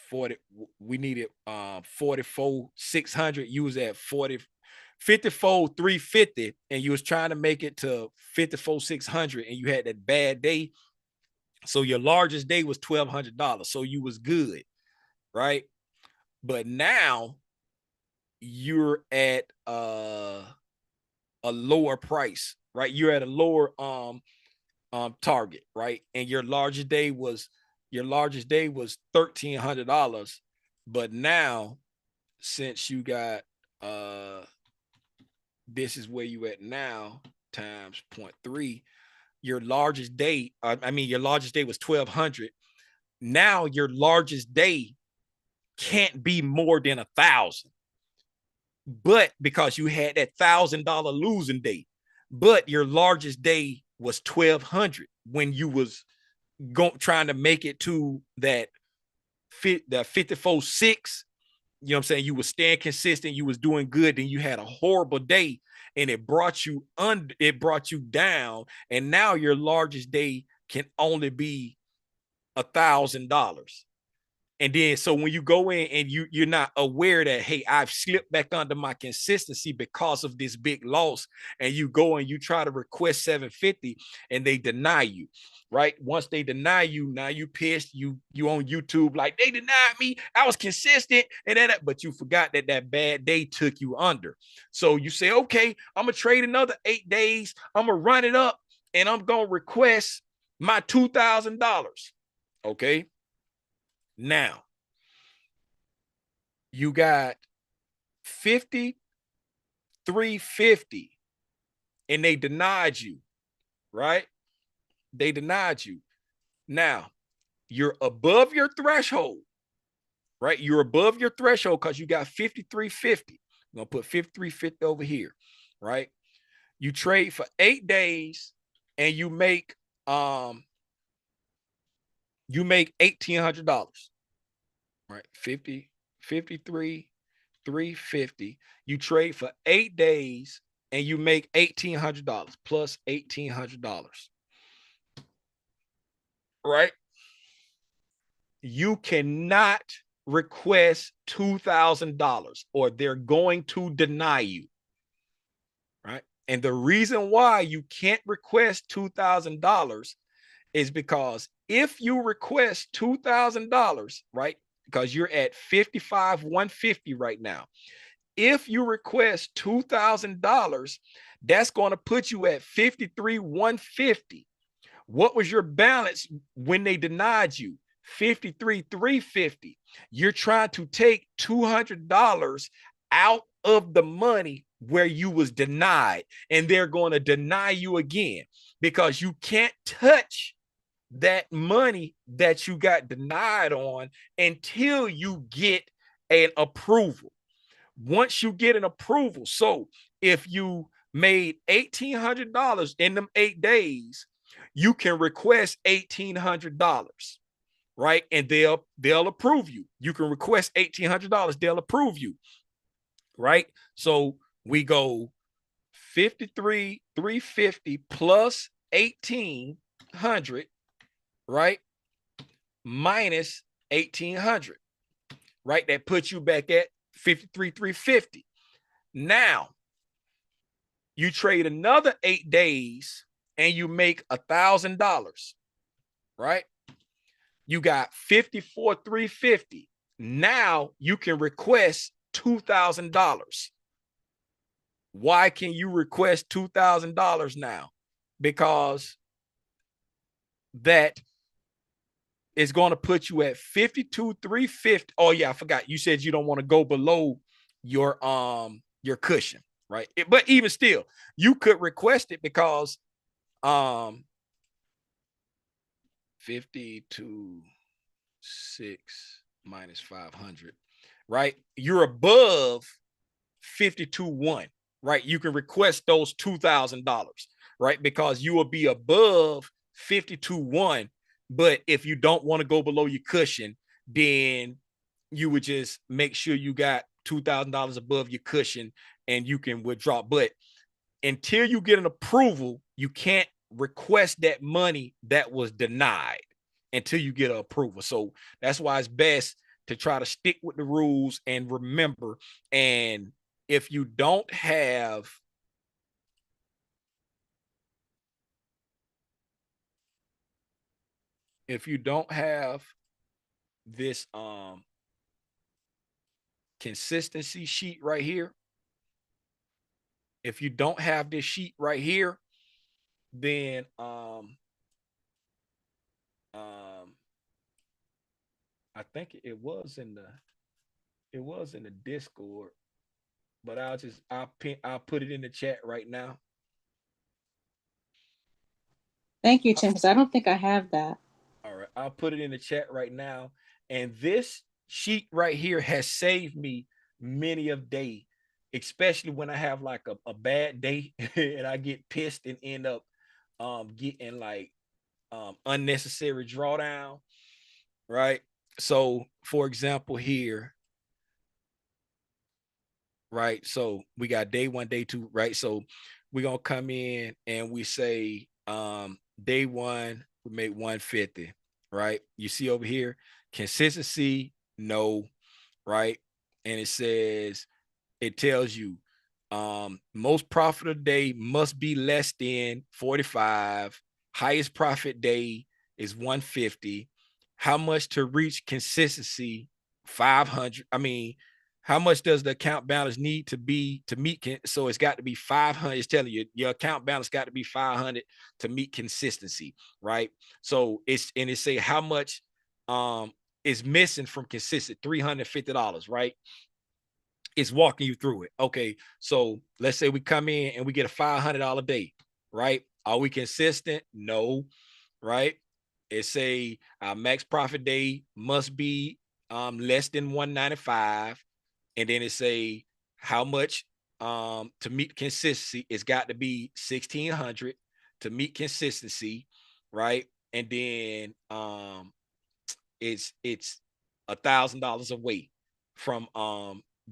Speaker 4: 44,600. You was at 54,350, and you was trying to make it to 54,600, and you had that bad day. So your largest day was $1,200. So you was good, right? But now you're at a lower price, right? You're at a lower target, right? And your largest day was $1,300. But now, since you got this is where you at now times 0.3, your largest day, your largest day was 1,200. Now your largest day can't be more than 1,000. But because you had that $1,000 losing day, but your largest day was 1,200 when you was trying to make it to that 54.6. You know what I'm saying? You were staying consistent, you was doing good, then you had a horrible day and it brought you down, and now your largest day can only be $1,000. And then, so when you go in and you're not aware that, hey, I've slipped back under my consistency because of this big loss, and you go and you try to request 750 and they deny you, right? Once they deny you, now you pissed, you on YouTube like, they denied me, I was consistent, and but you forgot that bad day took you under. So you say, okay, I'm gonna trade another 8 days, I'm gonna run it up, and I'm gonna request my $2,000. Okay. Now, you got 5,350 and they denied you, right? They denied you. Now, you're above your threshold, right? You're above your threshold because you got 5,350. I'm going to put 5,350 over here, right? You trade for 8 days and you make $1,800. Right? 53,350. You trade for 8 days and you make $1,800 plus $1,800. Right? You cannot request $2,000 or they're going to deny you. Right? And the reason why you can't request $2,000 is because if you request $2,000, right, because you're at 55,150 right now. If you request $2,000, that's going to put you at 53,150. What was your balance when they denied you? 53,350. You're trying to take $200 out of the money where you was denied, and they're going to deny you again because you can't touch that money that you got denied on until you get an approval. Once you get an approval, so if you made $1,800 in them 8 days, you can request $1,800, right? And they'll approve you. You can request $1,800, they'll approve you, right? So we go 53,350 plus 1,800, right? Minus 1,800, right? That puts you back at 53,350. Now you trade another 8 days and you make $1,000, right? You got 54,350. Now you can request $2,000. Why can you request $2,000 now? Because that is going to put you at 52,350. Oh yeah, I forgot. You said you don't want to go below your cushion, right? But even still, you could request it because 52,6 minus 500, right? You're above 52,1, right? You can request those $2,000, right? Because you will be above 52,1. But if you don't want to go below your cushion, then you would just make sure you got $2,000 above your cushion and you can withdraw. But until you get an approval, you can't request that money that was denied until you get an approval. So that's why it's best to try to stick with the rules and remember. And if you don't have this consistency sheet right here, if you don't have this sheet right here, then I think it was in the Discord, but I'll put it in the chat right now.
Speaker 10: Thank you, Tim, because I don't think I have that.
Speaker 4: All right, I'll put it in the chat right now. And this sheet right here has saved me many a day, especially when I have like a bad day and I get pissed and end up getting like unnecessary drawdown, right? So for example here, right? So we got day 1, day 2, right? So we're gonna come in and we say day 1 we make 150, right? You see over here, consistency, no, right? And it tells you most profitable day must be less than 45. Highest profit day is 150. How much to reach consistency? 500. I mean, how much does the account balance need to be to meet? So it's got to be 500. It's telling you your account balance got to be 500 to meet consistency, right? So it say how much is missing from consistent, $350, right? It's walking you through it. Okay, so let's say we come in and we get a $500 day, right? Are we consistent? No, right? It say our max profit day must be less than 195, and then it say how much to meet consistency. It's got to be 1,600 to meet consistency, right? And then it's $1,000 away from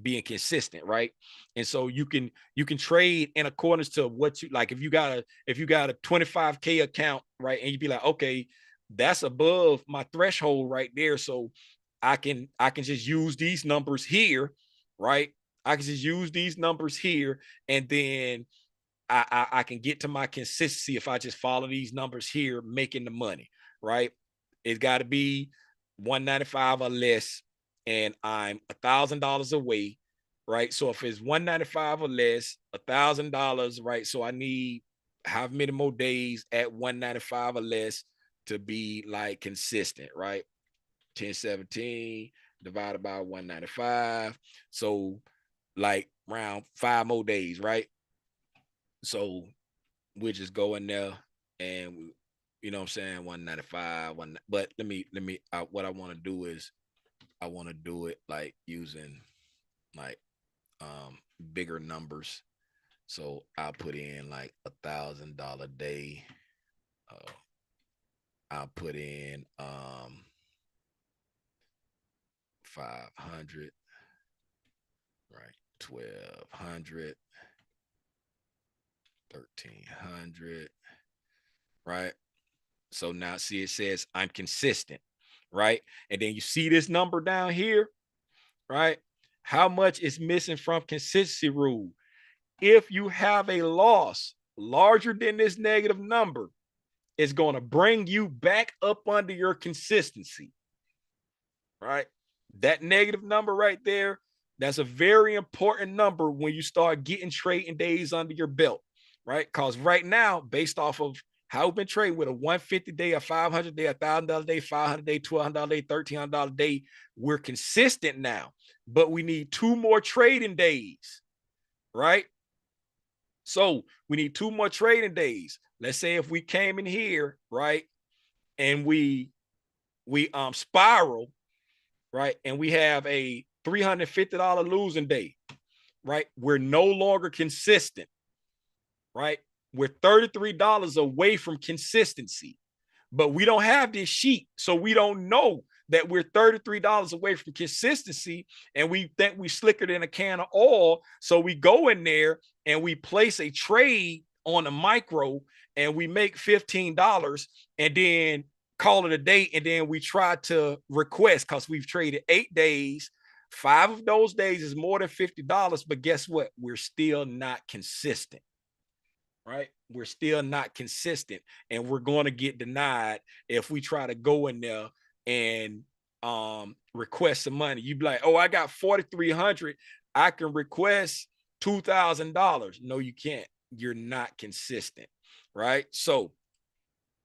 Speaker 4: being consistent, right? And so you can trade in accordance to what you like. If you got a 25K account, right, and you'd be like, okay, that's above my threshold right there, so I can just use these numbers here, right? I can just use these numbers here, and then I can get to my consistency if I just follow these numbers here, making the money, right? It's got to be 195 or less, and I'm $1,000 away, right? So if it's 195 or less, $1,000, right? So I need how many more days at 195 or less to be like consistent, right? 1017 divided by 195. So like around 5 more days, right? So we'll just go in there and you know what I'm saying, 195, but let me what I want to do is I want to do it like using like bigger numbers. So I'll put in like $1,000 day. I'll put in 500, right? 1,200, 1,300, right? So now see, it says I'm consistent, right? And then you see this number down here, right? How much is missing from consistency rule? If you have a loss larger than this negative number, it's going to bring you back up under your consistency, right? That negative number right there, that's a very important number when you start getting trading days under your belt, right? Because right now, based off of how we've been trading with a 150 day, a 500 day, $1,000 day, 500 day, $1,200 day, $1,300 day, we're consistent now, but we need 2 more trading days, right? So we need 2 more trading days. Let's say if we came in here, right, and we spiral, right, and we have a $350 losing day, right? We're no longer consistent, right? We're $33 away from consistency, but we don't have this sheet, so we don't know that we're $33 away from consistency, and we think we slicker than a can of oil. So we go in there and we place a trade on a micro and we make $15 and then call it a day. And then we try to request, because we've traded 8 days. 5 of those days is more than $50, but guess what? We're still not consistent. Right? We're still not consistent, and we're going to get denied if we try to go in there and request some money. You'd be like, oh, I got 4,300. I can request $2,000. No, you can't. You're not consistent, right? So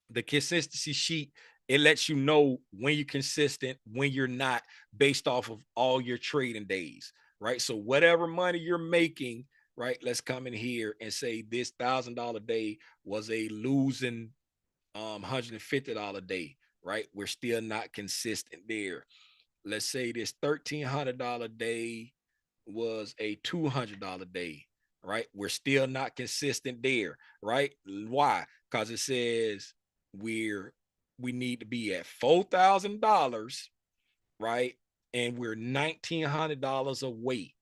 Speaker 4: the consistency sheet, it lets you know when you're consistent, when you're not, based off of all your trading days, right? So whatever money you're making, right? Let's come in here and say this $1,000 day was a losing $150 day, right? We're still not consistent there. Let's say this $1,300 day was a $200 day, right? We're still not consistent there, right? Why? Because it says we need to be at $4,000, right? And we're $1,900 away,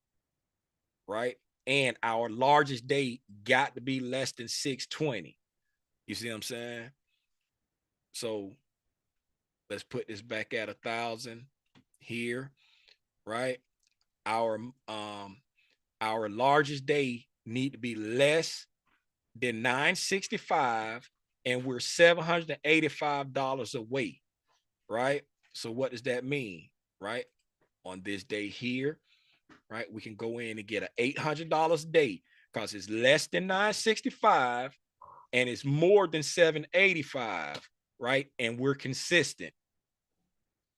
Speaker 4: right? And our largest day got to be less than 620. You see what I'm saying? So let's put this back at 1,000 here, right? Our largest day need to be less than 965, and we're $785 away, right? So what does that mean, right? On this day here, right, we can go in and get an $800 a day because it's less than 965 and it's more than 785, right? And we're consistent,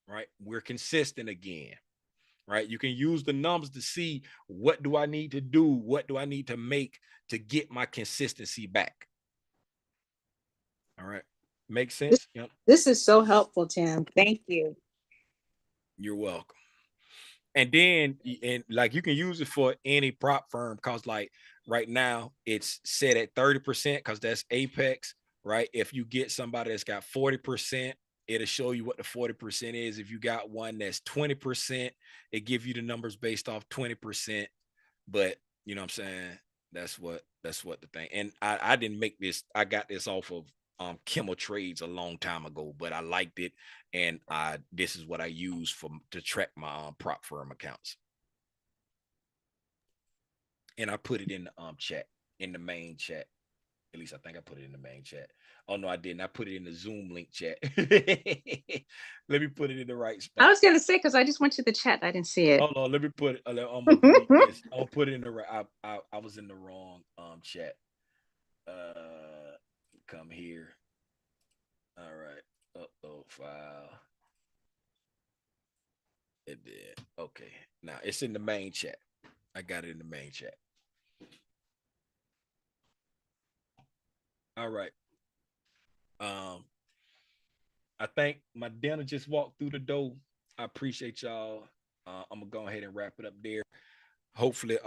Speaker 4: right? We're consistent again, right? You can use the numbers to see, what do I need to do? What do I need to make to get my consistency back? All right. Make sense? Yep.
Speaker 10: This is so helpful, Tim. Thank you.
Speaker 4: You're welcome. And then, and like, you can use it for any prop firm, because like right now it's set at 30% because that's Apex, right? If you get somebody that's got 40%, it'll show you what the 40% is. If you got one that's 20%, it gives you the numbers based off 20%. But you know what I'm saying? That's what the thing. And I didn't make this, I got this off of Kimmel Trades a long time ago, but I liked it, and this is what I use to track my prop firm accounts. And I put it in the chat, in the main chat. At least I think I put it in the main chat. Oh no, I didn't. I put it in the Zoom link chat. Let me put it in the right spot.
Speaker 10: I was gonna say because I just went to the chat. I didn't see it.
Speaker 4: Hold on, let me put it. I'm gonna delete this. I'll put it in the right. I was in the wrong chat. Come here. All right. File. It did. Okay. Now it's in the main chat. I got it in the main chat. All right. I think my dinner just walked through the door. I appreciate y'all. I'm gonna go ahead and wrap it up there. Hopefully,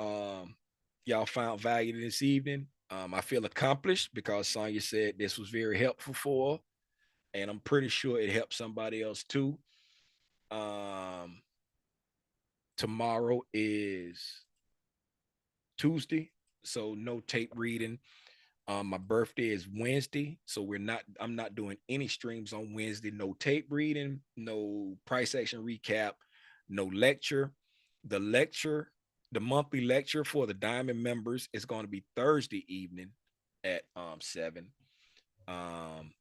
Speaker 4: y'all found value this evening. I feel accomplished because Sonya said this was very helpful for her, and I'm pretty sure it helped somebody else too. Tomorrow is Tuesday, so no tape reading. My birthday is Wednesday, so I'm not doing any streams on Wednesday. No tape reading, no price action recap, no lecture. The monthly lecture for the Diamond members is going to be Thursday evening at 7.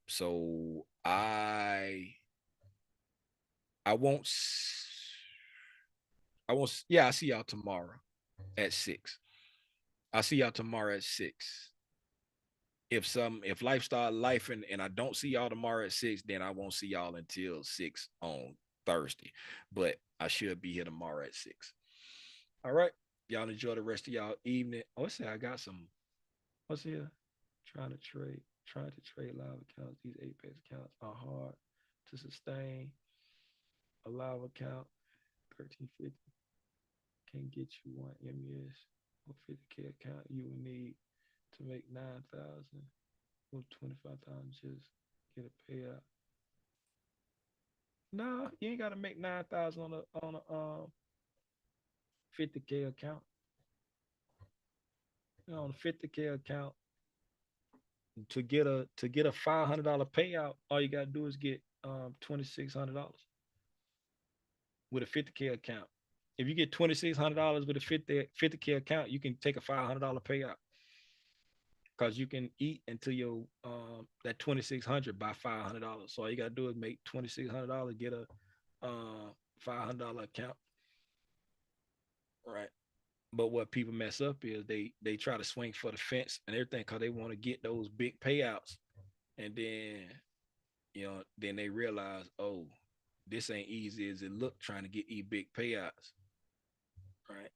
Speaker 4: So I won't yeah, I'll see y'all tomorrow at 6. I'll see y'all tomorrow at 6. If lifestyle life and I don't see y'all tomorrow at 6, then I won't see y'all until 6 on Thursday. But I should be here tomorrow at 6. All right. Y'all enjoy the rest of y'all evening. Oh, let's say I got some. What's here? Trying to trade live accounts. These Apex accounts are hard to sustain. A live account, 1350. Can't get you one MES or 50K account. You will need to make 9,000 or 25,000 just get a payout. No, you ain't got to make 9,000 on a 50K account. You know, on a 50K account, to get a $500 payout, all you gotta do is get $2,600 with a 50K account. If you get $2,600 with a 50K account, you can take a $500 payout because you can eat until your that $2,600 by $500. So all you gotta do is make $2,600, get a $500 account, right? But what people mess up is they try to swing for the fence and everything because they want to get those big payouts, and then then they realize, oh, this ain't easy as it look trying to get big payouts, right?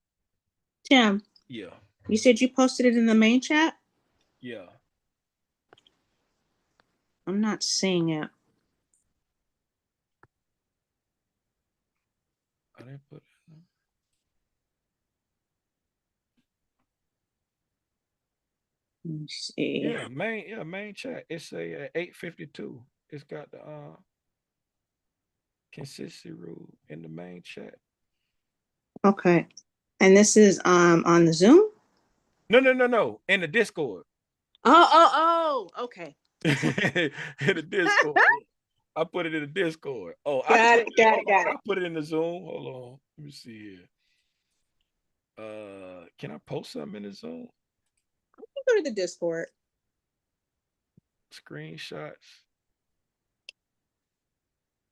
Speaker 10: Tim.
Speaker 4: Yeah.
Speaker 10: You said you posted it in the main chat?
Speaker 4: Yeah.
Speaker 10: I'm not seeing it.
Speaker 4: I didn't put it.
Speaker 10: Let me see.
Speaker 4: Yeah, main chat. It's a 852. It's got the consistency rule in the main chat.
Speaker 10: Okay. And this is on the Zoom?
Speaker 4: No. In the Discord.
Speaker 10: Oh, okay.
Speaker 4: In the Discord. I put it in the Discord. Oh,
Speaker 10: got it.
Speaker 4: I put it in the Zoom. Hold on. Let me see here. Can I post something in the Zoom?
Speaker 10: I can go to the Discord.
Speaker 4: Screenshots.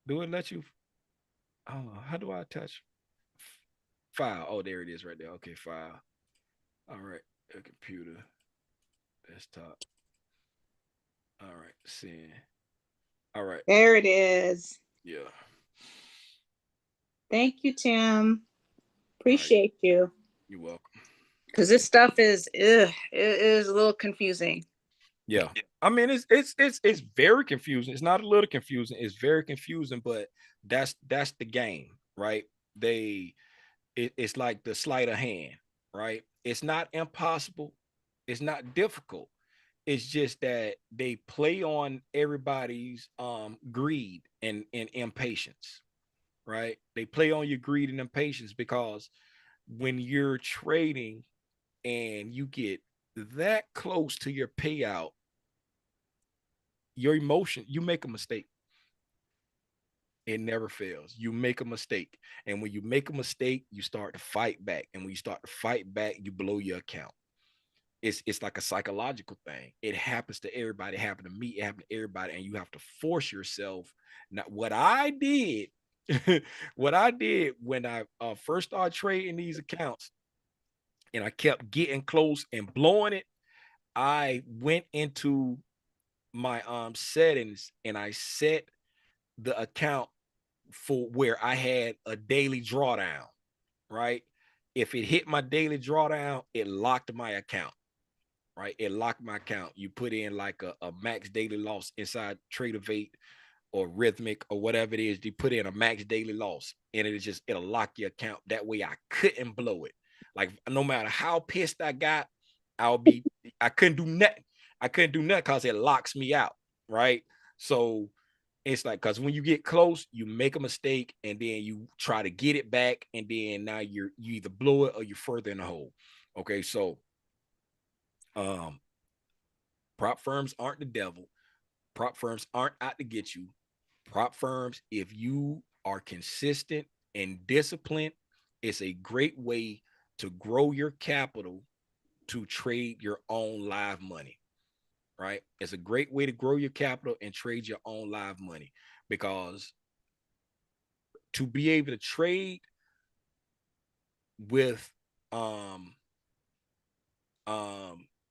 Speaker 4: Do it let you? Oh, how do I attach file? Oh, there it is right there. Okay, file. All right, a computer, desktop. All right, seeing. All right.
Speaker 10: There it is.
Speaker 4: Yeah.
Speaker 10: Thank you, Tim. Appreciate you.
Speaker 4: You're welcome.
Speaker 10: Because this stuff is it is a little confusing.
Speaker 4: Yeah. I mean, it's very confusing. It's not a little confusing. It's very confusing, but that's the game, right? It's like the sleight of hand, right? It's not impossible. It's not difficult. It's just that they play on everybody's greed and impatience, right? They play on your greed and impatience because when you're trading and you get that close to your payout, your emotion, you make a mistake. It never fails. You make a mistake. And when you make a mistake, you start to fight back. And when you start to fight back, you blow your account. it's like a psychological thing. It happens to everybody. It happened to me. It happened to everybody. And you have to force yourself. Now, what I did, what I did when I first started trading these accounts, and I kept getting close and blowing it, I went into my settings and I set the account for where I had a daily drawdown, right? If it hit my daily drawdown, it locked my account, right? It locked my account. You put in like a max daily loss inside Tradeovate or Rhythmic or whatever it is. You put in a max daily loss and it'll lock your account. That way I couldn't blow it. Like no matter how pissed I got, I couldn't do nothing. I couldn't do nothing because it locks me out, right? So it's like, because when you get close, you make a mistake and then you try to get it back, and then now you either blow it or you're further in the hole. Okay, so prop firms aren't the devil. Prop firms aren't out to get you. Prop firms, if you are consistent and disciplined, it's a great way to grow your capital to trade your own live money, right? It's a great way to grow your capital and trade your own live money, because to be able to trade with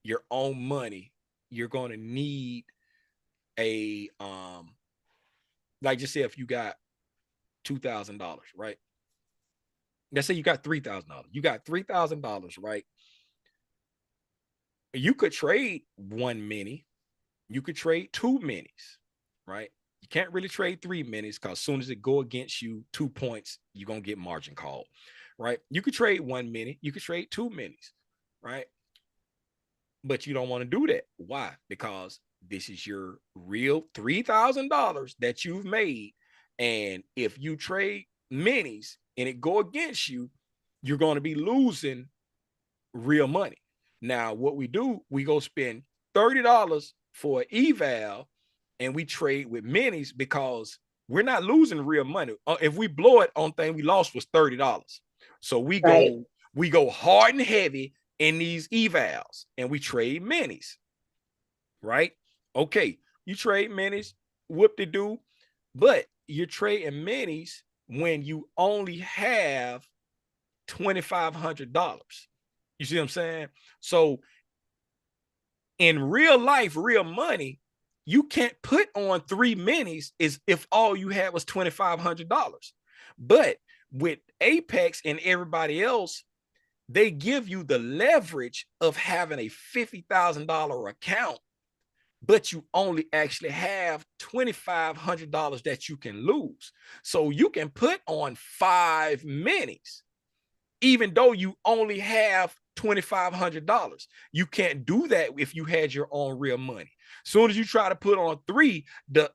Speaker 4: your own money, you're going to need a like just say if you got $2,000, right? Let's say you got $3,000. You got $3,000, right? You could trade one mini. You could trade two minis, right? You can't really trade three minis because as soon as it go against you 2 points, you're going to get margin called, right? You could trade one mini. You could trade two minis, right? But you don't want to do that. Why? Because this is your real $3,000 that you've made. And if you trade minis and it go against you, you're going to be losing real money. Now, what we do, we go spend $30 for an eval and we trade with minis because we're not losing real money. If we blow it on thing we lost was $30. So we go hard and heavy in these evals and we trade minis, right? Okay, you trade minis, whoop-de-doo, but you're trading minis when you only have $2,500. You see what I'm saying? So in real life, real money, you can't put on three minis is if all you had was $2,500. But with Apex and everybody else, they give you the leverage of having a $50,000 account, but you only actually have $2,500 that you can lose. So you can put on 5 minis, even though you only have $2,500. You can't do that if you had your own real money. Soon as you try to put on 3, the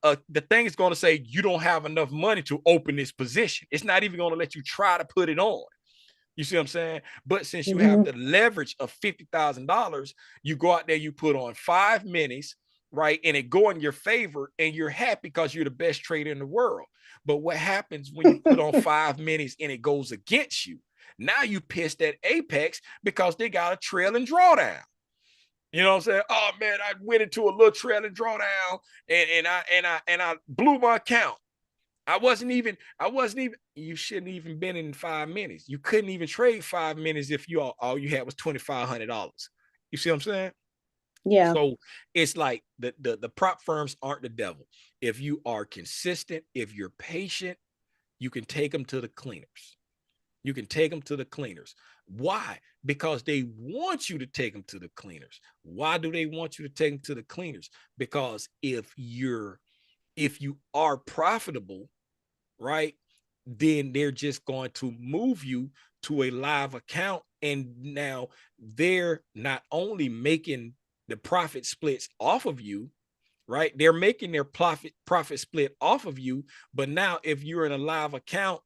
Speaker 4: thing is going to say you don't have enough money to open this position. It's not even going to let you try to put it on. You see what I'm saying? But since you have the leverage of $50,000, you go out there, you put on 5 minis, right? And it go in your favor and you're happy because you're the best trader in the world. But what happens when you put on 5 minis and it goes against you? Now you pissed at Apex because they got a trailing drawdown. You know what I'm saying? Oh man, I went into a little trailing drawdown and I blew my account. I wasn't even, you shouldn't even been in 5 minutes. You couldn't even trade 5 minutes if all you had was $2,500. You see what I'm saying?
Speaker 6: Yeah.
Speaker 4: So it's like the prop firms aren't the devil. If you are consistent, if you're patient, you can take them to the cleaners. You can take them to the cleaners. Why? Because they want you to take them to the cleaners. Why do they want you to take them to the cleaners? Because if you are profitable, right, then they're just going to move you to a live account. And now they're not only making the profit splits off of you, right? They're making their profit split off of you. But now if you're in a live account,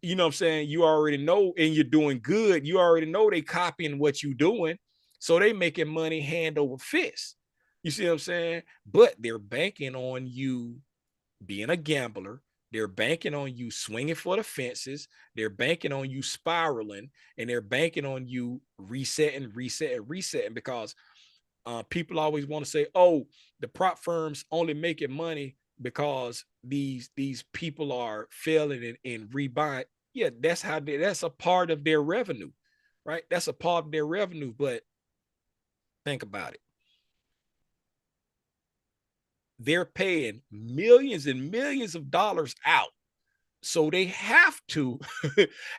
Speaker 4: you know what I'm saying, you already know, and you're doing good, you already know they copying what you're doing. So they making money hand over fist. You see what I'm saying? But they're banking on you being a gambler, They're banking on you swinging for the fences. They're banking on you spiraling, and they're banking on you resetting because people always want to say, oh, the prop firms only making money because these people are failing and rebuying. Yeah, that's a part of their revenue, right? That's a part of their revenue. But think about it. They're paying millions and millions of dollars out. So they have to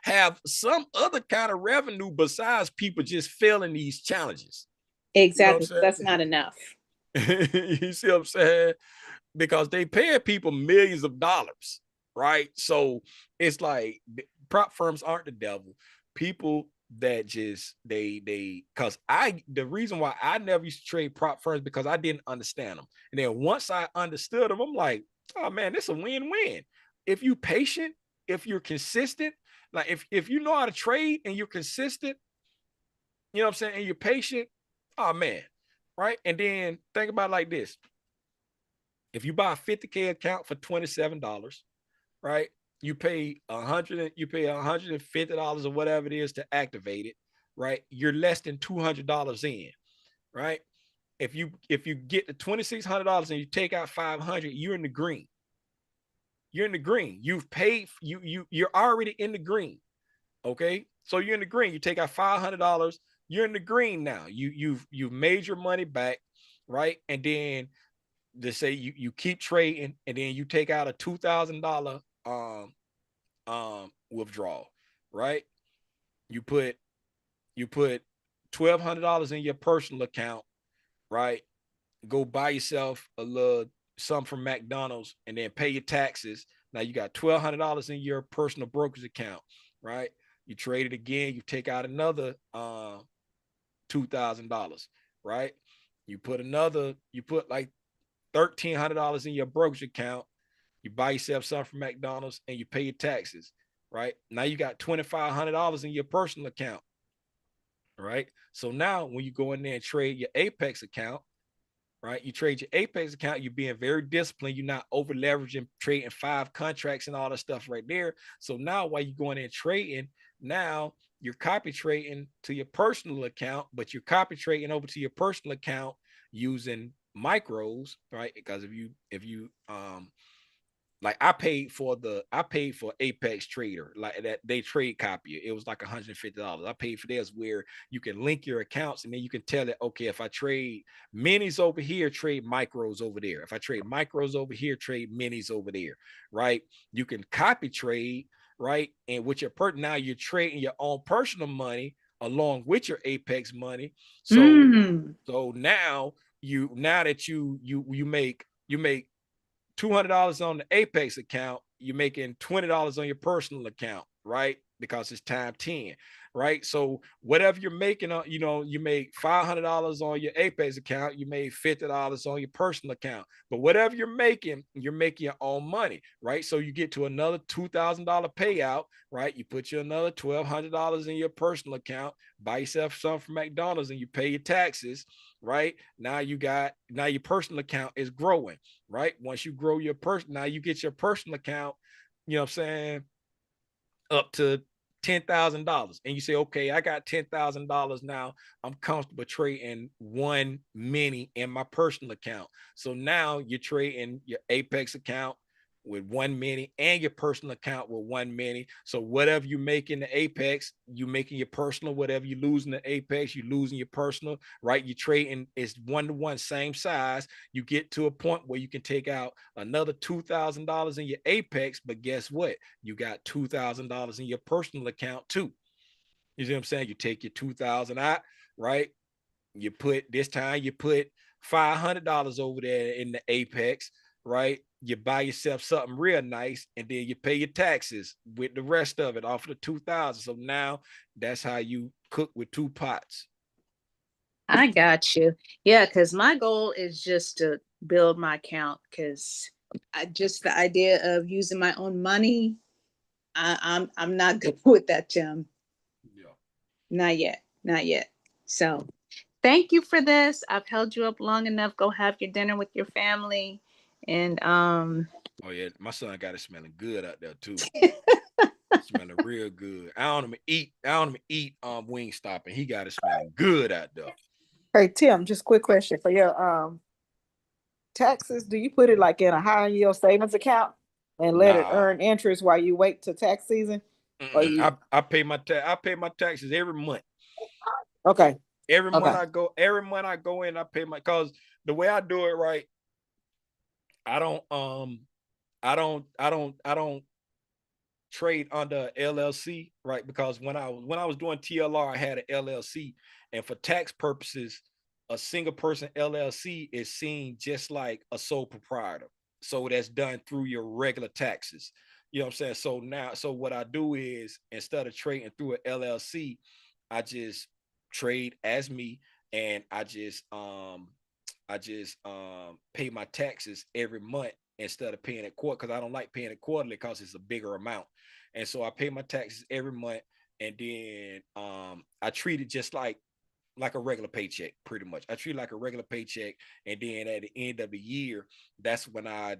Speaker 4: have some other kind of revenue besides people just failing these challenges.
Speaker 10: Exactly.
Speaker 4: You know
Speaker 10: That's not enough.
Speaker 4: You see what I'm saying? Because they pay people millions of dollars, right? So it's like prop firms aren't the devil. People that just because the reason why I never used to trade prop firms because I didn't understand them. And then once I understood them, I'm like, oh man, this is a win-win. If you patient, if you're consistent, like if you know how to trade and you're consistent, you know what I'm saying, and you're patient, oh man, right? And then think about it like this. If you buy a 50K account for $27, right? You pay $150 or whatever it is to activate it, right? You're less than $200 in, right? If you get the $2,600 and you take out 500, you're in the green. You're in the green. You've paid. You're already in the green. Okay, so you're in the green. You take out $500. You're in the green now. You've made your money back, right? And then they say you keep trading, and then you take out a $2,000 withdrawal, right? You put $1,200 in your personal account, right? Go buy yourself a little something from McDonald's and then pay your taxes. Now you got $1,200 in your personal brokerage account, right? You trade it again, you take out another $2,000, right? You put like $1,300 in your brokerage account. You buy yourself something from McDonald's and you pay your taxes, right? Now you got $2,500 in your personal account, right? So now when you go in there and trade your Apex account, right? You trade your Apex account, you're being very disciplined. You're not over leveraging, trading 5 contracts and all that stuff right there. So now while you're going in trading, now you're copy trading to your personal account, but you're copy trading over to your personal account using micros, right? Because if you like I paid for Apex Trader, like that they trade copy. It was like $150. I paid for this where you can link your accounts and then you can tell it, okay, if I trade minis over here, trade micros over there. If I trade micros over here, trade minis over there, right? You can copy trade, right? And with your now you're trading your own personal money along with your Apex money. So so now that you make $200 on the Apex account, you're making $20 on your personal account, right? Because it's time 10, right? So whatever you're making, you make $500 on your Apex account, you made $50 on your personal account. But whatever you're making your own money, right? So you get to another $2,000 payout, right? You put you another $1,200 in your personal account, buy yourself something from McDonald's, and you pay your taxes, right? Now your personal account is growing, right? Once you grow your now you get your personal account, you know what I'm saying, up to $10,000. And you say, okay, I got $10,000 now. I'm comfortable trading one mini in my personal account. So now you're trading your Apex account with one mini and your personal account with one mini. So whatever you make in the Apex, you making your personal. Whatever you lose in the Apex, you losing your personal, right? You trading is 1-to-1, same size. You get to a point where you can take out another $2,000 in your Apex, but guess what? You got $2,000 in your personal account too. You see what I'm saying? You take your 2,000 out, right? You put $500 over there in the Apex, right? You buy yourself something real nice, and then you pay your taxes with the rest of it off of the 2,000. So now that's how you cook with 2 pots.
Speaker 10: I got you. Yeah, because my goal is just to build my account, because just the idea of using my own money, I'm not good with that, Tim. Yeah. Not yet. So thank you for this. I've held you up long enough. Go have your dinner with your family. And
Speaker 4: Oh yeah, my son got it smelling good out there too. Smelling real good. I don't even eat Wingstop, and he got it smelling good out there.
Speaker 9: Hey Tim, just quick question for your taxes. Do you put it like in a high yield savings account and let it
Speaker 4: Nah.
Speaker 9: earn interest while you wait to tax season? Or you
Speaker 4: I pay my taxes every month.
Speaker 9: okay.
Speaker 4: Every month I go in, I pay my, cause the way I do it, right, I don't trade under LLC, right? Because when I was doing TLR, I had an LLC, and for tax purposes, a single person LLC is seen just like a sole proprietor. So that's done through your regular taxes. You know what I'm saying? So what I do is, instead of trading through an LLC, I just trade as me, and I just pay my taxes every month instead of paying it because I don't like paying it quarterly because it's a bigger amount. And so I pay my taxes every month, and then I treat it just like a regular paycheck, pretty much. I treat it like a regular paycheck, and then at the end of the year, that's when I,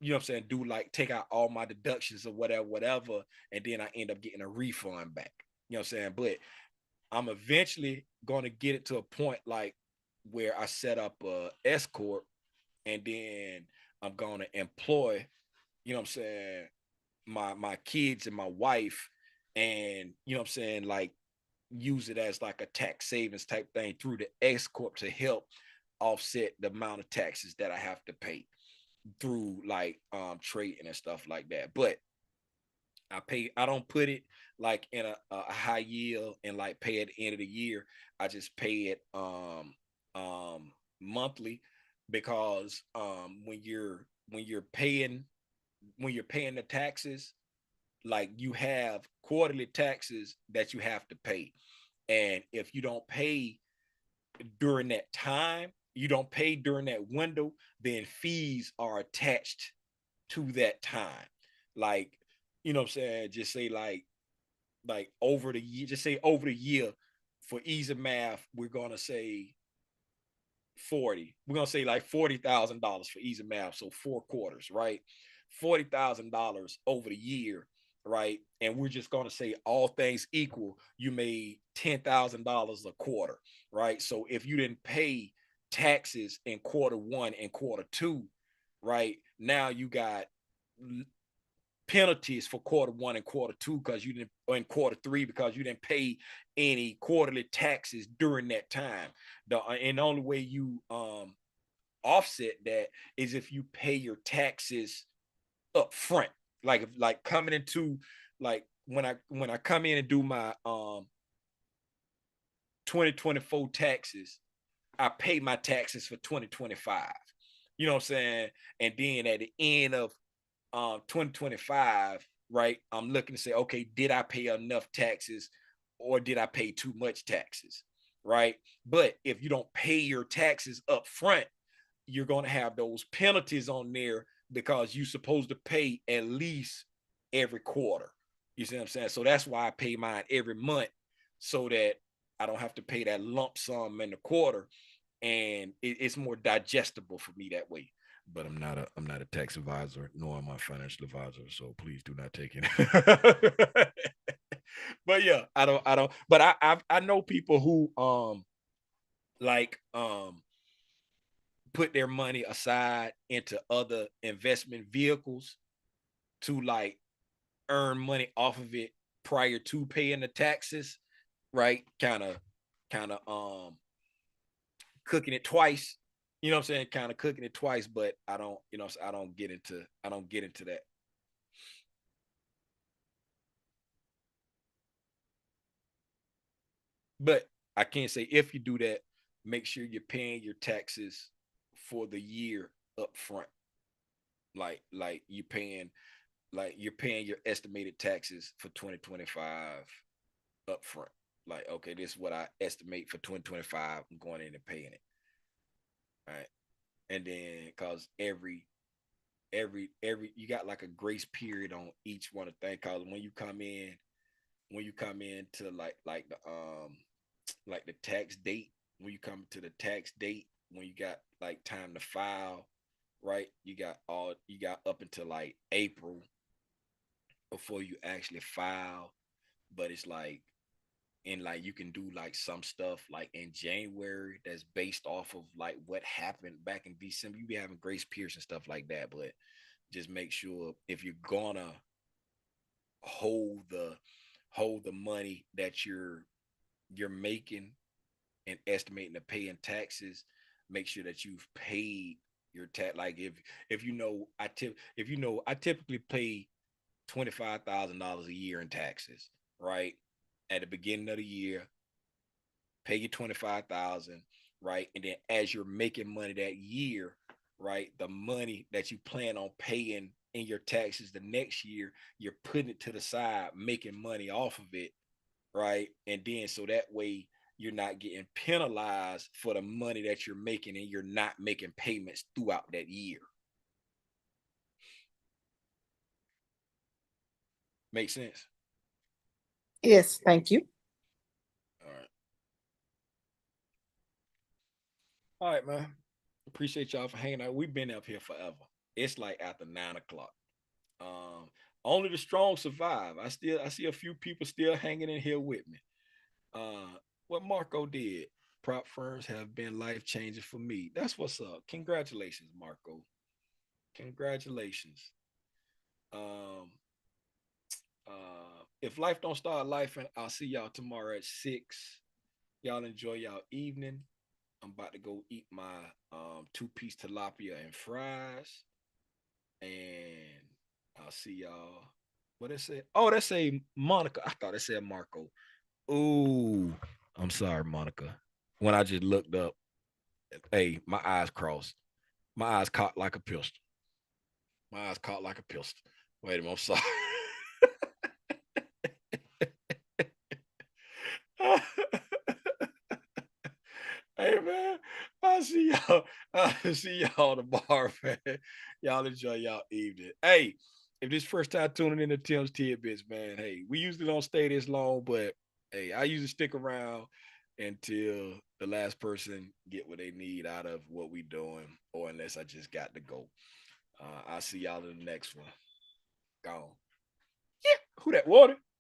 Speaker 4: you know what I'm saying, do like take out all my deductions or whatever, and then I end up getting a refund back. You know what I'm saying? But I'm eventually gonna get it to a point like where I set up a S corp, and then I'm gonna employ, you know what I'm saying, my kids and my wife, and you know what I'm saying, like use it as like a tax savings type thing through the S corp to help offset the amount of taxes that I have to pay through like trading and stuff like that. But I don't put it like in a high yield and like pay at the end of the year. I just pay it monthly, because when you're paying the taxes, like you have quarterly taxes that you have to pay. And if you don't pay during that time, you don't pay during that window, then fees are attached to that time. Like, you know what I'm saying? Just say like over the year, just say over the year, for ease of math, we're gonna say 40. We're gonna say like $40,000 for ease of math. So 4 quarters, right? $40,000 over the year, right? And we're just gonna say all things equal, you made $10,000 a quarter, right? So if you didn't pay taxes in quarter one and quarter two, right? Now you got penalties for quarter one and quarter two because you didn't, or in quarter three because you didn't pay any quarterly taxes during that time. And the only way you offset that is if you pay your taxes up front. Like coming into, like when I come in and do my 2024 taxes, I pay my taxes for 2025. You know what I'm saying? And then at the end of 2025, right, I'm looking to say, okay, did I pay enough taxes or did I pay too much taxes? Right. But if you don't pay your taxes up front, you're going to have those penalties on there because you're supposed to pay at least every quarter. You see what I'm saying? So that's why I pay mine every month, so that I don't have to pay that lump sum in the quarter, and it's more digestible for me that way. But I'm not a tax advisor, nor am I a financial advisor, so please do not take it. But yeah, I don't. But I know people who like put their money aside into other investment vehicles to like earn money off of it prior to paying the taxes, right? Kind of cooking it twice. You know what I'm saying? Kind of cooking it twice, but I don't, you know, I don't get into that. But I can't say if you do that, make sure you're paying your taxes for the year up front. Like you're paying your estimated taxes for 2025 up front. Like, okay, this is what I estimate for 2025. I'm going in and paying it. All right. And then cause every you got like a grace period on each one of the things. Cause when you come in to like the tax date, when you come to the tax date, when you got like time to file, right? You got up until like April before you actually file, but it's like, and like you can do like some stuff like in January that's based off of like what happened back in December. You be having grace periods and stuff like that, but just make sure if you're gonna hold the money that you're making and estimating to pay in taxes, make sure that you've paid your tax. Like if you know I typically pay $25,000 a year in taxes, right? At the beginning of the year, pay your 25,000, right? And then as you're making money that year, right, the money that you plan on paying in your taxes the next year, you're putting it to the side, making money off of it, right? And then so that way you're not getting penalized for the money that you're making and you're not making payments throughout that year. Make sense?
Speaker 9: Yes, thank you.
Speaker 4: All right, man. Appreciate y'all for hanging out. We've been up here forever. It's like after 9 o'clock. Only the strong survive. I see a few people still hanging in here with me. What Marco did. Prop firms have been life changing for me. That's what's up. Congratulations, Marco. Congratulations. If life don't start life, and I'll see y'all tomorrow at 6. Y'all enjoy y'all evening. I'm about to go eat my 2-piece tilapia and fries. And I'll see y'all. What it say? Oh, that say Monica. I thought it said Marco. Ooh, I'm sorry, Monica. When I just looked up, hey, my eyes crossed. My eyes caught like a pistol. My eyes caught like a pistol. Wait a minute, I'm sorry. Hey man, I'll see y'all. I'll see y'all tomorrow, man. Y'all enjoy y'all evening. Hey, if this first time tuning in to Tim's Tidbits, man, hey, we usually don't stay this long, but hey, I usually stick around until the last person get what they need out of what we doing, or unless I just got to go. I'll see y'all in the next one. Gone. Yeah, who that water?